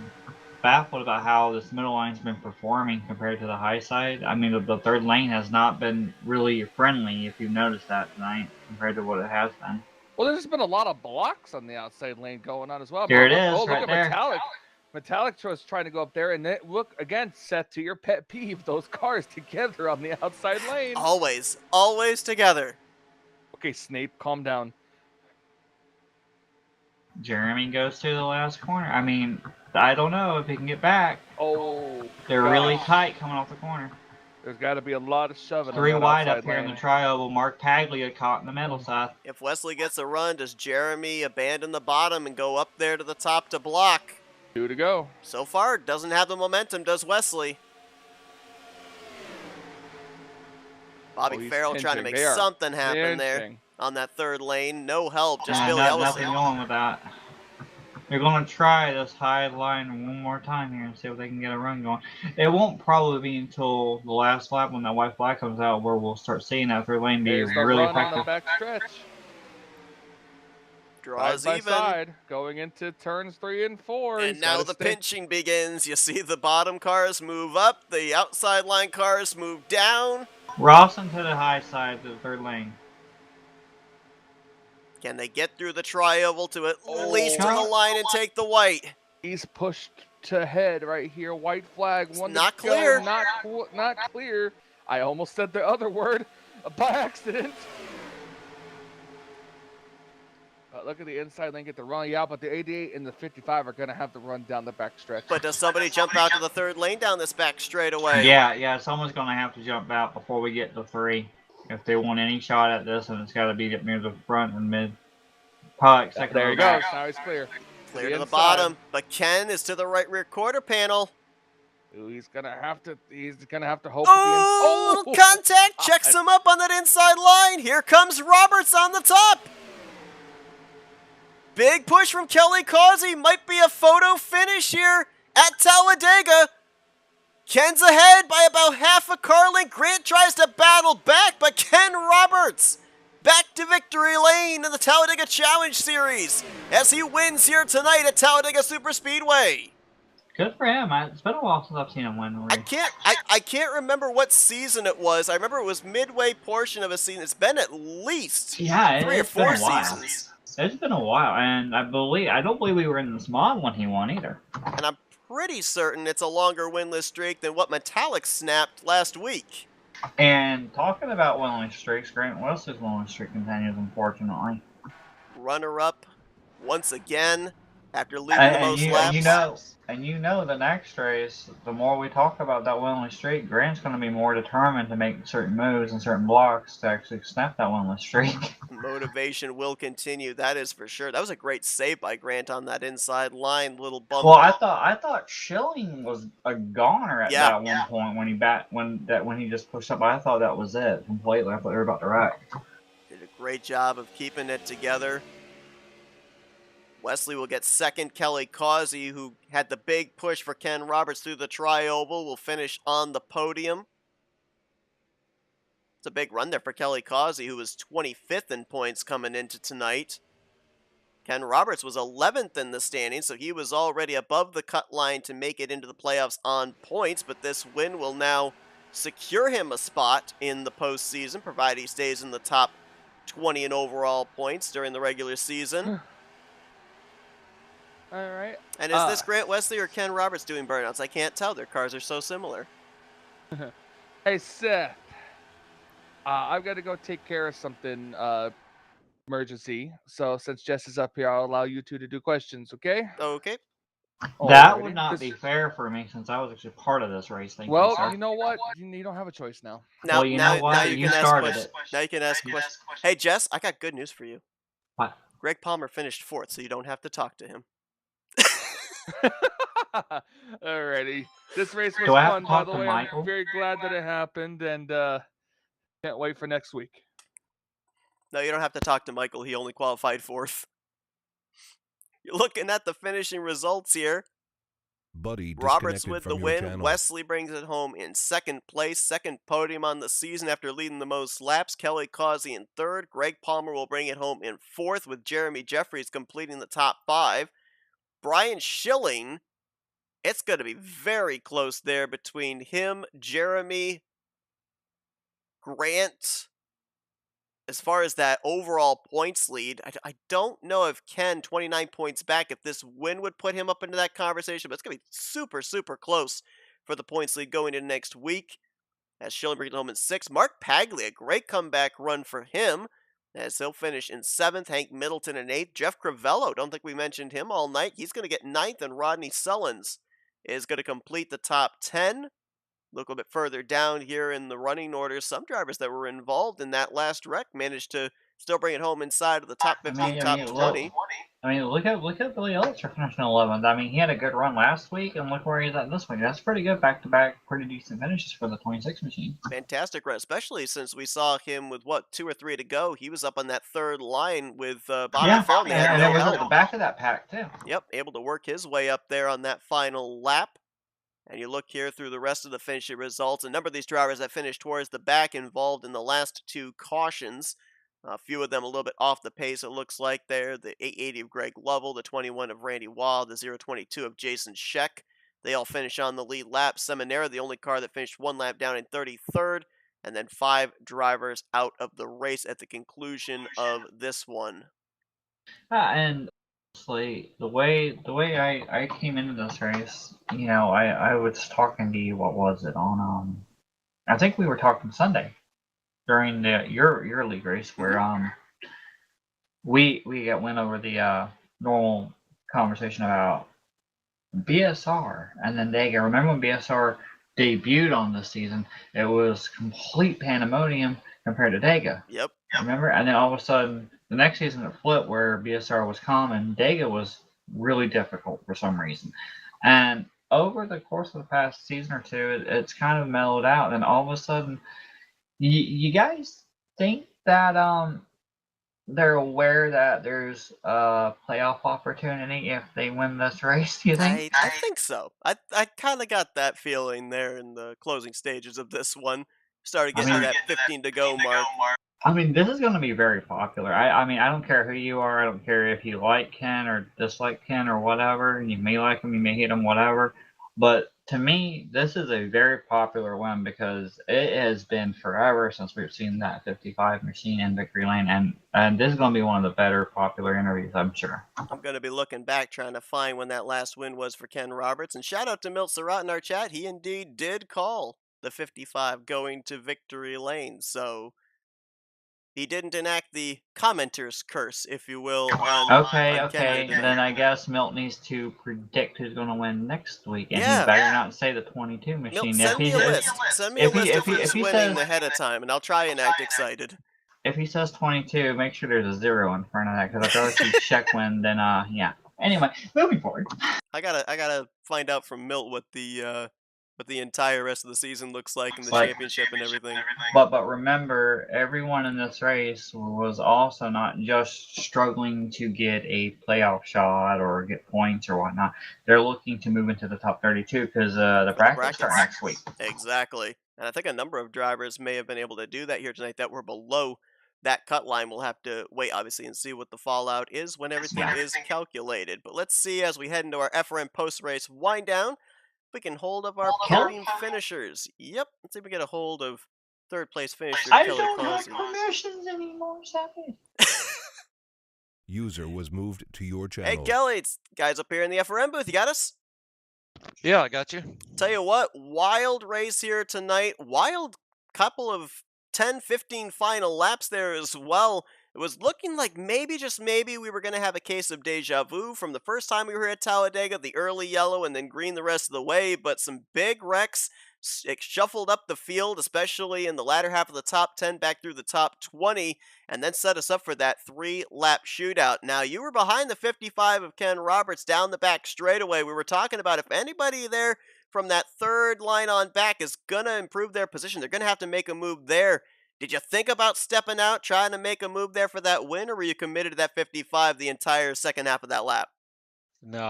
baffled about how this middle line's been performing compared to the high side. I mean, the third lane has not been really friendly, if you've noticed that tonight, compared to what it has been. Well, there's been a lot of blocks on the outside lane going on as well. Here it is, look right at there. Metallic was trying to go up there, and then look again, Seth, to your pet peeve, those cars together on the outside lane. Always together. Okay, Snape, calm down. Jeremy goes to the last corner. I mean, I don't know if he can get back. Oh, They're really tight coming off the corner. There's got to be a lot of shoving. 3 on that wide outside up here lane. in the tri-oval. Mark Paglia caught in the middle side. If Wesley gets a run, does Jeremy abandon the bottom and go up there to the top to block? 2 to go. So far, doesn't have the momentum, does Wesley? Bobby Farrell trying to make something happen there on that third lane. No help, just Billy Ellison. Nothing going with that. They're going to try this high line one more time here and see if they can get a run going. It won't probably be until the last lap when that white flag comes out where we'll start seeing that third lane be really effective. On the back stretch. Draws side even. By side, going into turns 3 and 4. And now the pinching begins. You see the bottom cars move up, the outside line cars move down. Rawson to the high side, the third lane. Can they get through the tri-oval to at least to the line and take the white? He's pushed to head right here. White flag. One not clear. Not clear. I almost said the other word by accident. Look at the inside lane, get the run. Yeah, but the 88 and the 55 are going to have to run down the back stretch. But does somebody jump out to the third lane down this back straightaway? Yeah, someone's going to have to jump out before we get to 3. If they want any shot at this, and it's got to be up near the front and mid. Puck, second. There he goes. Now he's clear. Clear to the bottom, but Ken is to the right rear quarter panel. Ooh, he's gonna have to hope. Oh, little contact. Checks him up on that inside line. Here comes Roberts on the top. Big push from Kelly Causey. Might be a photo finish here at Talladega. Ken's ahead by about half a car length. Grant tries to battle back, but Ken Roberts back to victory lane in the Talladega Challenge Series as he wins here tonight at Talladega Superspeedway. Good for him. It's been a while since I've seen him win. I can't remember what season it was. I remember it was midway portion of a season. It's been at least 3 or 4 seasons. It's been a while, and I don't believe we were in this mod when he won either. And I'm pretty certain it's a longer winless streak than what Metallic snapped last week. And talking about winless streaks, Grant Wesley's winless streak continues, unfortunately. Runner-up once again after leading the most laps. You know the next race, the more we talk about that winless streak, Grant's going to be more determined to make certain moves and certain blocks to actually snap that winless streak. Motivation will continue, that is for sure. That was a great save by Grant on that inside line, little bump. Well, I thought Schilling was a goner at that one point when he just pushed up. I thought that was it completely. I thought they were about to wreck. Did a great job of keeping it together. Wesley will get second. Kelly Causey, who had the big push for Ken Roberts through the tri-oval, will finish on the podium. It's a big run there for Kelly Causey, who was 25th in points coming into tonight. Ken Roberts was 11th in the standings, so he was already above the cut line to make it into the playoffs on points, but this win will now secure him a spot in the postseason, provided he stays in the top 20 in overall points during the regular season. All right. And is this Grant Wesley or Ken Roberts doing burnouts? I can't tell. Their cars are so similar. Hey, Seth. I've got to go take care of something emergency. So since Jess is up here, I'll allow you two to do questions, okay? Okay. That would not be fair for me since I was actually part of this race. Well, you know what? You don't have a choice now. Now you started it. Now you can ask questions. Hey, Jess, I got good news for you. What? Greg Palmer finished 4th, so you don't have to talk to him. Alrighty. This race was fun, by the way. I'm very glad that it happened, and can't wait for next week. No, you don't have to talk to Michael. He only qualified 4th. You're looking at the finishing results here. Roberts with the win. Wesley brings it home in 2nd place. 2nd podium on the season after leading the most laps. Kelly Causey in 3rd. Greg Palmer will bring it home in 4th with Jeremy Jeffries completing the top 5. Brian Schilling, it's going to be very close there between him, Jeremy, Grant. As far as that overall points lead, I don't know if Ken, 29 points back, if this win would put him up into that conversation, but it's going to be super, super close for the points lead going into next week. As Schilling brings it home in 6th. Mark Paglia, a great comeback run for him. as he'll finish in 7th, Hank Middleton in 8th. Jeff Crivello, don't think we mentioned him all night. He's going to get 9th, and Rodney Sullins is going to complete the top 10. Look a bit further down here in the running order. Some drivers that were involved in that last wreck managed to still bring it home inside of the top 15, top 20. Look at Billy Ellis for finishing 11th. I mean, he had a good run last week, and look where he's at this week. That's pretty good back-to-back, pretty decent finishes for the 26 machine. Fantastic run, especially since we saw him with, 2 or 3 to go. He was up on that third line with Bobby Farrell. And it was at the back of that pack, too. Yep, able to work his way up there on that final lap. And you look here through the rest of the finishing results. A number of these drivers that finished towards the back involved in the last 2 cautions. A few of them a little bit off the pace, it looks like there. The 880 of Greg Lovell, the 21 of Randy Wall, the 022 of Jason Scheck. They all finish on the lead lap. Seminara, the only car that finished 1 lap down in 33rd. And then 5 drivers out of the race at the conclusion of this one. And honestly, the way I came into this race, you know, I was talking to you. What was it on? I think we were talking Sunday during your league race where we went over the normal conversation about BSR and then Dega. Remember when BSR debuted on this season? It was complete pandemonium compared to Dega. Yep. Remember? And then all of a sudden, the next season it flipped where BSR was calm and Dega was really difficult for some reason. And over the course of the past season or two, it's kind of mellowed out. And all of a sudden, you guys think that they're aware that there's a playoff opportunity if they win this race? Do you think? I think so. I kind of got that feeling there in the closing stages of this one. Started getting to that 15 to go mark. I mean, this is going to be very popular. I mean, I don't care who you are. I don't care if you like Ken or dislike Ken or whatever. You may like him, you may hate him, whatever. But to me, this is a very popular one because it has been forever since we've seen that 55 machine in victory lane. And this is going to be one of the better popular interviews, I'm sure. I'm going to be looking back trying to find when that last win was for Ken Roberts. And shout out to Milt Surratt in our chat. He indeed did call the 55 going to victory lane. So he didn't enact the commenter's curse, if you will. Okay. Then I guess Milt needs to predict who's going to win next week, and he better not say the 22 machine. Milt, send me a list. Send me a list of who's winning ahead of time, and I'll try and act excited. If he says 22, make sure there's a 0 in front of that, because if I see Scheck win, then yeah. Anyway, moving forward. I gotta find out from Milt what the entire rest of the season looks like in the championship and everything. But remember, everyone in this race was also not just struggling to get a playoff shot or get points or whatnot. They're looking to move into the top 32 because the brackets start next week. Exactly. And I think a number of drivers may have been able to do that here tonight that were below that cut line. We'll have to wait, obviously, and see what the fallout is when everything is calculated. But let's see as we head into our FRM post-race wind down. We can hold up our podium finishers. Yep, let's see if we get a hold of third place finisher I Kelly don't Clausen. have permissions anymore, Sappy. User was moved to your channel. Hey Kelly, it's guys up here in the FRM booth. You got us? Yeah, I got you. Tell you what, wild race here tonight. Wild couple of 10, 15 final laps there as well. It was looking like maybe, just maybe, we were going to have a case of deja vu from the first time we were at Talladega, the early yellow and then green the rest of the way, but some big wrecks. It shuffled up the field, especially in the latter half of the top 10 back through the top 20, and then set us up for that 3-lap shootout. Now, you were behind the 55 of Ken Roberts down the back straightaway. We were talking about if anybody there from that third line on back is going to improve their position, they're going to have to make a move there. Did you think about stepping out, trying to make a move there for that win, or were you committed to that 55 the entire second half of that lap? No,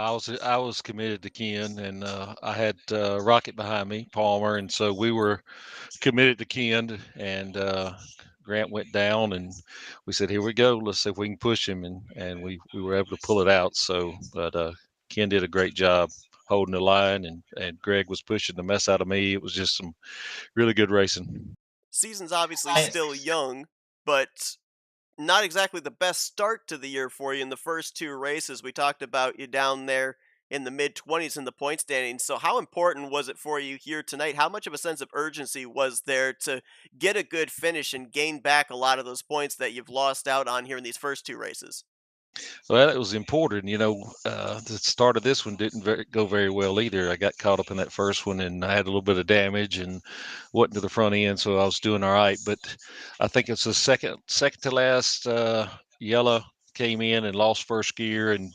I was committed to Ken, and I had Rocket behind me, Palmer, and so we were committed to Ken. And Grant went down, and we said, "Here we go. Let's see if we can push him." And we were able to pull it out. So, but Ken did a great job holding the line, and Greg was pushing the mess out of me. It was just some really good racing. Season's obviously still young, but not exactly the best start to the year for you in the first 2 races. We talked about you down there in the mid 20s in the point standings. So, how important was it for you here tonight? How much of a sense of urgency was there to get a good finish and gain back a lot of those points that you've lost out on here in these first two races? Well, it was important. The start of this one didn't go very well either. I got caught up in that first one, and I had a little bit of damage and wasn't to the front end, so I was doing all right. But I think it's the second to last yellow came in and lost first gear, and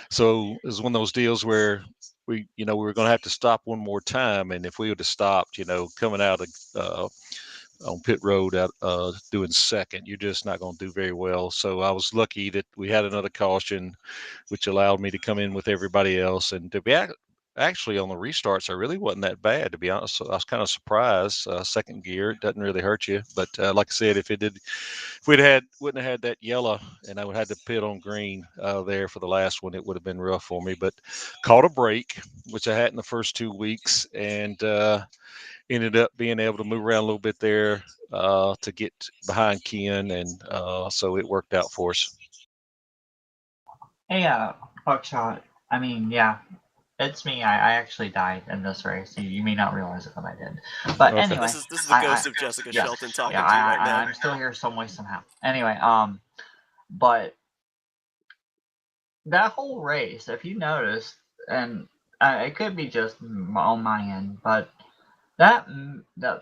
so it was one of those deals where we were going to have to stop one more time, and if we would have stopped, coming out of on pit road out doing second, you're just not going to do very well. So I was lucky that we had another caution, which allowed me to come in with everybody else. And to be actually on the restarts, I really wasn't that bad, to be honest. So I was kind of surprised. Second gear, it doesn't really hurt you. But like I said, if wouldn't have had that yellow and I would have had to pit on green there for the last one, it would have been rough for me. But caught a break, which I had in the first 2 weeks, and ended up being able to move around a little bit there to get behind Ken, and so it worked out for us. Hey, Buckshot. I mean, yeah, it's me. I actually died in this race. You may not realize it, but I did. But Okay. anyway, This is the ghost of Jessica yeah, Shelton talking yeah, to you right now. I'm still here some way somehow. Anyway, but that whole race, if you noticed, and it could be just on my end, but that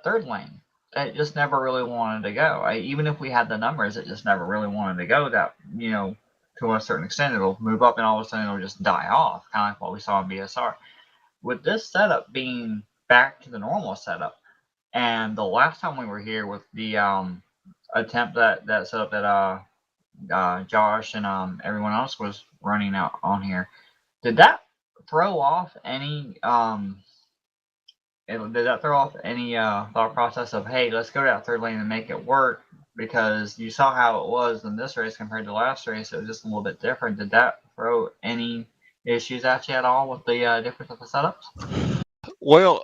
third lane, it just never really wanted to go. Even if we had the numbers, it just never really wanted to go. That to a certain extent, it'll move up and all of a sudden it'll just die off, kind of like what we saw in BSR. With this setup being back to the normal setup, and the last time we were here with the attempt that setup that Josh and everyone else was running out on here, did that throw off any thought process of, hey, let's go to that third lane and make it work? Because you saw how it was in this race compared to the last race. It was just a little bit different. Did that throw any issues at you at all with the difference of the setups? Well,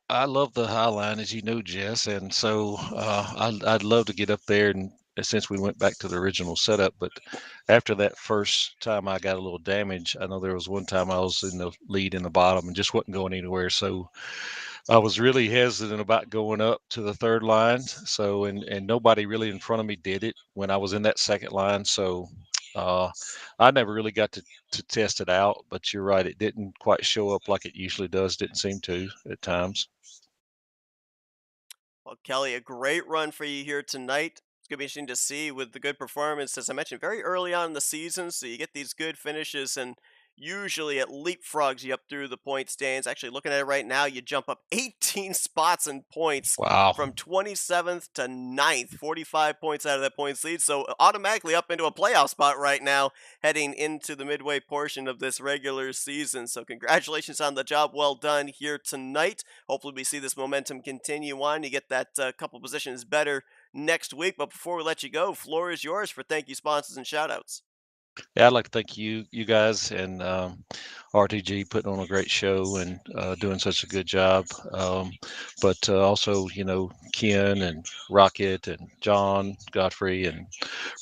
I love the high line, as you know, Jess, and so I'd love to get up there, and since we went back to the original setup. But after that first time I got a little damage, I know there was one time I was in the lead in the bottom and just wasn't going anywhere. So I was really hesitant about going up to the third line. So and nobody really in front of me did it when I was in that second line. So I never really got to test it out. But you're right, it didn't quite show up like it usually does. Didn't seem to at times. Well, Kelly, a great run for you here tonight. It's going to be interesting to see with the good performance, as I mentioned, very early on in the season. So you get these good finishes, and usually it leapfrogs you up through the point stands. Actually, looking at it right now, you jump up 18 spots in points Wow. from 27th to 9th, 45 points out of that points lead. So automatically up into a playoff spot right now, heading into the midway portion of this regular season. So congratulations on the job well done here tonight. Hopefully we see this momentum continue on. You get that couple positions better next week. But before we let you go, floor is yours for thank you sponsors and shout outs. Yeah, I'd like to thank you guys, and RTG putting on a great show and doing such a good job. But also, Ken and Rocket and John, Godfrey, and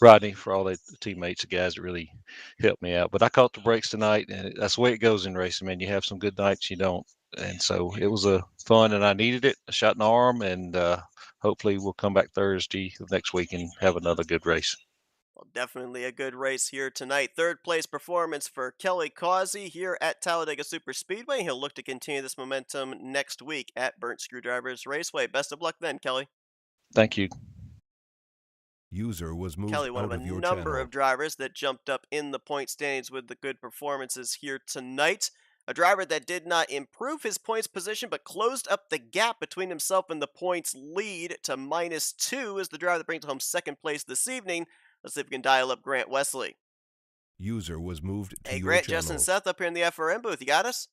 Rodney for all the teammates, the guys that really helped me out. But I caught the breaks tonight, and that's the way it goes in racing, man. You have some good nights, you don't. And so it was a fun, and I needed it. A shot in the arm, and hopefully we'll come back Thursday of next week and have another good race. Well, definitely a good race here tonight. Third place performance for Kelly Causey here at Talladega Super Speedway. He'll look to continue this momentum next week at Burnt Screwdrivers Raceway. Best of luck then, Kelly. Thank you. User was moved Kelly, one out of a of your number channel. of drivers that jumped up in the point standings with the good performances here tonight. A driver that did not improve his points position, but closed up the gap between himself and the points lead to -2 as the driver that brings home second place this evening. Let's see if we can dial up Grant Wesley. User was moved to Hey, your Grant, Justin, channel. Seth up here in the FRM booth. You got us?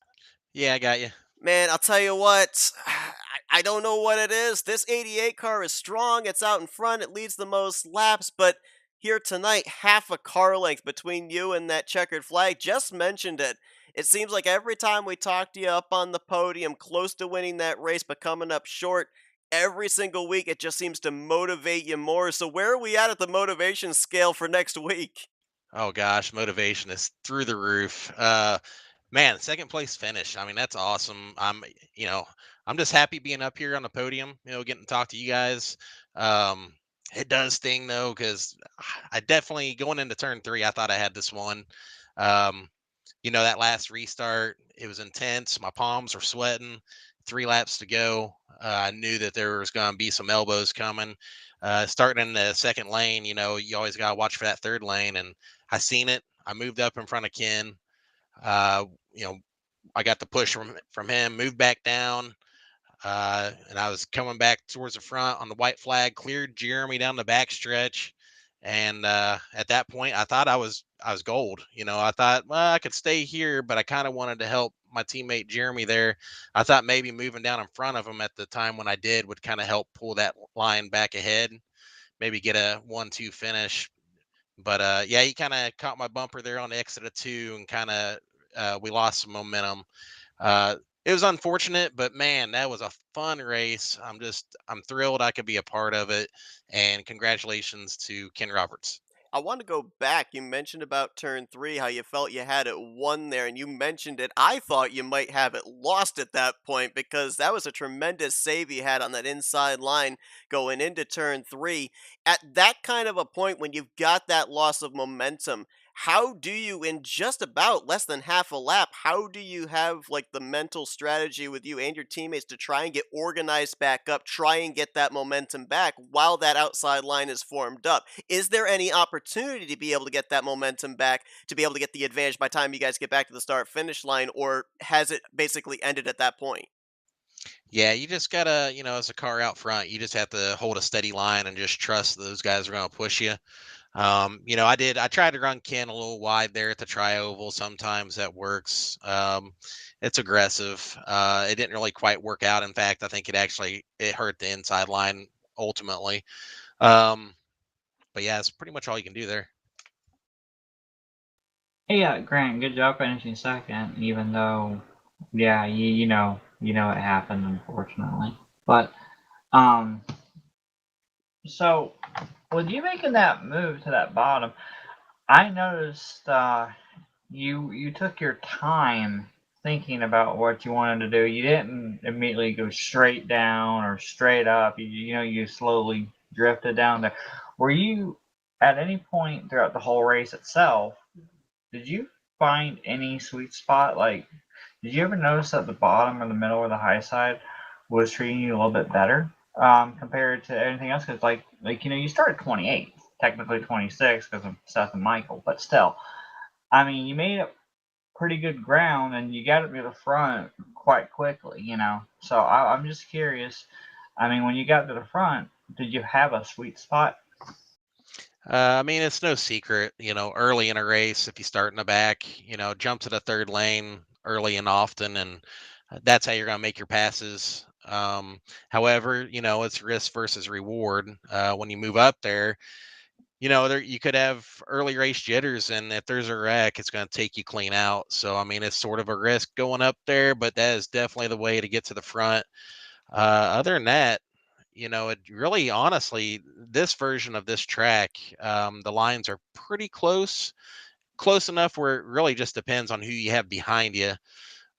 Yeah, I got you. Man, I'll tell you what, I don't know what it is. This 88 car is strong. It's out in front. It leads the most laps, but here tonight, half a car length between you and that checkered flag. Just mentioned it. It seems like every time we talk to you up on the podium, close to winning that race, but coming up short, every single week it just seems to motivate you more. So where are we at the motivation scale for next week? Oh gosh, motivation is through the roof. Man, second place finish. I mean, that's awesome. I'm just happy being up here on the podium, getting to talk to you guys. Um, it does sting though, because I definitely going into turn 3, I thought I had this one. Um, that last restart, it was intense. My palms were sweating. 3 laps to go. I knew that there was going to be some elbows coming. Starting in the second lane, you always got to watch for that third lane, and I seen it. I moved up in front of Ken. Uh, you know, I got the push from him, moved back down, and I was coming back towards the front on the white flag, cleared Jeremy down the back stretch, and at that point, I thought I was gold. I thought, well, I could stay here, but I kind of wanted to help my teammate Jeremy there. I thought maybe moving down in front of him at the time when I did would kind of help pull that line back ahead, maybe get a 1-2 finish. But yeah, he kind of caught my bumper there on the exit of 2, and kind of we lost some momentum. Uh, it was unfortunate, but man, that was a fun race. I'm thrilled I could be a part of it, and congratulations to Ken Roberts. I want to go back. You mentioned about turn 3, how you felt you had it won there, and you mentioned it. I thought you might have it lost at that point because that was a tremendous save you had on that inside line going into turn 3. At that kind of a point, when you've got that loss of momentum, how do you, in just about less than half a lap, how do you have like the mental strategy with you and your teammates to try and get organized back up, try and get that momentum back while that outside line is formed up? Is there any opportunity to be able to get that momentum back, to be able to get the advantage by the time you guys get back to the start finish line, or has it basically ended at that point? Yeah, you just gotta, as a car out front, you just have to hold a steady line and just trust those guys are gonna push you. I tried to run Ken a little wide there at the tri-oval. Sometimes that works. It's aggressive. It didn't really quite work out. In fact, I think it hurt the inside line ultimately. Um, but yeah, it's pretty much all you can do there. Hey, Grant, good job finishing second, even though, yeah, you know it happened, unfortunately. But, um, so with you making that move to that bottom, I noticed you took your time thinking about what you wanted to do. You didn't immediately go straight down or straight up. You slowly drifted down there. Were you at any point throughout the whole race itself? Did you find any sweet spot? Like, did you ever notice that the bottom or the middle or the high side was treating you a little bit better compared to anything else? Because you started 28th, technically 26 because of Seth and Michael, but still, I mean, you made it pretty good ground and you got it to the front quite quickly. So I'm just curious. I mean, when you got to the front, did you have a sweet spot? I mean, it's no secret, early in a race, if you start in the back, jump to the third lane early and often, and that's how you're going to make your passes. However, it's risk versus reward. When you move up there, you could have early race jitters, and if there's a wreck, it's going to take you clean out. So, I mean, it's sort of a risk going up there, but that is definitely the way to get to the front. Other than that, it really, honestly, this version of this track, the lines are pretty close enough where it really just depends on who you have behind you.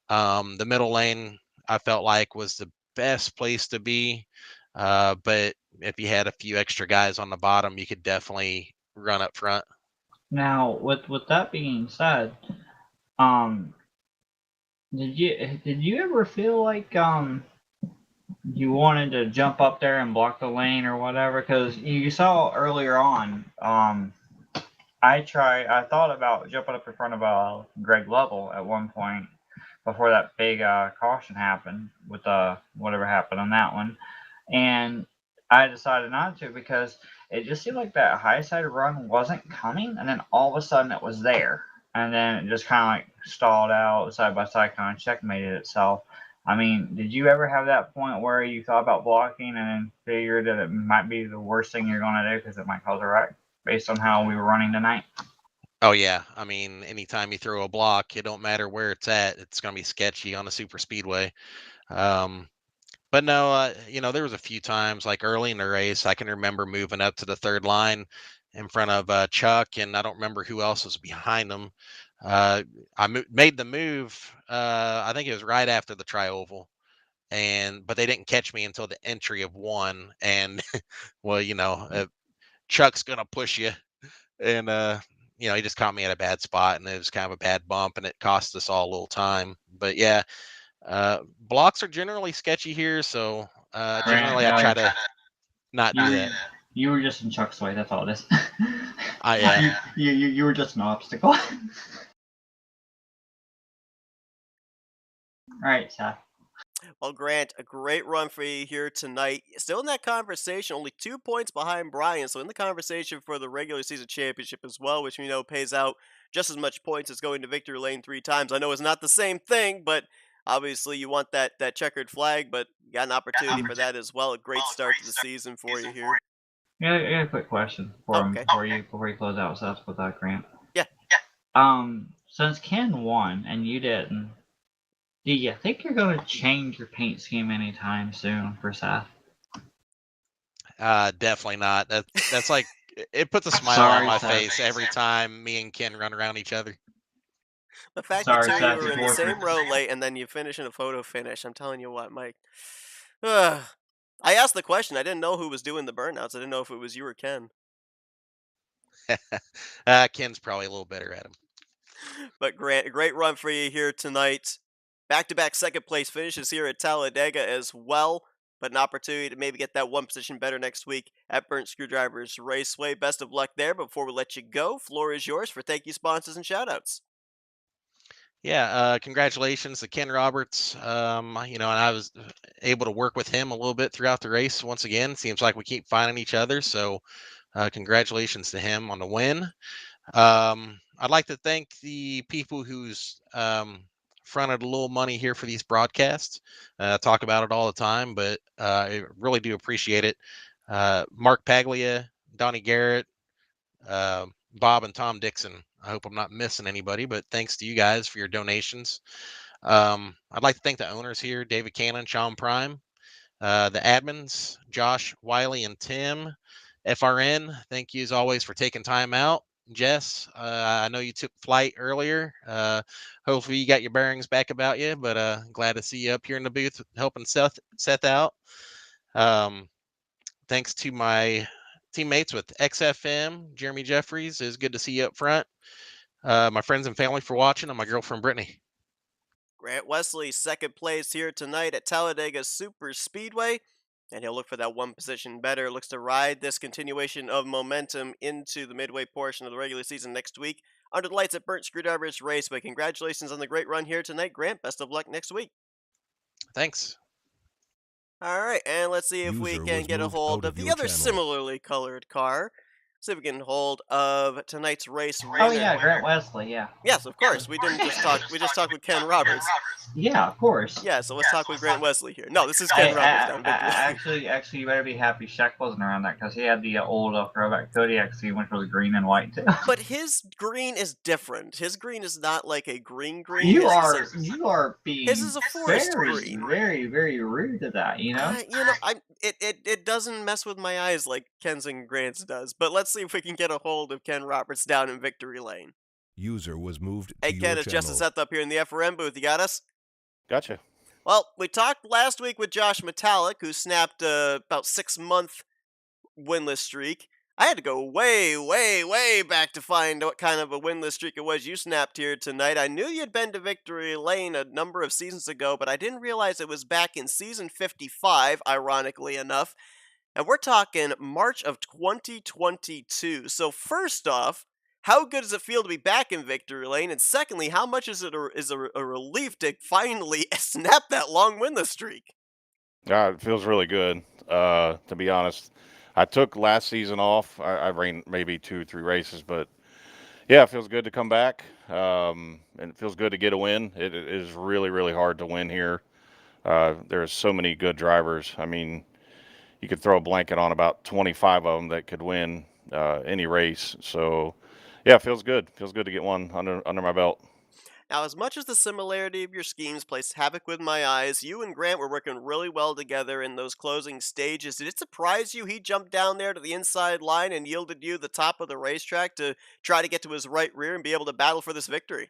The middle lane, I felt like, was the best place to be. But if you had a few extra guys on the bottom, you could definitely run up front. Now, with that being said, um, did you ever feel like you wanted to jump up there and block the lane or whatever? Because you saw earlier on, I thought about jumping up in front of Greg Lovell at one point before that big caution happened with whatever happened on that one, and I decided not to because it just seemed like that high side run wasn't coming, and then all of a sudden it was there, and then it just kind of like stalled out side by side, kind of checkmated itself. I mean, did you ever have that point where you thought about blocking and then figured that it might be the worst thing you're going to do because it might cause a wreck based on how we were running tonight? Oh yeah, I mean, anytime you throw a block, it don't matter where it's at, it's going to be sketchy on a super speedway. Um, But no, there was a few times like early in the race, I can remember moving up to the third line in front of Chuck, and I don't remember who else was behind him. made the move. I think it was right after the tri-oval, but they didn't catch me until the entry of 1. And well, Chuck's gonna push you, and he just caught me at a bad spot, and it was kind of a bad bump, and it cost us all a little time. But yeah, blocks are generally sketchy here, so generally I try to not do that. You were just in Chuck's way. That's all it is. Yeah. You were just an obstacle. All right, Seth. Well, Grant, a great run for you here tonight. Still in that conversation, only 2 points behind Brian, so in the conversation for the regular season championship as well, which we know pays out just as much points as going to victory lane 3 times. I know it's not the same thing, but obviously you want that checkered flag, but you got an opportunity for that as well. A great start to the season for you here. Yeah, I got a quick question before you close out, Seth, with that, Grant. Yeah. Since Ken won and you didn't, do you think you're going to change your paint scheme anytime soon for Seth? Definitely not. That's like it puts a smile on my face every time me and Ken run around each other. The fact that you were in the same row late and then you finish in a photo finish, I'm telling you what, Mike. I asked the question. I didn't know who was doing the burnouts. I didn't know if it was you or Ken. Ken's probably a little better at him. But Grant, a great run for you here tonight. Back-to-back second place finishes here at Talladega as well, but an opportunity to maybe get that one position better next week at Burnt Screwdrivers Raceway. Best of luck there. Before we let you go, floor is yours for thank you sponsors and shoutouts. Yeah, congratulations to Ken Roberts. And I was able to work with him a little bit throughout the race once again. Seems like we keep finding each other, so congratulations to him on the win. I'd like to thank the people who's fronted a little money here for these broadcasts. Talk about it all the time, but I really do appreciate it. Mark Paglia, Donnie Garrett, Bob and Tom Dixon. I hope I'm not missing anybody, but thanks to you guys for your donations. I'd like to thank the owners here, David Cannon, Sean Prime, the admins, Josh, Wiley, and Tim. FRN, thank you as always for taking time out. Jess, I know you took flight earlier. Hopefully you got your bearings back about you, but glad to see you up here in the booth helping Seth out. Thanks to my teammates with XFM, Jeremy Jeffries. It's good to see you up front. My friends and family for watching, and my girlfriend Brittany. Grant Wesley, second place here tonight at Talladega Super Speedway, and he'll look for that one position better. Looks to ride this continuation of momentum into the midway portion of the regular season next week under the lights at Burnt Screwdrivers Raceway. Congratulations on the great run here tonight, Grant. Best of luck next week. Thanks. All right, and let's see if we can get a hold of the other similarly colored car. See if we can hold of tonight's race winner. Oh yeah, Grant Wesley, yeah. Yes, of course. We didn't just talk. We just talked with Ken Roberts. Yeah, of course. Yeah, so let's talk with Grant Wesley here. No, this is Ken Roberts. Actually, you better be happy Shaq wasn't around that because he had the old throwback Kodiak, so he went for the green and white too. But his green is different. His green is not like a green. You are being his is a forest green. Very, very rude to that. It doesn't mess with my eyes like Ken's and Grant's does. But let's see if we can get a hold of Ken Roberts down in Victory Lane. User was moved to Hey Ken, it's Justin Seth up here in the FRM booth. You got us? Gotcha. Well, we talked last week with Josh Metallic, who snapped about 6-month winless streak. I had to go way, way, way back to find what kind of a winless streak it was you snapped here tonight. I knew you'd been to Victory Lane a number of seasons ago, but I didn't realize it was back in season 55, ironically enough. And we're talking March of 2022. So first off, how good does it feel to be back in Victory Lane? And secondly, how much is it a relief to finally snap that long winless streak? It feels really good, to be honest. I took last season off. I ran maybe 2-3 races, but yeah, it feels good to come back. And it feels good to get a win. It is really, really hard to win here. There's so many good drivers. I mean, you could throw a blanket on about 25 of them that could win any race. So yeah, it feels good. Feels good to get one under my belt. Now, as much as the similarity of your schemes plays havoc with my eyes, you and Grant were working really well together in those closing stages. Did it surprise you he jumped down there to the inside line and yielded you the top of the racetrack to try to get to his right rear and be able to battle for this victory?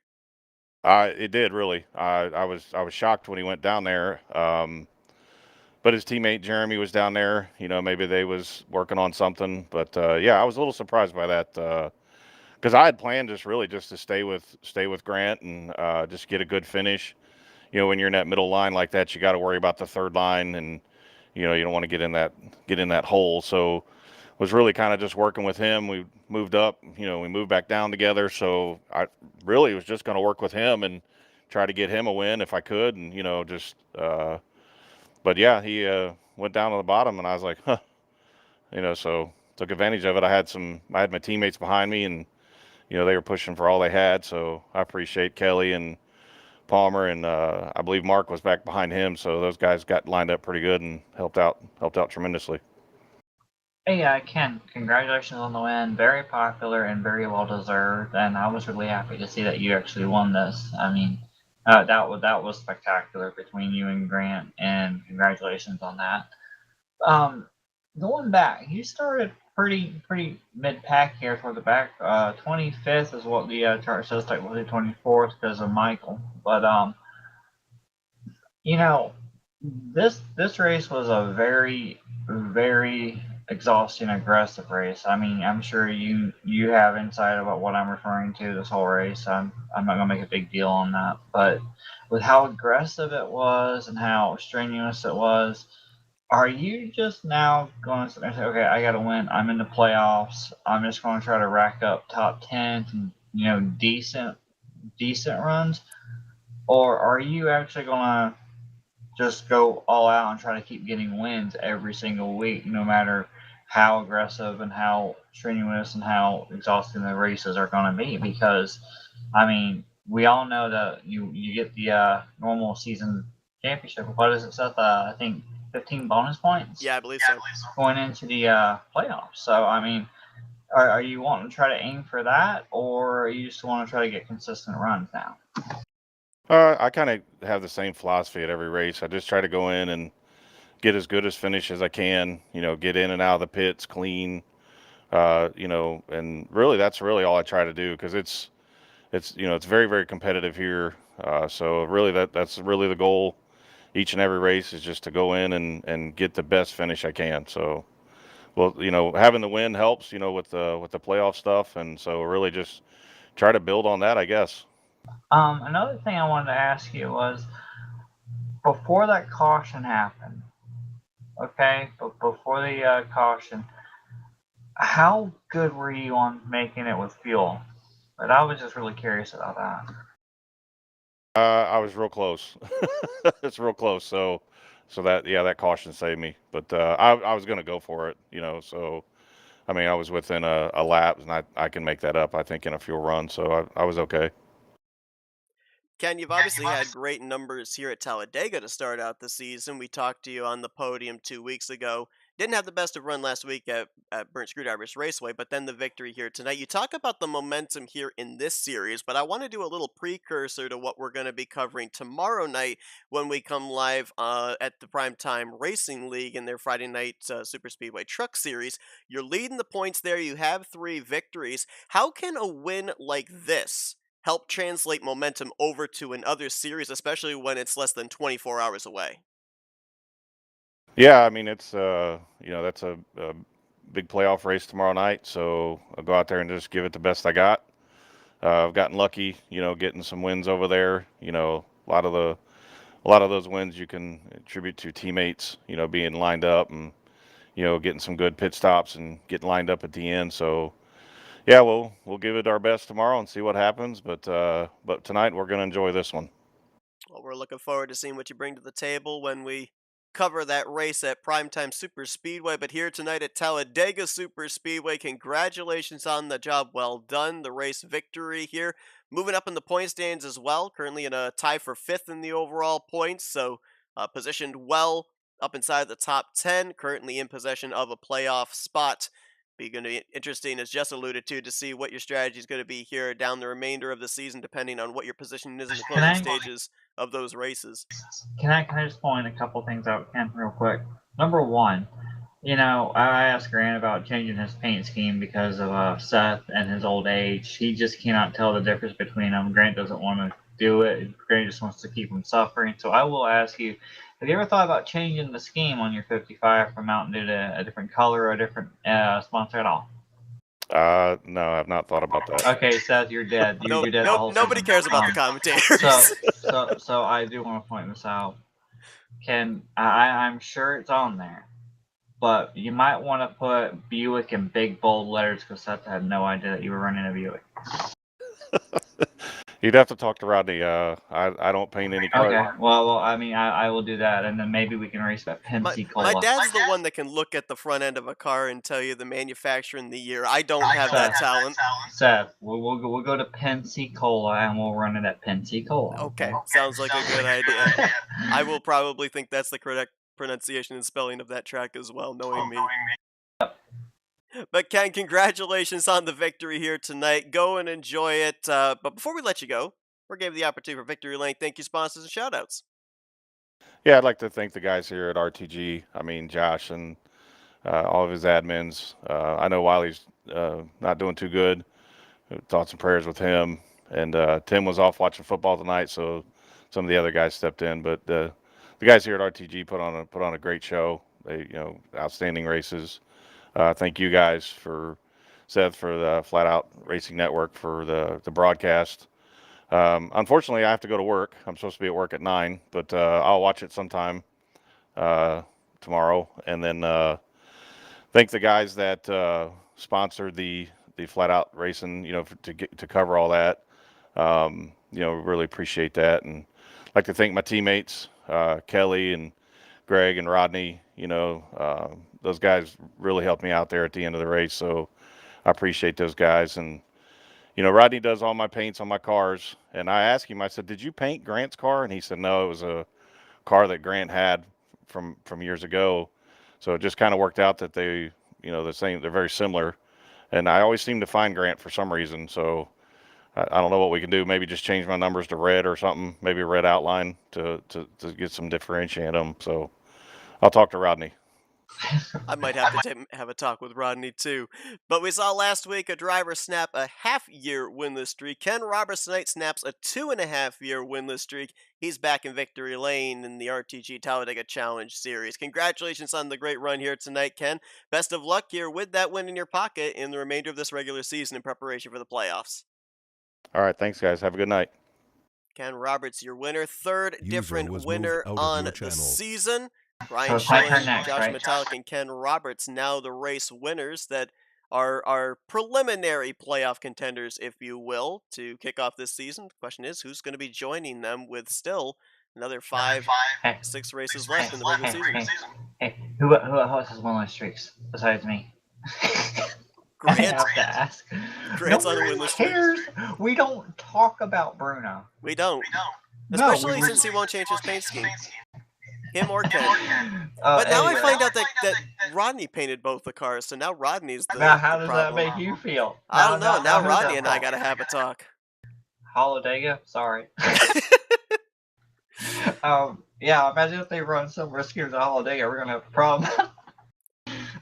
It did really. I was shocked when he went down there. But his teammate Jeremy was down there. Maybe they was working on something. But yeah, I was a little surprised by that because I had planned just to stay with Grant and just get a good finish. When you're in that middle line like that, you got to worry about the third line, and you don't want to get in that hole. So was really kind of just working with him. We moved up, we moved back down together. So I really was just going to work with him and try to get him a win if I could, and just. But yeah, he went down to the bottom, and I was like, huh, so took advantage of it. I had my teammates behind me, and they were pushing for all they had. So I appreciate Kelly and Palmer, and I believe Mark was back behind him. So those guys got lined up pretty good and helped out tremendously. Hey, Ken, congratulations on the win. Very popular and very well deserved. And I was really happy to see that you actually won this. I mean, that was spectacular between you and Grant, and congratulations on that. Um, Going back, you started pretty mid pack here toward the back. 25th is what the chart says. Technically 24th because of Michael, but you know, this race was a very exhausting, aggressive race. I mean, I'm sure you have insight about what I'm referring to this whole race. I'm not gonna make a big deal on that, but with how aggressive it was and how strenuous it was, are you just now going to sit there and say, okay, I got to win. I'm in the playoffs. I'm just going to try to rack up top 10 and decent runs, or are you actually going to just go all out and try to keep getting wins every single week, no matter how aggressive and how strenuous and how exhausting the races are going to be? Because, I mean, we all know that you get the normal season championship. What is it, Seth? I think 15 bonus points. Yeah, I believe so. Going into the playoffs. So, I mean, are you wanting to try to aim for that, or you just want to try to get consistent runs now? I kind of have the same philosophy at every race. I just try to go in and get as good as finish as I can. Get in and out of the pits clean. And really that's really all I try to do because it's very very competitive here. So really that's really the goal. Each and every race is just to go in and get the best finish I can. So, well, having the win helps. With the playoff stuff, and so really just try to build on that, I guess. Another thing I wanted to ask you was before that caution happened, okay, but before the caution, how good were you on making it with fuel? But I was just really curious about that. I was real close. It's real close. So that caution saved me. But I was going to go for it. So I mean, I was within a lap, and I can make that up. I think in a fuel run. So I was okay. Ken, you've obviously had great numbers here at Talladega to start out the season. We talked to you on the podium 2 weeks ago. Didn't have the best of run last week at Burnt Screwdrivers Raceway, but then the victory here tonight. You talk about the momentum here in this series, but I want to do a little precursor to what we're going to be covering tomorrow night when we come live at the Primetime Racing League in their Friday night Super Speedway Truck Series. You're leading the points there. You have 3 victories. How can a win like this help translate momentum over to another series, especially when it's less than 24 hours away? Yeah, I mean it's that's a big playoff race tomorrow night. So I'll go out there and just give it the best I got. I've gotten lucky, getting some wins over there. A lot of those wins you can attribute to teammates, being lined up and getting some good pit stops and getting lined up at the end. So yeah, we'll give it our best tomorrow and see what happens. But tonight we're gonna enjoy this one. Well, we're looking forward to seeing what you bring to the table when we cover that race at Primetime Super Speedway. But here tonight at Talladega Super Speedway, congratulations on the job well done, the race victory here. Moving up in the point stands as well, currently in a tie for 5th in the overall points, so positioned well up inside the top 10, currently in possession of a playoff spot. be going to be interesting, as Jess alluded to see what your strategy is going to be here down the remainder of the season, depending on what your position is in the closing stages of those races. Can I just point a couple things out, Ken, real quick? Number one, I asked Grant about changing his paint scheme because of Seth and his old age. He just cannot tell the difference between them. Grant doesn't want to do it. Grant just wants to keep him suffering. So I will ask you, have you ever thought about changing the scheme on your 55 from Mountain Dew to a different color or a different sponsor at all? No, I've not thought about that. Okay, Seth, you're dead. You're dead the whole nobody season. cares about the commentators. So I do want to point this out. I'm sure it's on there, but you might want to put Buick in big bold letters because Seth had no idea that you were running a Buick. You'd have to talk to Rodney. I don't paint any cars. Okay, well, I mean, I will do that, and then maybe we can race that Pensacola. My dad's the one that can look at the front end of a car and tell you the manufacturer and the year. I don't have that talent. Seth, we'll go to Pensacola, and we'll run it at Pensacola. Okay, sounds like a good idea. I will probably think that's the correct pronunciation and spelling of that track as well, knowing me. But Ken, congratulations on the victory here tonight. Go and enjoy it. But before we let you go, we're giving the opportunity for Victory Lane. Thank you, sponsors, and shout-outs. Yeah, I'd like to thank the guys here at RTG. I mean, Josh and all of his admins. I know Wiley's not doing too good. Thoughts and prayers with him. And Tim was off watching football tonight, so some of the other guys stepped in. But the guys here at RTG put on a great show. They, outstanding races. Thank you guys for Seth for the Flatout Racing Network for the broadcast. Unfortunately, I have to go to work. I'm supposed to be at work at 9, but I'll watch it sometime tomorrow. And then thank the guys that sponsored the Flatout Racing, to cover all that. Really appreciate that. And I'd like to thank my teammates, Kelly and Greg and Rodney. Those guys really helped me out there at the end of the race, so I appreciate those guys. And Rodney does all my paints on my cars, and I asked him, I said, did you paint Grant's car? And he said, no, it was a car that Grant had from years ago. So it just kind of worked out that they, they're very similar. And I always seem to find Grant for some reason, so I don't know what we can do. Maybe just change my numbers to red or something, maybe a red outline to get some differentiate them. So I'll talk to Rodney. I might have to have a talk with Rodney too. But we saw last week a driver snap a half-year winless streak. Ken Roberts tonight snaps a 2.5-year winless streak. He's back in victory lane in the RTG Talladega Challenge Series. Congratulations on the great run here tonight, Ken. Best of luck here with that win in your pocket in the remainder of this regular season in preparation for the playoffs. All right, thanks guys. Have a good night. Ken Roberts, your winner. Third User different was winner moved out of on your the channel. season. Brian So it's my Schilling, turn next, Josh right? Metallic, and Ken Roberts now the race winners that are preliminary playoff contenders, if you will, to kick off this season. The question is, who's going to be joining them with still another 5, 6 races left in the regular season? Hey, who else has winless streaks besides me? Grant. I have to ask. Grant's on a Nobody winless streak. cares. We don't talk about Bruno. We don't. No, Especially since he won't change his paint scheme. Him or Ken. But now anyway. I find out that Rodney painted both the cars, so now Rodney's the Now, how the does that problem. make you feel? I don't know. Now who's Rodney that and I for? gotta have a talk. Talladega? Sorry. Yeah, imagine if they run some riskier than Talladega. We're going to have a problem.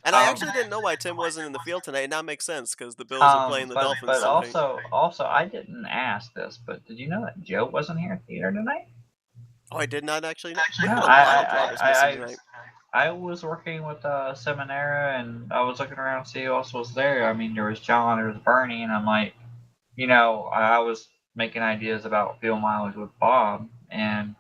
And I actually didn't know why Tim wasn't in the field tonight. It now makes sense because the Bills are playing the Dolphins But tonight. also, I didn't ask this, but did you know that Joe wasn't here at theater tonight? Oh, I did not actually know. We No, had a lot of drivers missing tonight. I was working with Seminara, and I was looking around to see who else was there. I mean, there was John, there was Bernie, and I'm like, I was making ideas about fuel mileage with Bob, and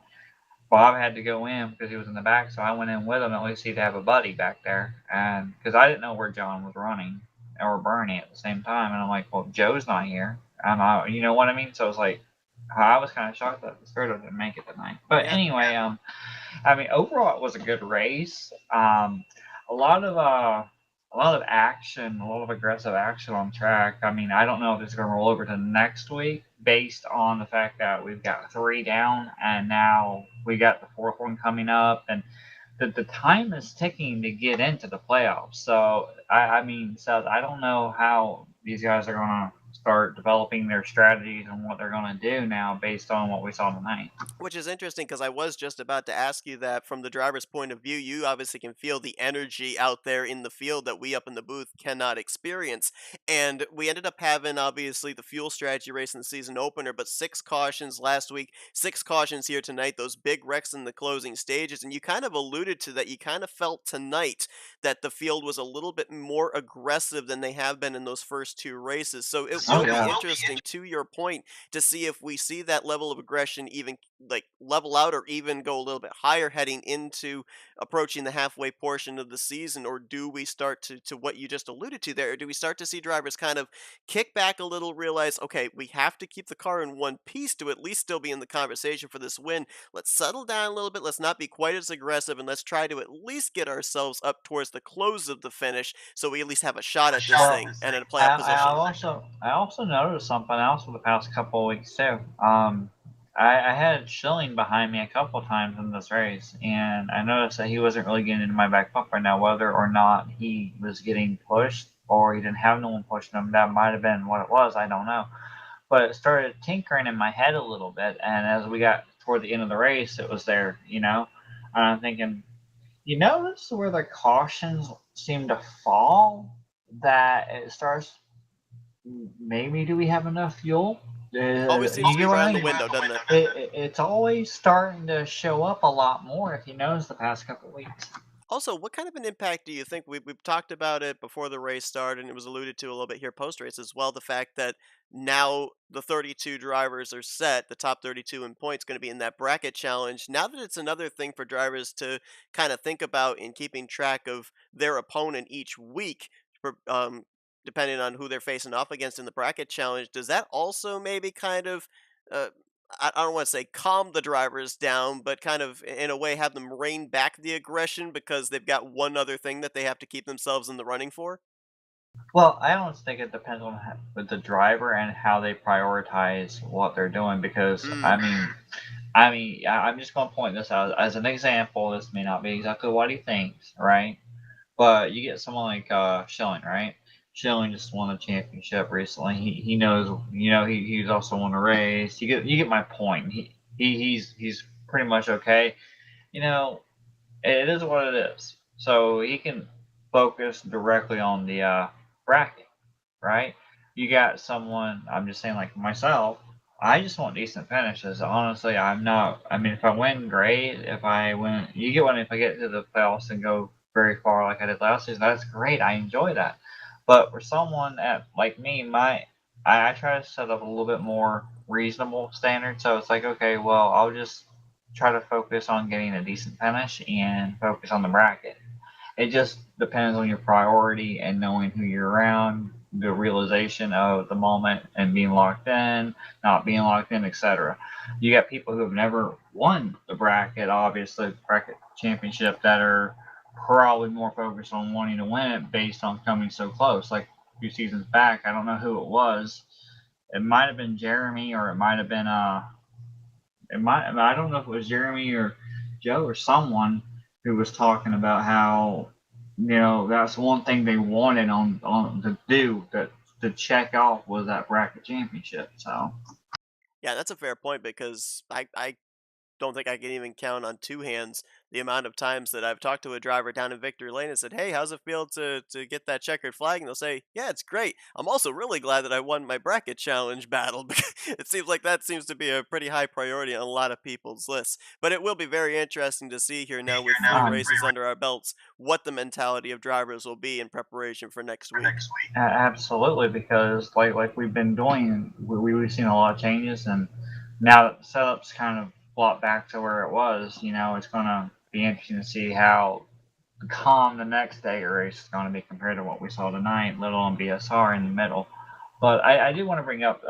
Bob had to go in because he was in the back, so I went in with him. At least he'd have a buddy back there, and because I didn't know where John was running or Bernie at the same time, and I'm like, well, Joe's not here, and you know what I mean. So it was like, I was kind of shocked that the Spirito didn't make it tonight. But anyway, I mean, overall it was a good race. A lot of action, a lot of aggressive action on track. I mean, I don't know if it's going to roll over to next week based on the fact that we've got 3 down and now we got the 4th one coming up. And the time is ticking to get into the playoffs. So I mean, so I don't know how these guys are gonna start developing their strategies and what they're gonna do now based on what we saw tonight. Which is interesting because I was just about to ask you that from the driver's point of view, you obviously can feel the energy out there in the field that we up in the booth cannot experience. And we ended up having obviously the fuel strategy race in the season opener, but 6 cautions last week, 6 cautions here tonight, those big wrecks in the closing stages. And you kind of alluded to that. You kind of felt tonight that the field was a little bit more aggressive than they have been in those first 2 races. So it Oh will be yeah. interesting, to your point, to see if we see that level of aggression even like level out or even go a little bit higher heading into approaching the halfway portion of the season, or do we start to what you just alluded to there, or do we start to see drivers kind of kick back a little, realize, okay, we have to keep the car in one piece to at least still be in the conversation for this win. Let's settle down a little bit, let's not be quite as aggressive, and let's try to at least get ourselves up towards the close of the finish so we at least have a shot at this Well, thing and in a I, playoff I position. also noticed something else for the past couple of weeks too. I had Schilling behind me a couple of times in this race, and I noticed that he wasn't really getting into my back bumper. Now, whether or not he was getting pushed or he didn't have no one pushing him, that might have been what it was. I don't know. But it started tinkering in my head a little bit, and as we got toward the end of the race, it was there, And I'm thinking, you notice where the cautions seem to fall, that it starts. Maybe do we have enough fuel? Always seems You to be get what right I on the mean? window, doesn't it? It's always starting to show up a lot more if you notice the past couple of weeks. Also, what kind of an impact do you think we've talked about it before the race started, and it was alluded to a little bit here post race as well? The fact that now the 32 drivers are set, the top 32 in points, going to be in that bracket challenge. Now that it's another thing for drivers to kind of think about in keeping track of their opponent each week, for, depending on who they're facing off against in the bracket challenge, does that also maybe kind of uh, I don't want to say calm the drivers down, but kind of in a way have them rein back the aggression because they've got one other thing that they have to keep themselves in the running for? Well, I almost think it depends on with the driver and how they prioritize what they're doing. Because Mm. I'm just going to point this out as an example. This may not be exactly what he thinks, right? But you get someone like Schilling, right? Schilling just won the championship recently. He knows, he's also won a race. You get my point. He's pretty much okay. You know, it is what it is. So he can focus directly on the bracket, right? You got someone. I'm just saying, like myself. I just want decent finishes. Honestly, I'm not. I mean, if I win, great. If I win, you get one. If I get to the playoffs and go very far, like I did last season, that's great. I enjoy that. But for someone like me, I try to set up a little bit more reasonable standard. So it's like, okay, well, I'll just try to focus on getting a decent finish and focus on the bracket. It just depends on your priority and knowing who you're around, the realization of the moment and being locked in, not being locked in, etc. You got people who have never won the bracket, obviously bracket championship, that are probably more focused on wanting to win it based on coming so close. Like a few seasons back, I don't know who it was. It might have been Jeremy, or it might have been I don't know if it was Jeremy or Joe or someone who was talking about how that's one thing they wanted on to do, that to check off, was that bracket championship. So Yeah, that's a fair point because I don't think I can even count on 2 hands the amount of times that I've talked to a driver down in Victory Lane and said, "Hey, how's it feel to get that checkered flag?" And they'll say, "Yeah, it's great. I'm also really glad that I won my bracket challenge battle." Because it seems like that seems to be a pretty high priority on a lot of people's lists. But it will be very interesting to see here now with 3 races under our belts what the mentality of drivers will be in preparation for next week. absolutely, because like we've been doing, we've seen a lot of changes, and now that the setup's kind of brought back to where it was, it's gonna be interesting to see how calm the next day race is going to be compared to what we saw tonight, little on BSR in the middle. But I do want to bring up,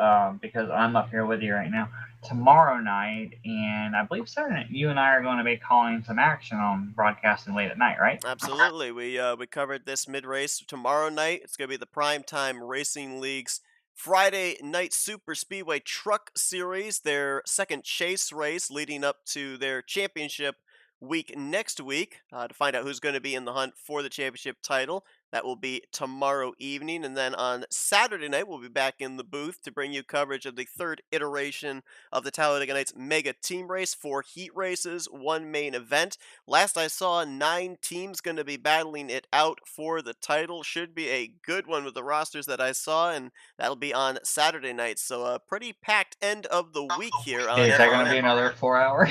because I'm up here with you right now, tomorrow night, and I believe Saturday night, you and I are going to be calling some action on broadcasting late at night, right? Absolutely. We covered this mid race tomorrow night. It's going to be the Primetime Racing League's Friday Night Super Speedway Truck Series, their second chase race leading up to their championship week next week to find out who's going to be in the hunt for the championship title. That will be tomorrow evening. And then on Saturday night, we'll be back in the booth to bring you coverage of the third iteration of the Talladega Nights Mega Team Race. 4 heat races, 1 main event. Last I saw, 9 teams going to be battling it out for the title. Should be a good one with the rosters that I saw, and that'll be on Saturday night. So a pretty packed end of the week here on Is that going to FRN. be another 4 hour?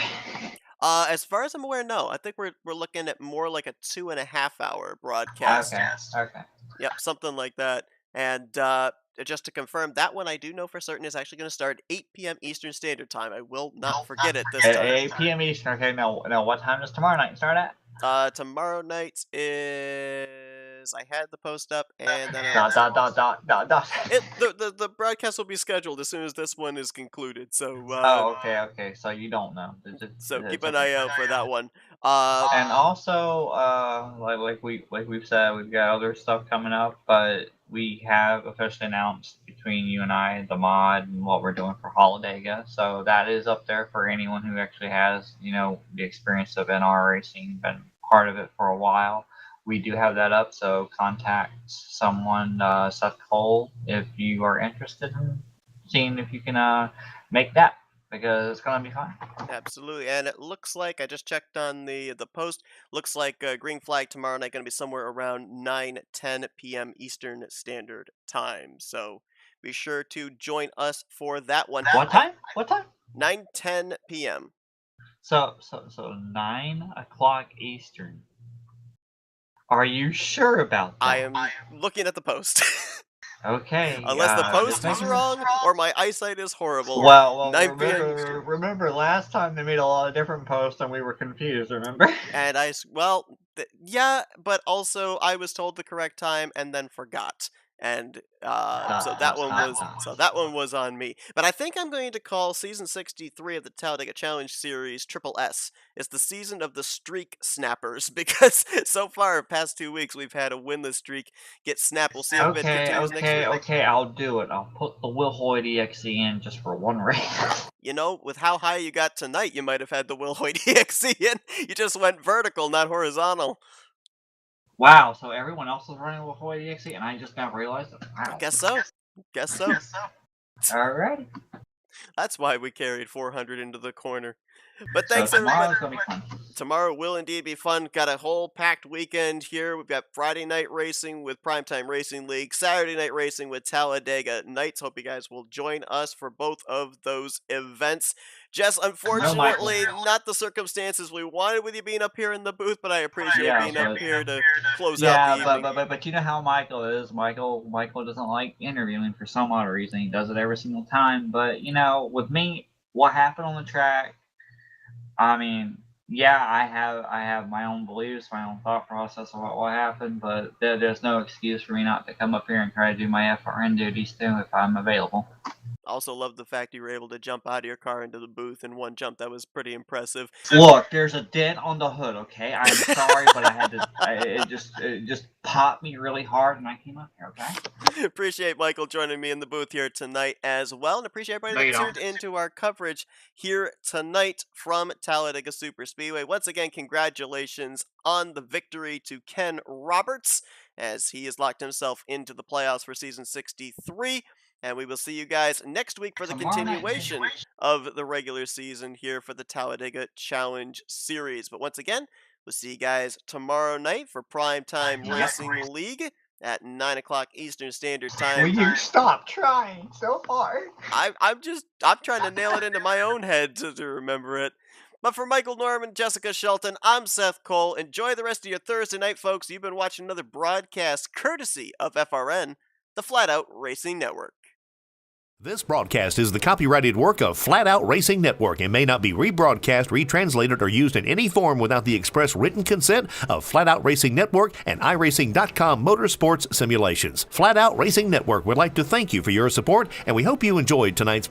As far as I'm aware, no. I think we're looking at more like a 2.5-hour broadcast. Okay. Yep, something like that. And just to confirm, that one I do know for certain is actually going to start at 8 p.m. Eastern Standard Time. I will not forget it this At time. 8 p.m. Eastern. Okay, now what time does tomorrow night start at? Tomorrow night is... I had the post up, and then the broadcast will be scheduled as soon as this one is concluded. So okay. So you don't know. So keep an eye out for that one. And also, like we've said, we've got other stuff coming up, but we have officially announced between you and I the mod and what we're doing for Talladega. So that is up there for anyone who actually has, the experience of NR racing, been part of it for a while. We do have that up, so contact someone, Seth Cole, if you are interested in seeing if you can make that, because it's going to be fun. Absolutely, and it looks like, I just checked on the post, looks like green flag tomorrow night going to be somewhere around 9-10 p.m. Eastern Standard Time. So be sure to join us for that one. What time? 9-10 p.m. So 9 o'clock Eastern. Are you sure about that? I am looking at the post. Okay. Unless the post is wrong or my eyesight is horrible. Well 9 p.m. remember last time they made a lot of different posts and we were confused, remember? And yeah, but also I was told the correct time and then forgot. And so that one was on me. But I think I'm going to call season 63 of the Talladega Challenge Series Triple S. It's the season of the streak snappers, because so far, past 2 weeks, we've had a winless streak get snapped. We'll see if it continues next week. Okay, I'll do it. I'll put the Will Hoyt EXE in just for one race. With how high you got tonight, you might have had the Will Hoyt EXE in. You just went vertical, not horizontal. Wow, so everyone else was running Will Hoyt EXE and I just now realized it? Wow. I guess so. Alright. That's why we carried 400 into the corner. But thanks, everybody. Tomorrow's going to be fun. Tomorrow will indeed be fun. Got a whole packed weekend here. We've got Friday night racing with Primetime Racing League, Saturday night racing with Talladega Nights. Hope you guys will join us for both of those events. Jess, unfortunately, not the circumstances we wanted with you being up here in the booth, but I appreciate being up here to close out the evening. But you know how Michael is. Michael doesn't like interviewing for some odd reason. He does it every single time. But, with me, what happened on the track, I mean, yeah, I have my own beliefs, my own thought process about what happened, but there's no excuse for me not to come up here and try to do my FRN duties too if I'm available. Also love the fact you were able to jump out of your car into the booth in one jump. That was pretty impressive. Look, there's a dent on the hood, okay? I'm sorry, but I had to. It just popped me really hard, and I came up here, okay? Appreciate Michael joining me in the booth here tonight as well, and appreciate everybody that tuned into our coverage here tonight from Talladega Superspeedway. Once again, congratulations on the victory to Ken Roberts, as he has locked himself into the playoffs for season 63. And we will see you guys next week for the continuation of the regular season here for the Talladega Challenge Series. But once again, we'll see you guys tomorrow night for Primetime Racing League at 9 o'clock Eastern Standard Time. Will you stop trying so hard? I'm trying to nail it into my own head to remember it. But for Michael Norman, Jessica Shelton, I'm Seth Cole. Enjoy the rest of your Thursday night, folks. You've been watching another broadcast courtesy of FRN, the Flatout Racing Network. This broadcast is the copyrighted work of Flatout Racing Network and may not be rebroadcast, retranslated, or used in any form without the express written consent of Flatout Racing Network and iRacing.com Motorsports Simulations. Flatout Racing Network would like to thank you for your support, and we hope you enjoyed tonight's broadcast.